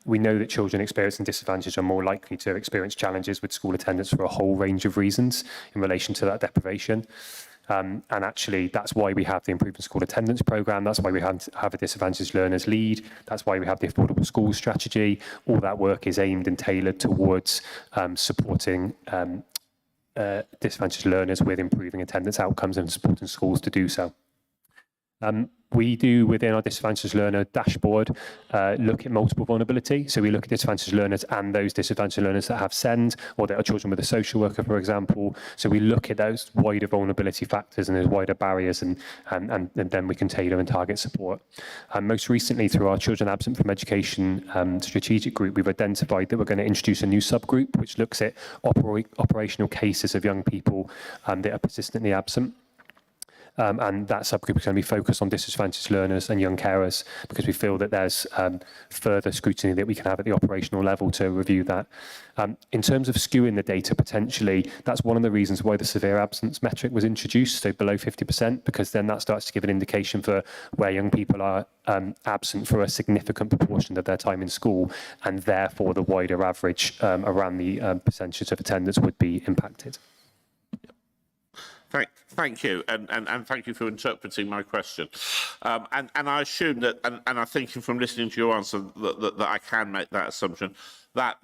we know that children experiencing disadvantage are more likely to experience challenges with school attendance for a whole range of reasons in relation to that deprivation. And actually, that's why we have the Improving School Attendance Programme. That's why we have a Disadvantaged Learners Lead. That's why we have the Affordable Schools Strategy. All that work is aimed and tailored towards supporting disadvantaged learners with improving attendance outcomes and supporting schools to do so. We do, within our disadvantaged learner dashboard, look at multiple vulnerability. So we look at disadvantaged learners and those disadvantaged learners that have SEND or that are children with a social worker, for example. So we look at those wider vulnerability factors and those wider barriers, and then we can tailor and target support. Most recently, through our Children Absent from Education strategic group, we've identified that we're going to introduce a new subgroup which looks at operational cases of young people that are persistently absent. and that subgroup is going to be focused on disadvantaged learners and young carers, because we feel that there's further scrutiny that we can have at the operational level to review that. In terms of skewing the data potentially, that's one of the reasons why the severe absence metric was introduced, so below 50%, because then that starts to give an indication for where young people are absent for a significant proportion of their time in school, and therefore the wider average around the percentage of attendance would be impacted. Thank you, and thank you for interpreting my question. And I assume that, and I think from listening to your answer, that I can make that assumption, that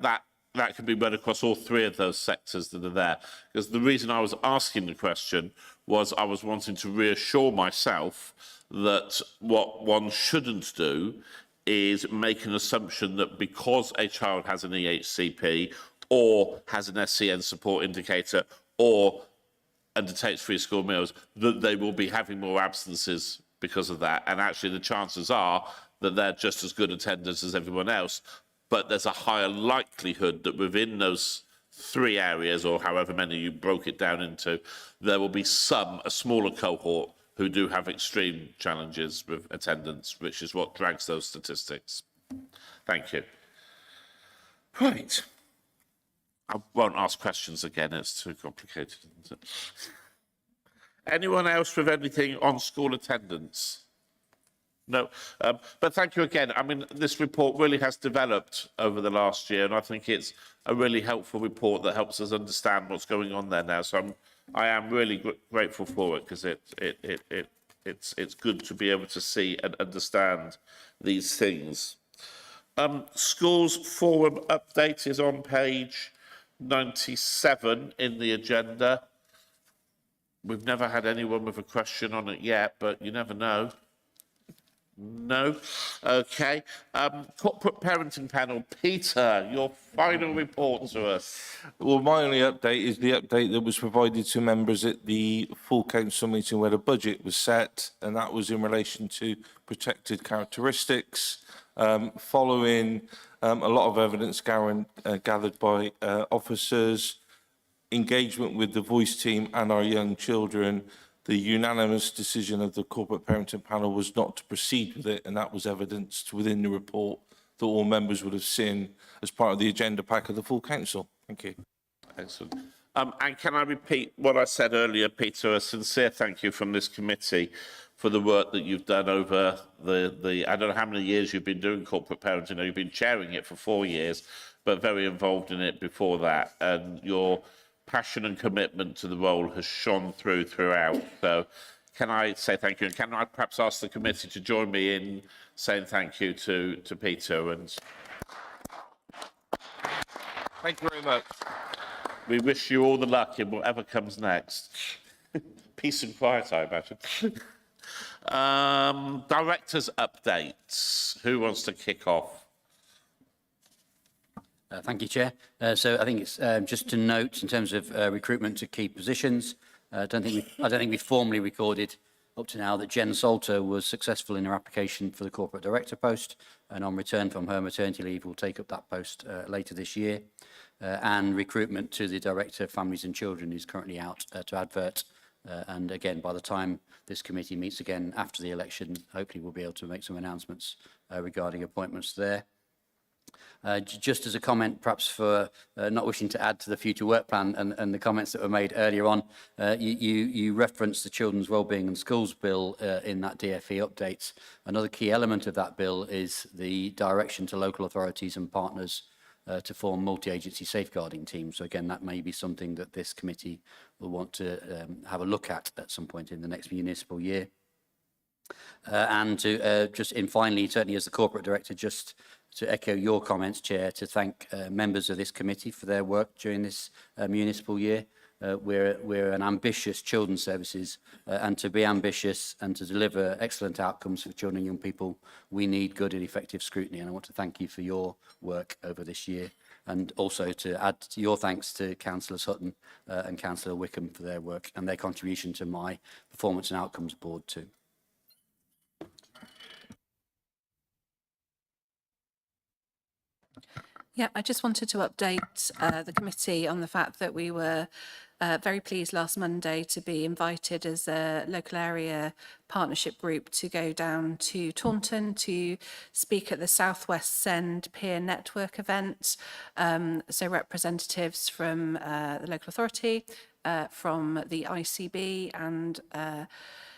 can be read across all three of those sectors that are there. Because the reason I was asking the question was I was wanting to reassure myself that what one shouldn't do is make an assumption that because a child has an EHCP or has an SEN support indicator or undertakes free school meals, that they will be having more absences because of that. And actually the chances are that they're just as good attenders as everyone else, but there's a higher likelihood that within those three areas, or however many you broke it down into, there will be a smaller cohort who do have extreme challenges with attendance, which is what drags those statistics. Thank you. Right. I won't ask questions again, it's too complicated, isn't it? Anyone else with anything on school attendance? No, but thank you again. I mean, this report really has developed over the last year, and I think it's a really helpful report that helps us understand what's going on there now. So I am really grateful for it, because it's good to be able to see and understand these things. Schools forum update is on page 97 in the agenda. We've never had anyone with a question on it yet, but you never know. No? Okay. Corporate parenting panel. Peter, your final report to us. Well, my only update is the update that was provided to members at the full council meeting where the budget was set, and that was in relation to protected characteristics. Following a lot of evidence gathered by officers, engagement with the voice team and our young children, the unanimous decision of the corporate parenting panel was not to proceed with it, and that was evidenced within the report that all members would have seen as part of the agenda pack of the full council. Thank you. Excellent. And can I repeat what I said earlier, Peter? A sincere thank you from this committee for the work that you've done over the I don't know how many years you've been doing corporate parenting. You've been chairing it for 4 years, but very involved in it before that. And your passion and commitment to the role has shone throughout. So can I say thank you? And can I perhaps ask the committee to join me in saying thank you to Peter? And thank you very much. We wish you all the luck in whatever comes next. Peace and quiet, I imagine. Directors' updates. Who wants to kick off? Thank you, Chair. So I think it's just to note in terms of recruitment to key positions. I don't think we formally recorded up to now that Jen Salter was successful in her application for the corporate director post, and on return from her maternity leave will take up that post later this year. And recruitment to the director of families and children is currently out to advert. And again, by the time this committee meets again after the election, hopefully we'll be able to make some announcements regarding appointments there. Just as a comment, perhaps for not wishing to add to the future work plan and the comments that were made earlier on, you referenced the Children's Wellbeing and Schools Bill in that DFE update. Another key element of that bill is the direction to local authorities and partners to form multi-agency safeguarding teams. So again, that may be something that this committee will want to have a look at some point in the next municipal year. And to finally, certainly as the corporate director, just to echo your comments, Chair, to thank members of this committee for their work during this municipal year. We're an ambitious children's services, and to be ambitious and to deliver excellent outcomes for children and young people, we need good and effective scrutiny. And I want to thank you for your work over this year, and also to add to your thanks to Councillor Sutton and Councillor Wickham for their work and their contribution to my Performance and Outcomes Board too. Yeah, I just wanted to update the committee on the fact that we were very pleased last Monday to be invited as a local area partnership group to go down to Taunton to speak at the Southwest Send Peer Network event. So representatives from the local authority, from the ICB and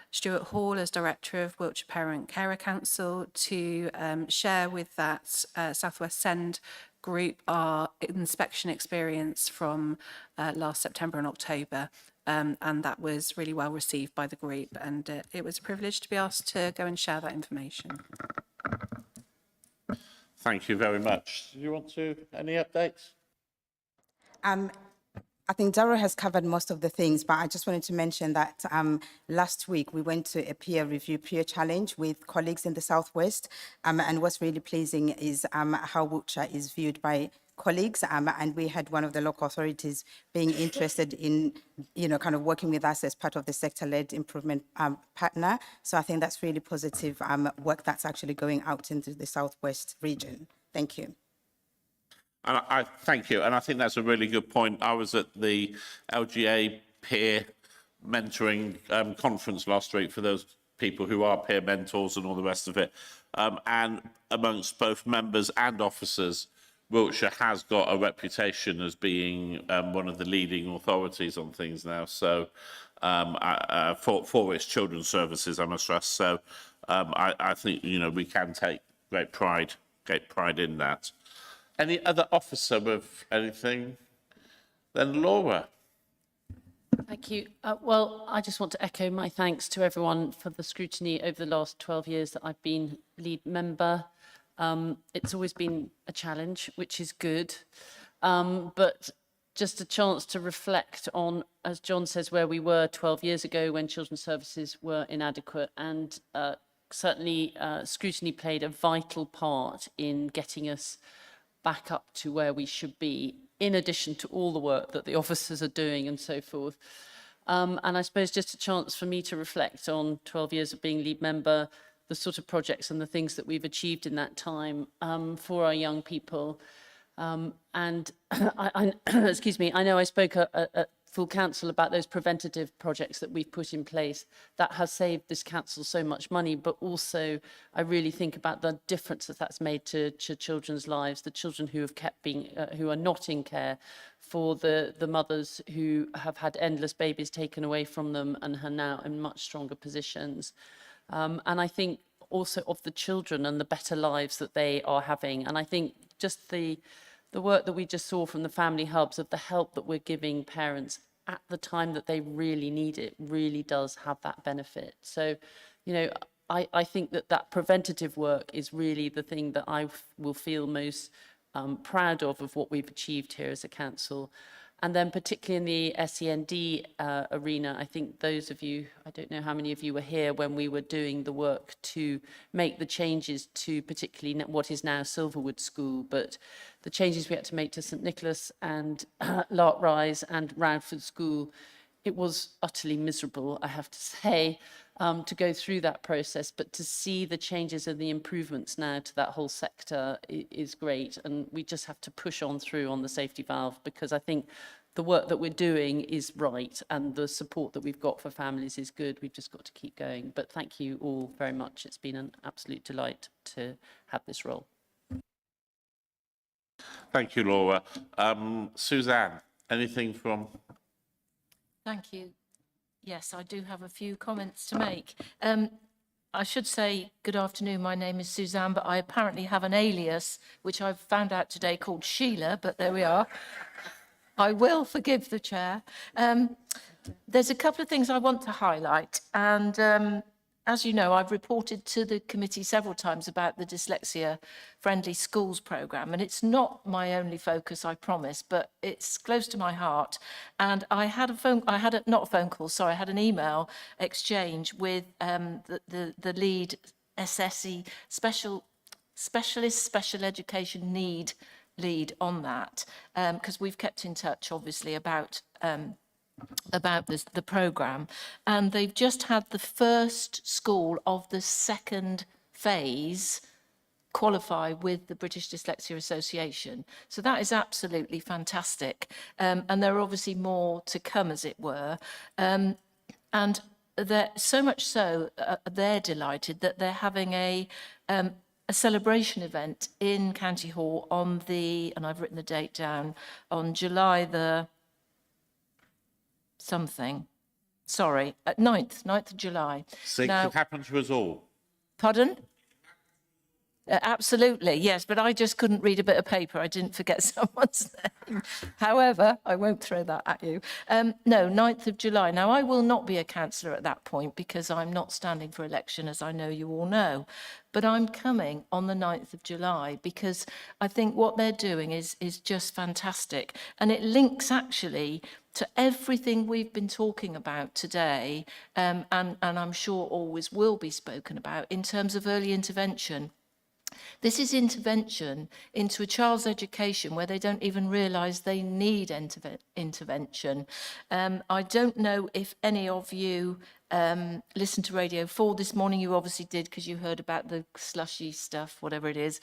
Stuart Hall as Director of Wiltshire Parent Carer Council to share with that Southwest Send group our inspection experience from last September and October. And that was really well received by the group, and it was a privilege to be asked to go and share that information. Thank you very much. Do you want to, any updates? I think Darragh has covered most of the things, but I just wanted to mention that last week we went to a peer review, peer challenge with colleagues in the Southwest. And what's really pleasing is how Wiltshire is viewed by colleagues. And we had one of the local authorities being interested in, kind of working with us as part of the sector-led improvement partner. So I think that's really positive work that's actually going out into the Southwest region. Thank you. And I thank you, and I think that's a really good point. I was at the LGA peer mentoring conference last week for those people who are peer mentors and all the rest of it. And amongst both members and officers, Wiltshire has got a reputation as being one of the leading authorities on things now. So for its children's services, I must stress. So I think we can take great pride in that. Any other officer with anything? Then Laura. Thank you. Well, I just want to echo my thanks to everyone for the scrutiny over the last 12 years that I've been lead member. It's always been a challenge, which is good. But just a chance to reflect on, as John says, where we were 12 years ago when children's services were inadequate. And certainly scrutiny played a vital part in getting us back up to where we should be, in addition to all the work that the officers are doing and so forth. And I suppose just a chance for me to reflect on 12 years of being lead member, the sort of projects and the things that we've achieved in that time for our young people. And excuse me, I know I spoke at full council about those preventative projects that we've put in place. That has saved this council so much money, but also I really think about the difference that that's made to children's lives, the children who have kept being, who are not in care, for the mothers who have had endless babies taken away from them and are now in much stronger positions. And I think also of the children and the better lives that they are having. And I think just the work that we just saw from the family hubs, of the help that we're giving parents at the time that they really need it, really does have that benefit. So, I think that preventative work is really the thing that I will feel most proud of what we've achieved here as a council. And then particularly in the SEND arena, I think those of you, I don't know how many of you were here when we were doing the work to make the changes to particularly what is now Silverwood School, but the changes we had to make to St Nicholas and Lark Rise and Radford School, it was utterly miserable, I have to say, to go through that process, but to see the changes and the improvements now to that whole sector is great. And we just have to push on through on the safety valve, because I think the work that we're doing is right and the support that we've got for families is good. We've just got to keep going. But thank you all very much. It's been an absolute delight to have this role. Thank you, Laura. Suzanne, anything from... Thank you. Yes, I do have a few comments to make. I should say good afternoon, my name is Suzanne, but I apparently have an alias, which I've found out today, called Sheila, but there we are. I will forgive the chair. There's a couple of things I want to highlight, and as you know, I've reported to the committee several times about the Dyslexia Friendly Schools programme, and it's not my only focus, I promise, but it's close to my heart. And I had an email exchange with the lead SSE specialist special education need lead on that, because we've kept in touch, obviously, about the programme, and they've just had the first school of the second phase qualify with the British Dyslexia Association. So that is absolutely fantastic. And there are obviously more to come, as it were. And they're so much so, they're delighted that they're having a celebration event in County Hall on the, and I've written the date down, on July the something. Sorry, 9th of July. See, it could happen to us all. Pardon? Absolutely, yes, but I just couldn't read a bit of paper. I didn't forget someone's name. However, I won't throw that at you. No, 9th of July. Now, I will not be a councillor at that point because I'm not standing for election, as I know you all know. But I'm coming on the 9th of July because I think what they're doing is just fantastic. And it links actually to everything we've been talking about today, and I'm sure always will be spoken about in terms of early intervention. This is intervention into a child's education where they don't even realise they need intervention. I don't know if any of you listened to Radio 4 this morning. You obviously did because you heard about the slushy stuff, whatever it is.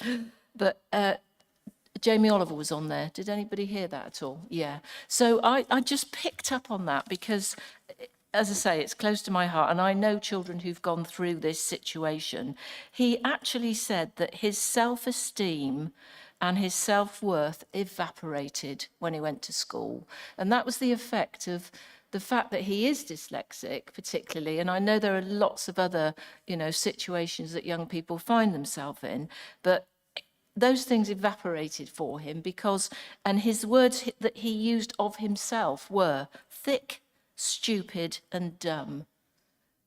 But Jamie Oliver was on there. Did anybody hear that at all? Yeah. So I just picked up on that because, as I say, it's close to my heart, and I know children who've gone through this situation. He actually said that his self-esteem and his self-worth evaporated when he went to school. And that was the effect of the fact that he is dyslexic, particularly, and I know there are lots of other, situations that young people find themselves in, but those things evaporated for him because, and his words that he used of himself were thick, stupid and dumb.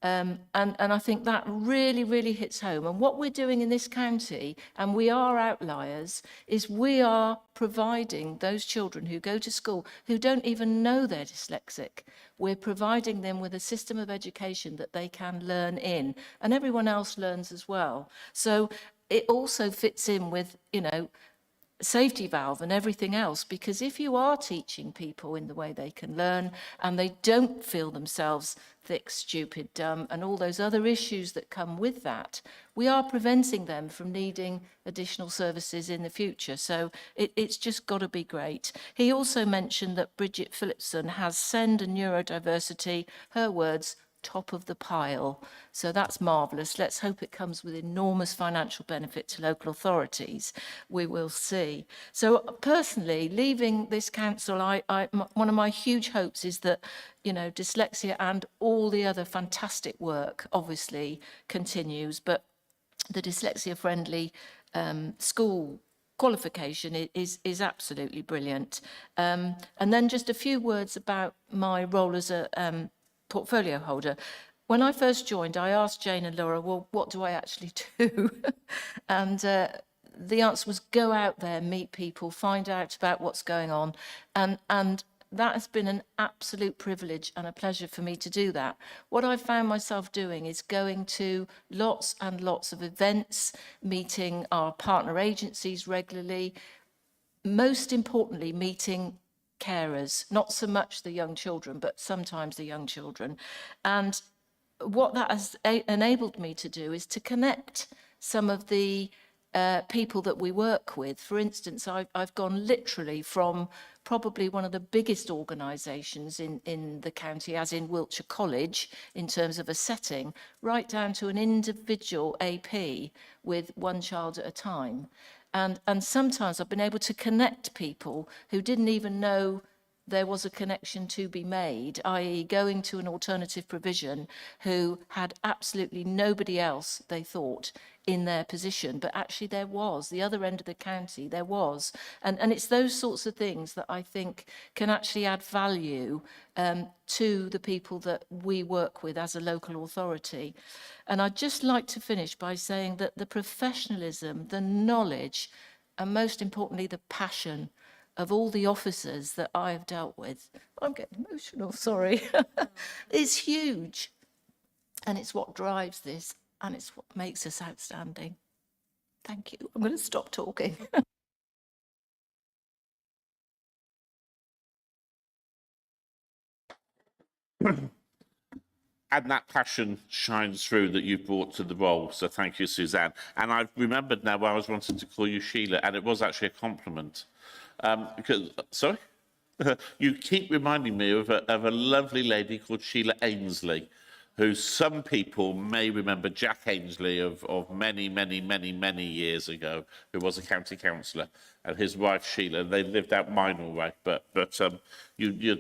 And I think that really, really hits home. And what we're doing in this county, and we are outliers, is we are providing those children who go to school who don't even know they're dyslexic. We're providing them with a system of education that they can learn in, and everyone else learns as well. So it also fits in with, safety valve and everything else, because if you are teaching people in the way they can learn and they don't feel themselves thick, stupid, dumb, and all those other issues that come with that, we are preventing them from needing additional services in the future. So it's just got to be great. He also mentioned that Bridget Phillipson has SEND and neurodiversity, her words, top of the pile. So that's marvellous. Let's hope it comes with enormous financial benefit to local authorities. We will see. So personally, leaving this council, one of my huge hopes is that, dyslexia and all the other fantastic work obviously continues, but the dyslexia-friendly school qualification is absolutely brilliant. And then just a few words about my role as a portfolio holder. When I first joined, I asked Jane and Laura, well, what do I actually do? And the answer was go out there, meet people, find out about what's going on. And that has been an absolute privilege and a pleasure for me to do that. What I've found myself doing is going to lots and lots of events, meeting our partner agencies regularly, most importantly, meeting carers, not so much the young children, but sometimes the young children. And what that has enabled me to do is to connect some of the people that we work with. For instance, I've gone literally from probably one of the biggest organisations in the county, as in Wiltshire College, in terms of a setting, right down to an individual AP with one child at a time. And sometimes I've been able to connect people who didn't even know there was a connection to be made, i.e. going to an alternative provision who had absolutely nobody else, they thought, in their position, but actually there was, the other end of the county, there was. And it's those sorts of things that I think can actually add value to the people that we work with as a local authority. And I'd just like to finish by saying that the professionalism, the knowledge, and most importantly, the passion of all the officers that I have dealt with, I'm getting emotional, sorry, is huge. And it's what drives this, and it's what makes us outstanding. Thank you. I'm going to stop talking. and that passion shines through that you've brought to the role. So thank you, Suzanne. And I've remembered now why I was wanting to call you Sheila, and it was actually a compliment. Sorry? You keep reminding me of a lovely lady called Sheila Ainsley, who some people may remember Jack Ainsley of many, many, many, many years ago, who was a county councillor, and his wife Sheila. They lived out Minor way, but you're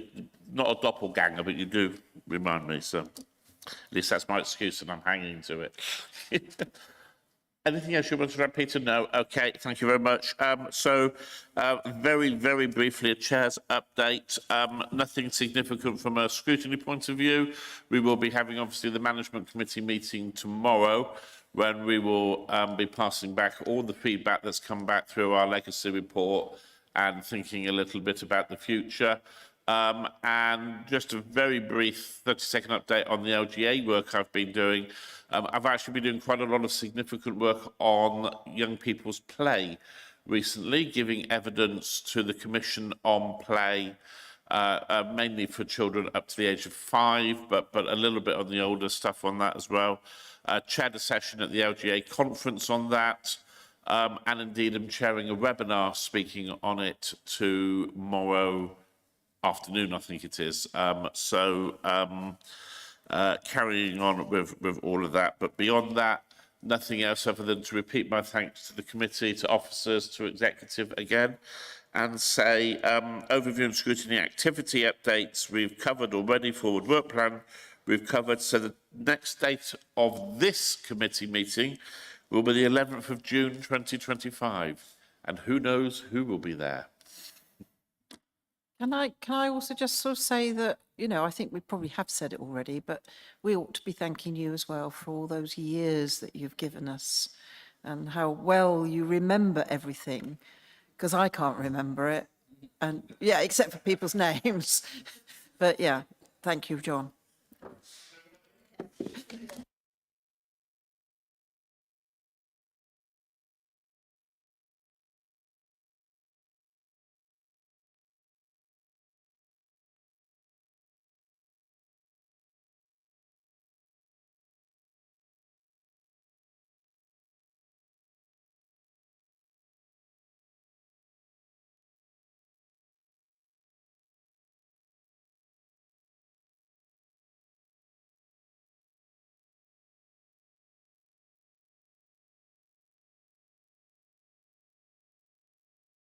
not a doppelganger, but you do remind me. So at least that's my excuse, and I'm hanging to it. Anything else you want to add, Peter? No. Okay, thank you very much. Very, very briefly, a chair's update. Nothing significant from a scrutiny point of view. We will be having, obviously, the management committee meeting tomorrow, when we will be passing back all the feedback that's come back through our legacy report and thinking a little bit about the future. And just a very brief 30-second update on the LGA work I've been doing. I've actually been doing quite a lot of significant work on young people's play recently, giving evidence to the Commission on Play, mainly for children up to the age of 5, but a little bit on the older stuff on that as well. Chaired a session at the LGA conference on that, and indeed I'm chairing a webinar speaking on it tomorrow afternoon, I think it is. Carrying on with all of that. But beyond that, nothing else other than to repeat my thanks to the committee, to officers, to executive again, and say overview and scrutiny activity updates we've covered already, forward work plan we've covered. So the next date of this committee meeting will be the 11th of June 2025. And who knows who will be there. Can I also just sort of say that, you know, I think we probably have said it already, but we ought to be thanking you as well for all those years that you've given us and how well you remember everything, because I can't remember it. And yeah, except for people's names. But yeah, thank you, John.